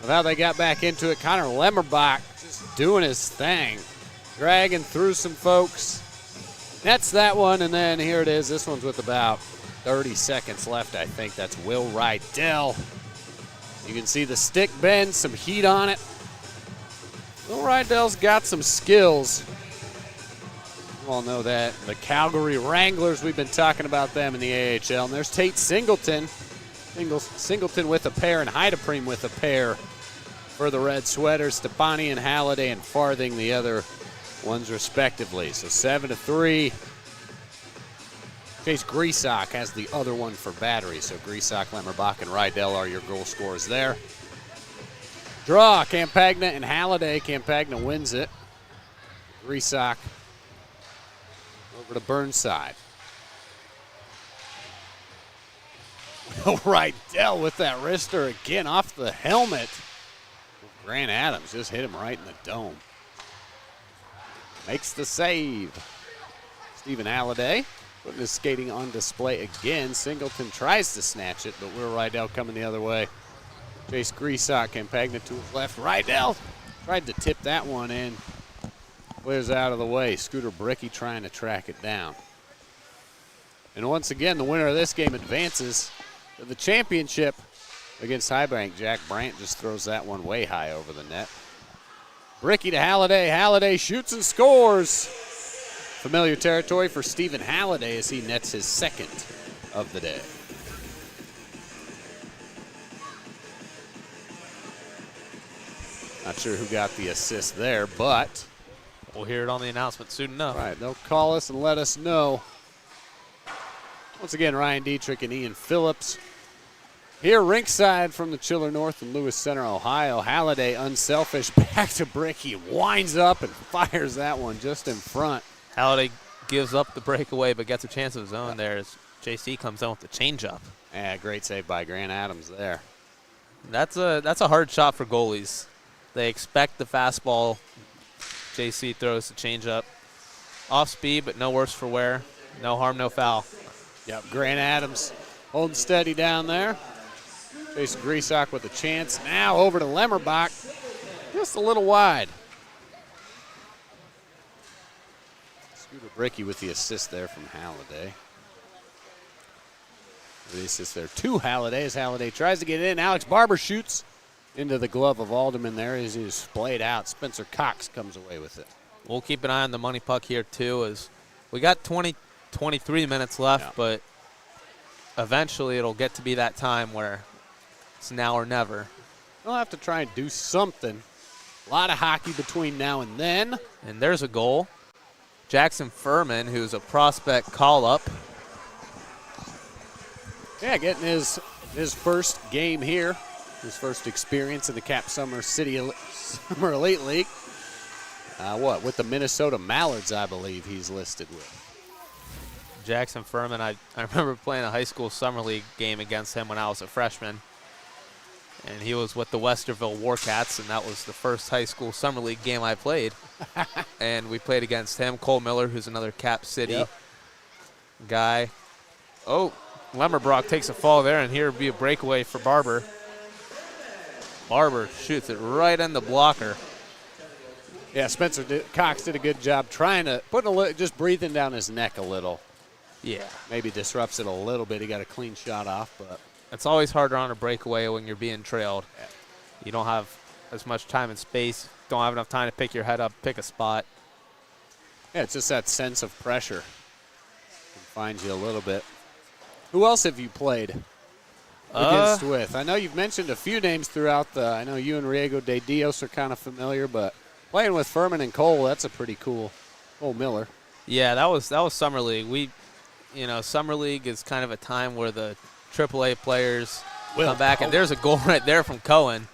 S1: of how they got back into it. Connor Lemmerbach just doing his thing, dragging through some folks. Nets that one, and then here it is. This one's with about 30 seconds left, I think. That's Will Rydell. You can see the stick bend, some heat on it. Will Rydell's got some skills. You all know that. The Calgary Wranglers, we've been talking about them in the AHL. And there's Tate Singleton. Singleton with a pair and Heideprem with a pair for the Red Sweaters. Stepani and Halliday and Farthing the other ones respectively. So 7-3. Chase Griesach has the other one for Battery. So Griesach, Lemmerbach, and Rydell are your goal scorers there. Draw, Campagna and Halliday. Campagna wins it. Griesach over to Burnside. Will Rydell with that wrister again off the helmet. Grant Adams just hit him right in the dome. Makes the save. Stephen Halliday putting his skating on display again. Singleton tries to snatch it, but Will Rydell coming the other way. Chase Griesach, Campagna to his left. Rydell tried to tip that one in. Clears out of the way. Scooter Bricky trying to track it down. And once again, the winner of this game advances to the championship against Highbank. Jack Brandt just throws that one way high over the net. Bricky to Halliday. Halliday shoots and scores. Familiar territory for Stephen Halliday as he nets his second of the day. Not sure who got the assist there, but
S2: We'll hear it on the announcement soon enough.
S1: right, they'll call us and let us know. Once again, Ryan Dietrich and Ian Phillips. Here rinkside from the Chiller North in Lewis Center, Ohio. Halliday, unselfish, back to Bricky. Winds up and fires that one just in front.
S2: Halliday gives up the breakaway but gets a chance of his own there as JC comes in with the changeup.
S1: Yeah, great save by Grant Adams there.
S2: That's a hard shot for goalies. They expect the fastball. JC throws the changeup. Off speed, but no worse for wear. No harm, no foul.
S1: Yep, Grant Adams holding steady down there. Jason Griesach with a chance. Now over to Lemmerbach. Just a little wide. Scooter Bricky with the assist there from Halliday. The assist there to Halliday as Halliday tries to get in. Alex Barber shoots into the glove of Alderman there as he's splayed out. Spencer Cox comes away with it.
S2: We'll keep an eye on the money puck here, too, as we got 23 minutes left, but eventually it'll get to be that time where it's now or never.
S1: They'll have to try and do something. A lot of hockey between now and then.
S2: And there's a goal. Jackson Furman, who's a prospect call-up.
S1: Yeah, getting his first game here. His first experience in the Cap Summer Summer Elite League. With the Minnesota Mallards, I believe he's listed with.
S2: Jackson Furman, I remember playing a high school summer league game against him when I was a freshman. And he was with the Westerville Warcats, and that was the first high school summer league game I played. And we played against him. Cole Miller, who's another Cap City guy. Oh, Lemmerbach takes a fall there, and here would be a breakaway for Barber. Barber shoots it right in the blocker.
S1: Yeah, Cox did a good job trying to just breathing down his neck a little.
S2: Yeah.
S1: Maybe disrupts it a little bit. He got a clean shot off, but
S2: it's always harder on a breakaway when you're being trailed.
S1: Yeah.
S2: You don't have as much time and space. Don't have enough time to pick your head up, pick a spot.
S1: Yeah, it's just that sense of pressure. It finds you a little bit. Who else have you played against with? I know you've mentioned a few names throughout I know you and Riego de Dios are kind of familiar, but Playing with Furman and Cole, that's a pretty cool. Cole Miller.
S2: Yeah, that was summer league. Summer league is kind of a time where the AAA players come back, and there's a goal right there from Cohen.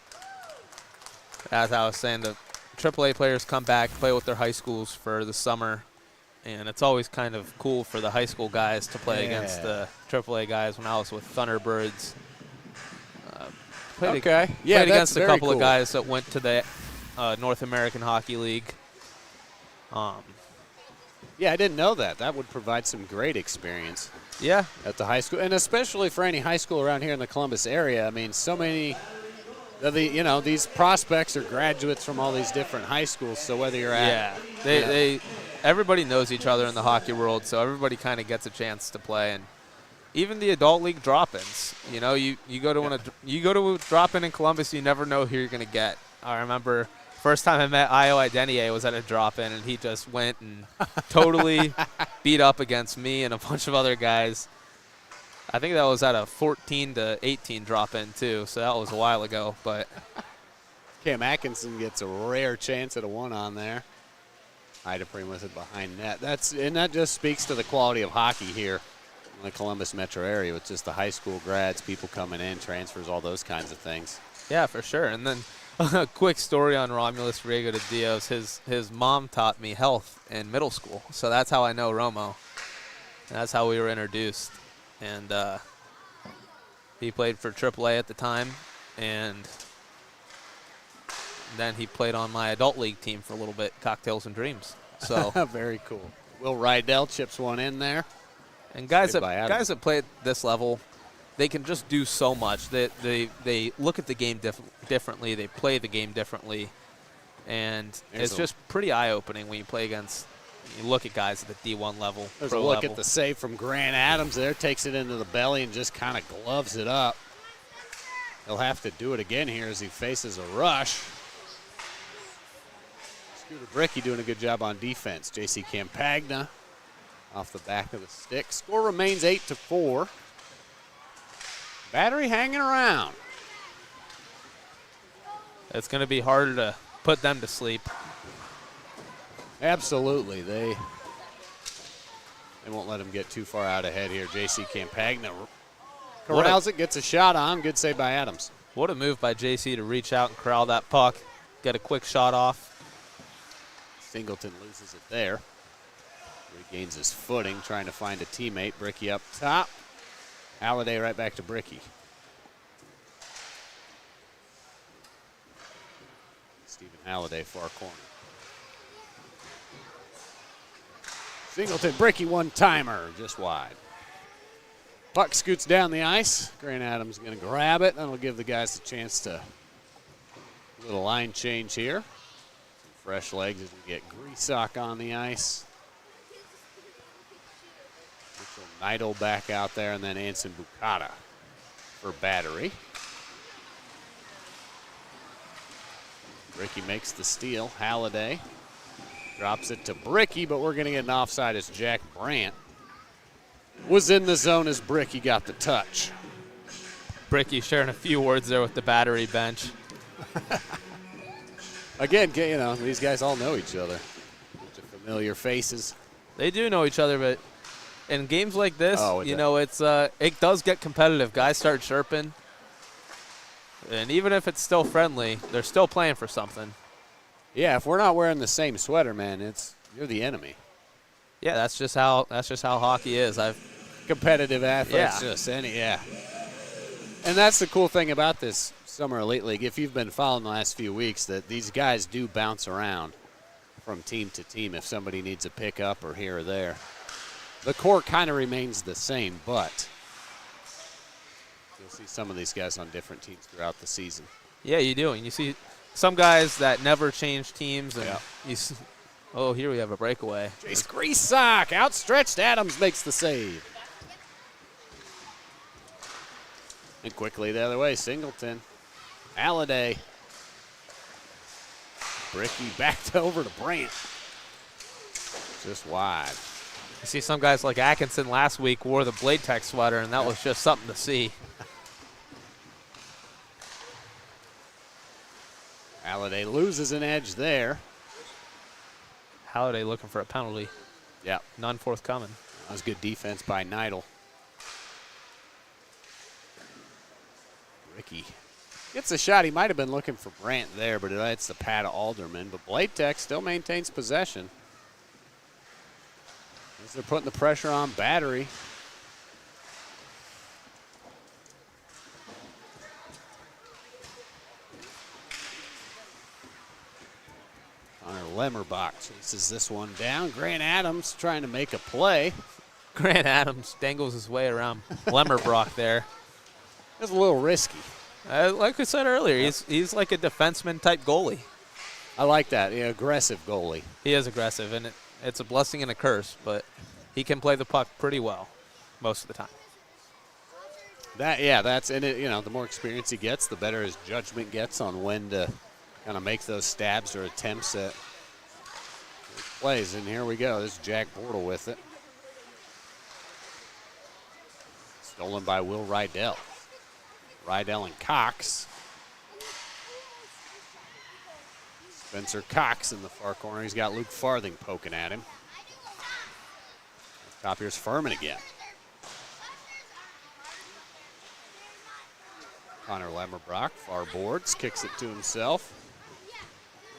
S2: As I was saying, the AAA players come back, play with their high schools for the summer, and it's always kind of cool for the high school guys to play against the AAA guys. When I was with Thunderbirds, played against a couple of guys that went to the North American Hockey League.
S1: Yeah, I didn't know that. That would provide some great experience.
S2: Yeah.
S1: At the high school, and especially for any high school around here in the Columbus area. I mean, so many of these prospects are graduates from all these different high schools. So whether you're at
S2: everybody knows each other in the hockey world, so everybody kind of gets a chance to play. And even the adult league drop-ins, you go to a drop-in in Columbus, you never know who you're going to get. I remember first time I met Io Idenier was at a drop-in, and he just went and totally beat up against me and a bunch of other guys. I think that was at a 14 to 18 drop-in too, so that was a while ago. But
S1: Cam Atkinson gets a rare chance at a one-on there. Heideprem with it behind net. That just speaks to the quality of hockey here in the Columbus metro area with just the high school grads, people coming in, transfers, all those kinds of things.
S2: Yeah, for sure. And then a quick story on Romulus Riego de Dios. His mom taught me health in middle school, so that's how I know Romo. And that's how we were introduced. And he played for AAA at the time, and then he played on my adult league team for a little bit, Cocktails and Dreams. So
S1: very cool. Will Rydell chips one in there.
S2: And guys that play at this level, they can just do so much. They look at the game differently. They play the game differently. And it's just pretty eye-opening when you look at guys at the D1 level.
S1: There's a look at the save from Grant Adams there. Takes it into the belly and just kind of gloves it up. He'll have to do it again here as he faces a rush. Scooter Bricky doing a good job on defense. J.C. Campagna off the back of the stick. Score remains 8-4. Battery hanging around.
S2: It's going to be harder to put them to sleep.
S1: Absolutely. They won't let him get too far out ahead here. J.C. Campagna corrals it, gets a shot on. Good save by Adams.
S2: What a move by J.C. to reach out and corral that puck. Get a quick shot off.
S1: Singleton loses it there. Regains his footing, trying to find a teammate. Bricky up top. Halliday right back to Bricky. Stephen Halliday, far corner. Singleton, Bricky, one-timer, just wide. Puck scoots down the ice. Grant Adams going to grab it. That'll give the guys a chance to little line change here. Fresh legs as we get Grisak on the ice. Mitchell Neidl back out there, and then Anson Bukata for Battery. Bricky makes the steal. Halliday drops it to Bricky, but we're going to get an offside as Jack Brandt was in the zone as Bricky got the touch.
S2: Bricky sharing a few words there with the Battery bench.
S1: Again, these guys all know each other. Bunch of familiar faces.
S2: They do know each other, but in games like this, it does get competitive. Guys start chirping. And even if it's still friendly, they're still playing for something.
S1: Yeah, if we're not wearing the same sweater, man, you're the enemy.
S2: Yeah, that's just how hockey is.
S1: Competitive athletes, And that's the cool thing about this Summer Elite League. If you've been following the last few weeks, that these guys do bounce around from team to team if somebody needs a pickup or here or there. The core kind of remains the same, but you'll see some of these guys on different teams throughout the season.
S2: Yeah, you do. And you see some guys that never change teams. And here we have a breakaway.
S1: Jace Grisak, outstretched. Adams makes the save. And quickly the other way, Singleton. Halliday. Bricky backed over to Brandt. Just wide.
S2: You see some guys like Atkinson last week wore the Bladetech sweater, and that was just something to see.
S1: Halliday loses an edge there.
S2: Halliday looking for a penalty.
S1: Yeah.
S2: None forthcoming.
S1: That was good defense by Neidl. Ricky gets a shot. He might have been looking for Brandt there, but it's the pad of Alderman. But Bladetech still maintains possession. As they're putting the pressure on Battery. Connor Lemmerbach chases this one down. Grant Adams trying to make a play.
S2: Grant Adams dangles his way around Lemmerbach there.
S1: It's a little risky.
S2: Like I said earlier, he's like a defenseman type goalie.
S1: I like that. Yeah, aggressive goalie.
S2: He is aggressive, and it's a blessing and a curse, but he can play the puck pretty well most of the time.
S1: That's and it, the more experience he gets, the better his judgment gets on when to kind of make those stabs or attempts at plays. And here we go. This is Jack Bortle with it. Stolen by Will Rydell. Rydell and Cox. Spencer Cox in the far corner. He's got Luke Farthing poking at him. Top here's Furman again. Connor Lemmerbach, far boards, kicks it to himself.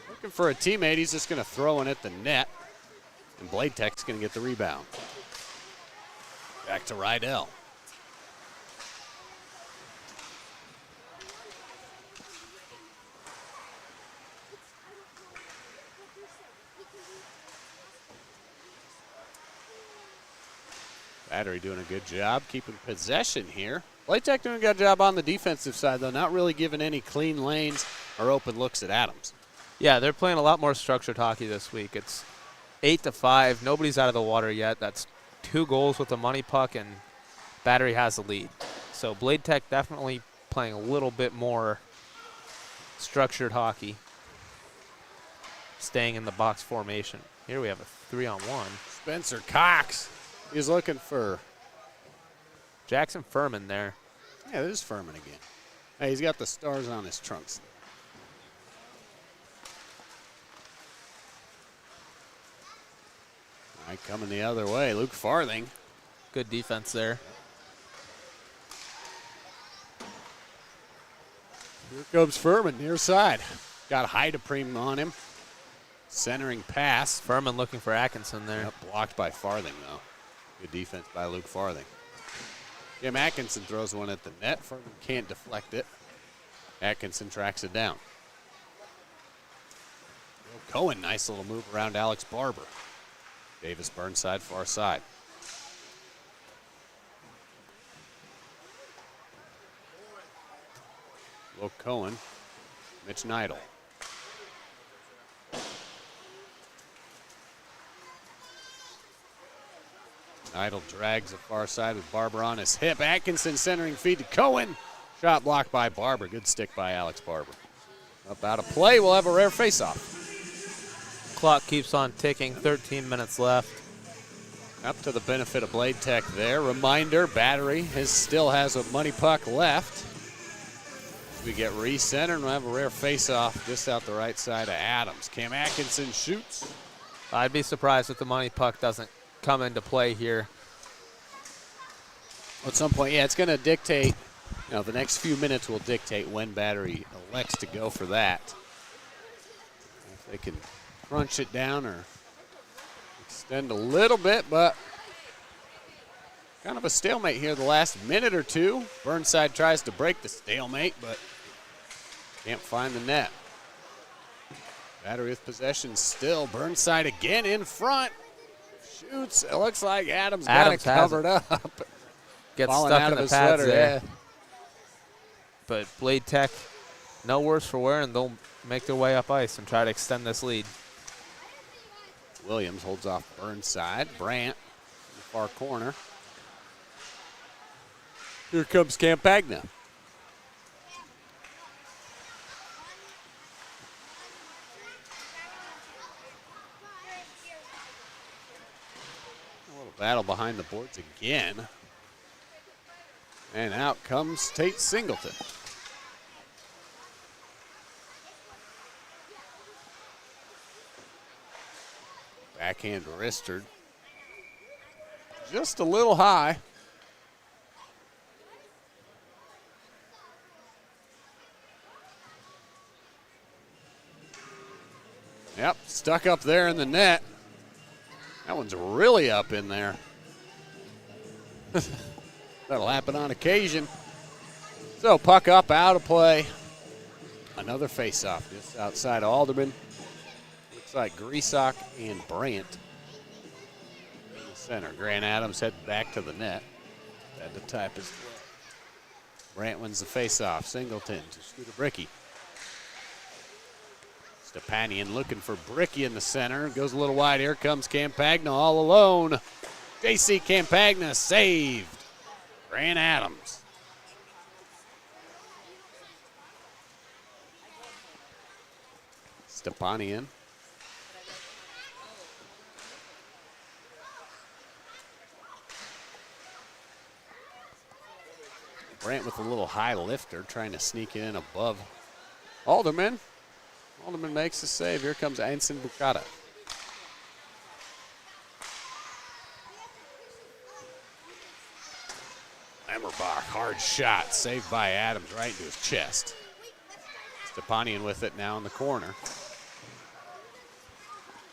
S1: Looking for a teammate. He's just going to throw it at the net. And Bladetech's going to get the rebound. Back to Rydell. Battery doing a good job keeping possession here. Bladetech doing a good job on the defensive side, though, not really giving any clean lanes or open looks at Adams.
S2: Yeah, they're playing a lot more structured hockey this week. It's 8-5. Nobody's out of the water yet. That's 2 goals with the money puck, and Battery has the lead. So Bladetech definitely playing a little bit more structured hockey, staying in the box formation. Here we have a 3-on-1.
S1: Spencer Cox. He's looking for
S2: Jackson Furman there.
S1: Yeah, there's Furman again. Hey, he's got the stars on his trunks. All right, coming the other way, Luke Farthing.
S2: Good defense there.
S1: Here comes Furman, near side. Got Heideprem on him. Centering pass.
S2: Furman looking for Atkinson there.
S1: Yep, blocked by Farthing, though. Good defense by Luke Farthing. Jim Atkinson throws one at the net. Furman can't deflect it. Atkinson tracks it down. Cohen, nice little move around Alex Barber. Davis Burnside, far side. Will Cohen, Mitch Neidl. Neidl drags the far side with Barber on his hip. Atkinson centering feed to Cohen. Shot blocked by Barber. Good stick by Alex Barber. Up out of play. We'll have a rare faceoff.
S2: Clock keeps on ticking. 13 minutes left.
S1: Up to the benefit of Bladetech there. Reminder, Battery still has a money puck left. We get recentered and we'll have a rare faceoff just out the right side of Adams. Cam Atkinson shoots.
S2: I'd be surprised if the money puck doesn't come into play here.
S1: At some point, yeah, it's going to dictate, the next few minutes will dictate when Battery elects to go for that. If they can crunch it down or extend a little bit, but kind of a stalemate here the last minute or two. Burnside tries to break the stalemate, but can't find the net. Battery with possession still. Burnside again in front. Shoots. It looks like Adams got it covered up.
S2: Gets
S1: Falling
S2: stuck
S1: out
S2: in
S1: of
S2: the
S1: his
S2: pads
S1: sweater,
S2: there.
S1: yeah.
S2: But Bladetech, no worse for wear, and they'll make their way up ice and try to extend this lead.
S1: Williams holds off Burnside. Brandt in the far corner. Here comes Campagna. A little battle behind the boards again. And out comes Tate Singleton. Backhand wristed. Just a little high. Yep, stuck up there in the net. That one's really up in there. That'll happen on occasion. So puck up, out of play. Another face-off just outside Alderman. Looks like Griesach and Brandt in the center. Grant Adams head back to the net. Had to type his play. Brandt wins the face-off. Singleton to Scooter Bricky. Stepanian looking for Bricky in the center. Goes a little wide. Here comes Campagna all alone. J.C. Campagna saved. Grant Adams. Stepanian. Brandt with a little high lifter trying to sneak it in above Alderman. Alderman makes the save. Here comes Anson Bukata. Emmerbach, hard shot, saved by Adams right into his chest. Stepanian with it now in the corner.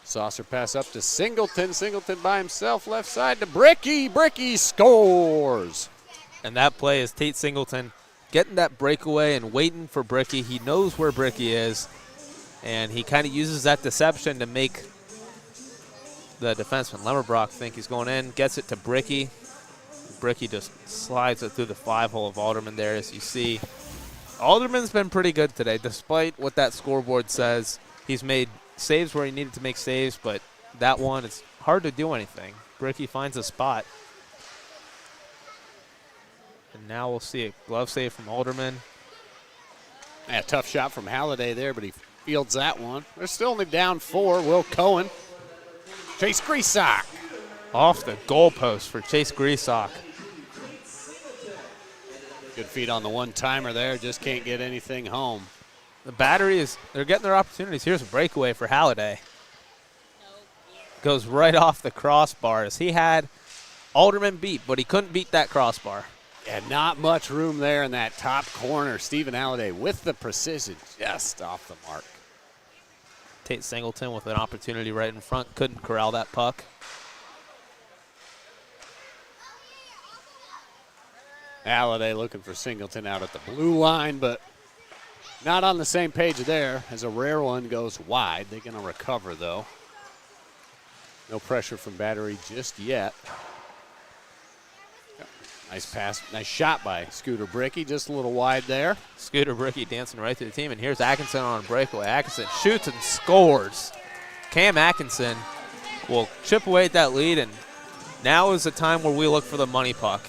S1: Saucer pass up to Singleton. Singleton by himself, left side to Bricky. Bricky scores.
S2: And that play is Tate Singleton getting that breakaway and waiting for Bricky. He knows where Bricky is, and he kind of uses that deception to make the defenseman Lemmerbrock think he's going in, gets it to Bricky. Bricky just slides it through the 5-hole of Alderman there, as you see. Alderman's been pretty good today, despite what that scoreboard says. He's made saves where he needed to make saves, but that one, it's hard to do anything. Bricky finds a spot. And now we'll see a glove save from Alderman.
S1: Yeah, tough shot from Halliday there, but he fields that one. They're still only down 4. Will Cohen. Chase Griesach.
S2: Off the goalpost for Chase Griesach.
S1: Good feet on the one-timer there. Just can't get anything home.
S2: The battery they're getting their opportunities. Here's a breakaway for Halliday. Goes right off the crossbars. He had Alderman beat, but he couldn't beat that crossbar.
S1: Yeah, not much room there in that top corner. Stephen Halliday with the precision just off the mark.
S2: Tate Singleton with an opportunity right in front. Couldn't corral that puck.
S1: Halliday looking for Singleton out at the blue line, but not on the same page there as a rare one goes wide. They're going to recover, though. No pressure from Battery just yet. Nice pass, nice shot by Scooter Bricky, just a little wide there.
S2: Scooter Bricky dancing right through the team, and here's Atkinson on a breakaway. Atkinson shoots and scores. Cam Atkinson will chip away at that lead, and now is the time where we look for the money puck.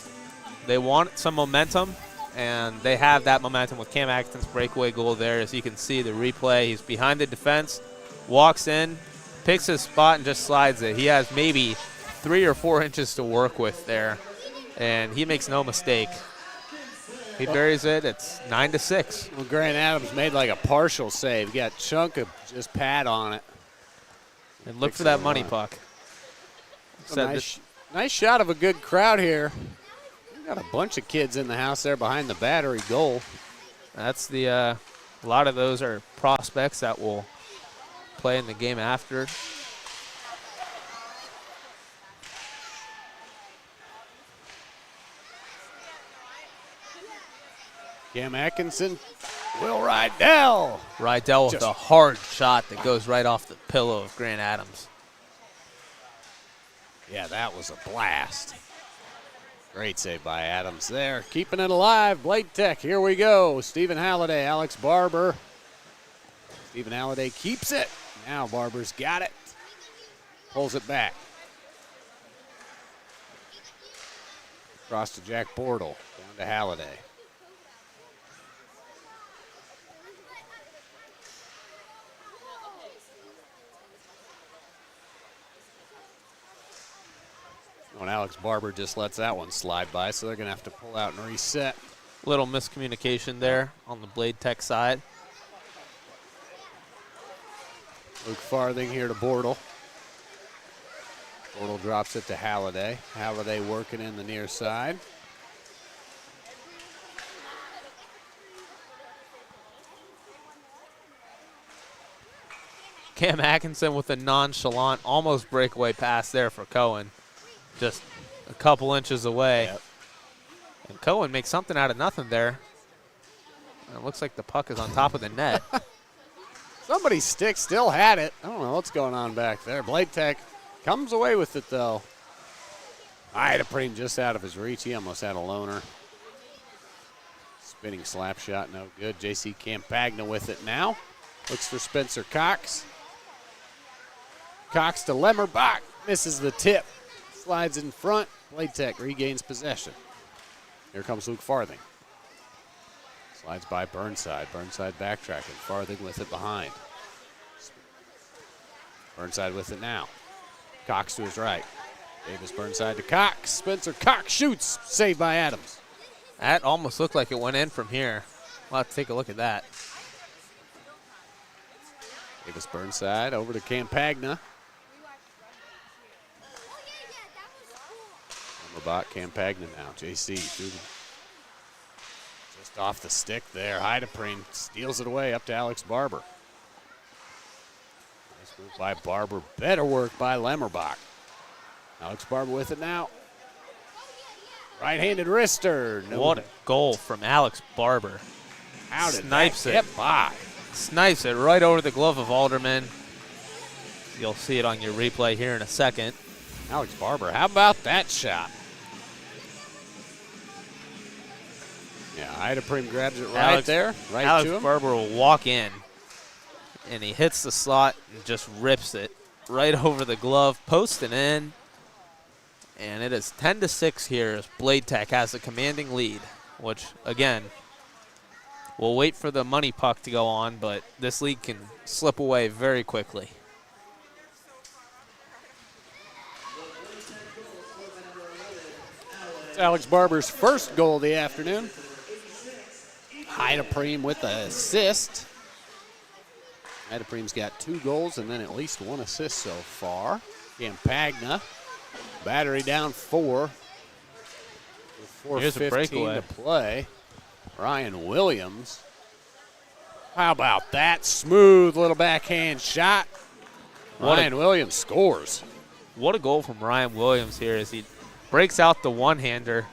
S2: They want some momentum, and they have that momentum with Cam Atkinson's breakaway goal there. As you can see, the replay, he's behind the defense, walks in, picks his spot, and just slides it. He has maybe 3 or 4 inches to work with there, and he makes no mistake. He buries it. It's 9-6.
S1: Well, Grant Adams made like a partial save. He got a chunk of just pad on it.
S2: And look for that money puck.
S1: Nice shot of a good crowd here. Got a bunch of kids in the house there behind the Battery goal.
S2: That's the a lot of those are prospects that will play in the game after.
S1: Cam Atkinson, Will Rydell.
S2: Rydell with a hard shot that goes right off the pillow of Grant Adams.
S1: Yeah, that was a blast. Great save by Adams there. Keeping it alive. Bladetech, here we go. Stephen Halliday, Alex Barber. Stephen Halliday keeps it. Now Barber's got it. Pulls it back. Across to Jack Bortle. Down to Halliday. And Alex Barber just lets that one slide by, so they're going to have to pull out and reset.
S2: Little miscommunication there on the Bladetech side.
S1: Luke Farthing here to Bortle. Bortle drops it to Halliday. Halliday working in the near side.
S2: Cam Atkinson with a nonchalant, almost breakaway pass there for Cohen. Just a couple inches away.
S1: Yep.
S2: And Cohen makes something out of nothing there. And it looks like the puck is on top of the net.
S1: Somebody's stick still had it. I don't know what's going on back there. Bladetech comes away with it, though. Idapreen just out of his reach. He almost had a loner. Spinning slap shot, no good. J.C. Campagna with it now. Looks for Spencer Cox. Cox to Lemmerbach. Misses the tip. Slides in front. Bladetech regains possession. Here comes Luke Farthing. Slides by Burnside. Burnside backtracking. Farthing with it behind. Burnside with it now. Cox to his right. Davis Burnside to Cox. Spencer Cox shoots. Saved by Adams.
S2: That almost looked like it went in from here. We'll have to take a look at that.
S1: Davis Burnside over to Campagna. Lemmerbach, Campagna now. JC just off the stick there. Idapreen steals it away up to Alex Barber. Nice move by Barber. Better work by Lemmerbach. Alex Barber with it now. Right-handed wrister. No.
S2: What a goal from Alex Barber.
S1: How did
S2: Snipes
S1: that
S2: it.
S1: get by?
S2: Snipes it right over the glove of Alderman. You'll see it on your replay here in a second.
S1: Alex Barber, how about that shot? Yeah, Idapreen grabs it right there, right
S2: Alex
S1: to him.
S2: Barber will walk in, and he hits the slot and just rips it right over the glove, posting in. And it is 10-6 here as Bladetech has a commanding lead, which, again, we'll wait for the money puck to go on, but this league can slip away very quickly.
S1: It's Alex Barber's first goal of the afternoon. Idapreen with the assist. Idapreen's got 2 goals and then at least 1 assist so far. Campagna, battery down 4. With
S2: Here's a
S1: 4:15
S2: breakaway
S1: to play. Ryan Williams. How about that? Smooth little backhand shot. Ryan Williams scores.
S2: What a goal from Ryan Williams here as he breaks out the one-hander.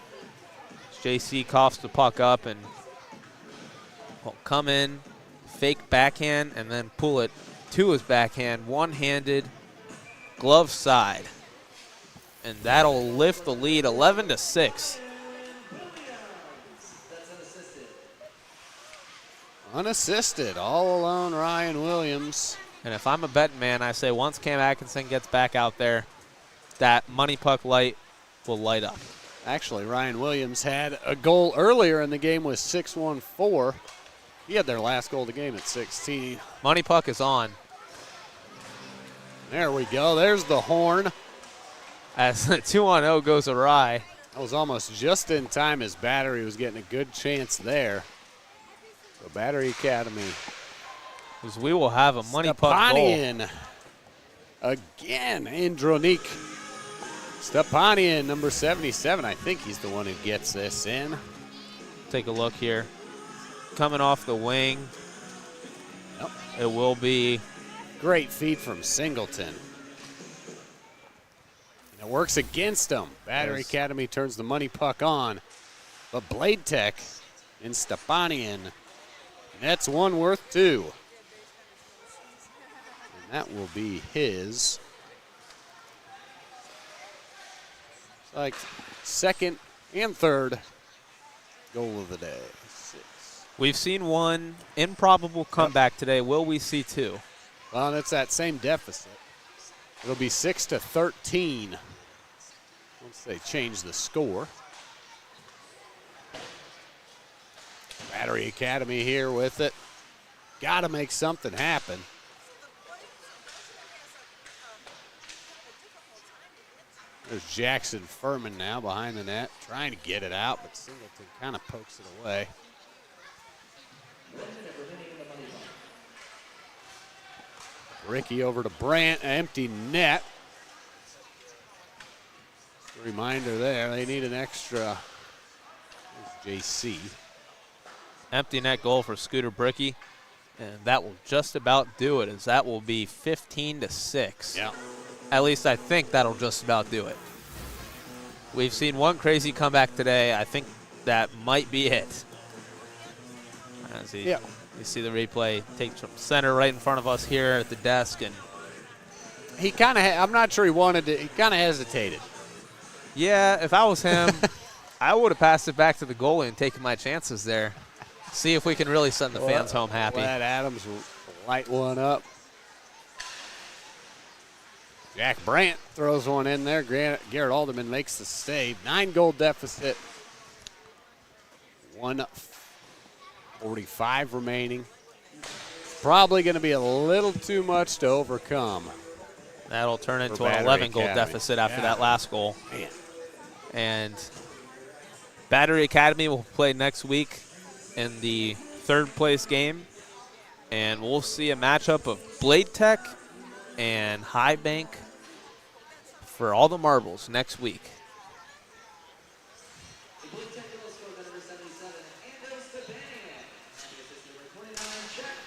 S2: JC coughs the puck up and will come in, fake backhand, and then pull it to his backhand, one-handed, glove side. And that'll lift the lead 11-6.
S1: Unassisted, all alone Ryan Williams.
S2: And if I'm a betting man, I say once Cam Atkinson gets back out there, that money puck light will light up.
S1: Actually, Ryan Williams had a goal earlier in the game with 6-1-4. He had their last goal of the game at 16.
S2: Money puck is on.
S1: There we go. There's the horn.
S2: As the 2-on-0 goes awry.
S1: That was almost just in time as Battery was getting a good chance there. So Battery Academy.
S2: As we will have a money puck goal.
S1: Stepanian again. Andronik. Stepanian, number 77. I think he's the one who gets this in.
S2: Take a look here. Coming off the wing.
S1: Yep.
S2: It will be.
S1: Great feed from Singleton. And it works against him. Battery Academy turns the money puck on. But Bladetech and Stepanian. That's one worth 2. And that will be his like second and third goal of the day. 6.
S2: We've seen one improbable comeback today. Will we see 2?
S1: Well, it's that same deficit. It'll be 6-13 once they change the score. Battery Academy here with it. Got to make something happen. There's Jackson Furman now behind the net, trying to get it out, but Singleton kind of pokes it away. Ricky over to Brandt, empty net. Reminder there, they need an extra. JC.
S2: Empty net goal for Scooter Bricky, and that will just about do it, as that will be 15-6.
S1: Yeah.
S2: At least I think that'll just about do it. We've seen one crazy comeback today. I think that might be it. As you see the replay takes from center right in front of us here at the desk, and
S1: he kind of, I'm not sure he wanted to, he kind of hesitated.
S2: Yeah, if I was him, I would have passed it back to the goalie and taken my chances there. See if we can really send the fans home happy.
S1: Glad Adams will light one up. Jack Brandt throws one in there. Garrett Alderman makes the save. 9-goal deficit. 1:45 remaining. Probably going to be a little too much to overcome.
S2: That'll turn into an 11-goal deficit after that last goal.
S1: Man.
S2: And Battery Academy will play next week in the third-place game. And we'll see a matchup of Bladetech and High Bank for all the marbles next week.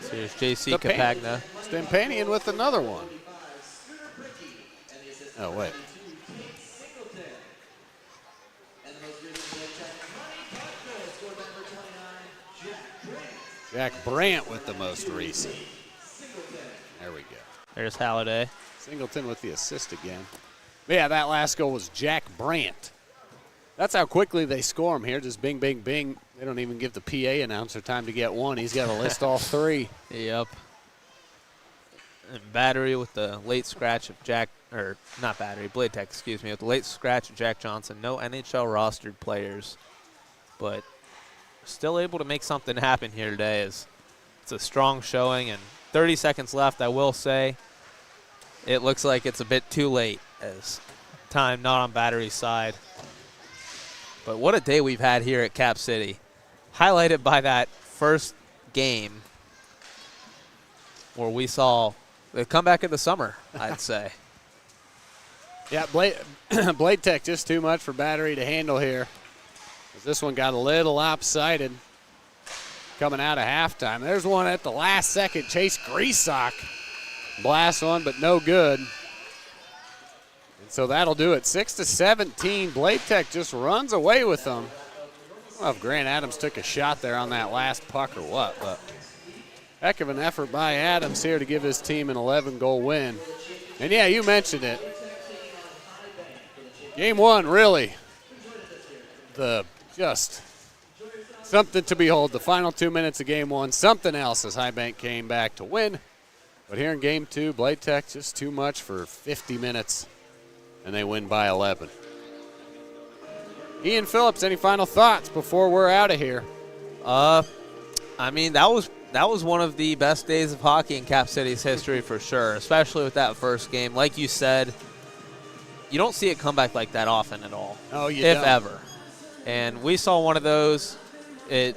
S2: So here's JC Capagna.
S1: Stampanian with another one. Oh, wait. Jack Brandt with the most recent. There we go.
S2: There's Halliday.
S1: Singleton with the assist again. But yeah, that last goal was Jack Brandt. That's how quickly they score him here. Just bing, bing, bing. They don't even give the PA announcer time to get one. He's got to list all three.
S2: Yep. And Battery with the late scratch of Jack, or not Battery, Bladetech, excuse me, with the late scratch of Jack Johnson. No NHL rostered players, but still able to make something happen here today. It's a strong showing, and 30 seconds left. I will say it looks like it's a bit too late, as time not on Battery's side. But what a day we've had here at Cap City, highlighted by that first game where we saw the comeback of the summer, I'd say.
S1: Yeah, Bladetech just too much for Battery to handle here. This one got a little lopsided coming out of halftime. There's one at the last second. Chase Greasock blasts one, but no good. And so that'll do it. 6-17. Bladetech just runs away with them. I don't know if Grant Adams took a shot there on that last puck or what, but heck of an effort by Adams here to give his team an 11-goal win. And yeah, you mentioned it. Game one, really. Just something to behold. The final 2 minutes of game one, something else as High Bank came back to win. But here in game two, Bladetech just too much for 50 minutes, and they win by 11. Ian Phillips, any final thoughts before we're out of here?
S2: I mean, that was one of the best days of hockey in Cap City's history for sure, especially with that first game. Like you said, you don't see a comeback like that often at all.
S1: Oh, you
S2: if
S1: don't.
S2: ever. And we saw one of those. It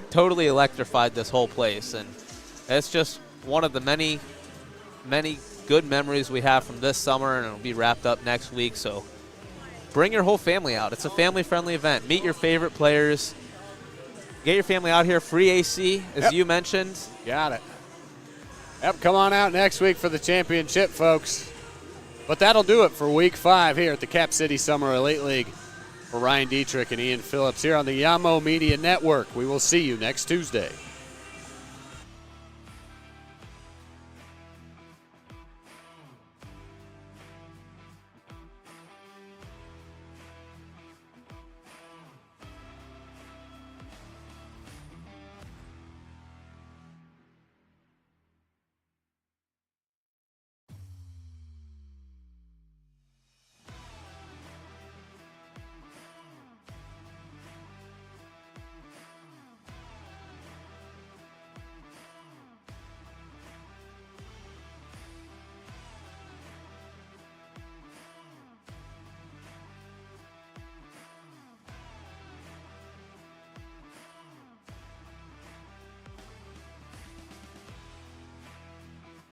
S2: totally electrified this whole place, and it's just one of the many, many good memories we have from this summer, and it'll be wrapped up next week. So bring your whole family out. It's a family-friendly event. Meet your favorite players. Get your family out here. Free AC, as you mentioned.
S1: Got it. Yep, come on out next week for the championship, folks. But that'll do it for week 5 here at the Cap City Summer Elite League. For Ryan Dietrich and Ian Phillips here on the Yamo Media Network. We will see you next Tuesday.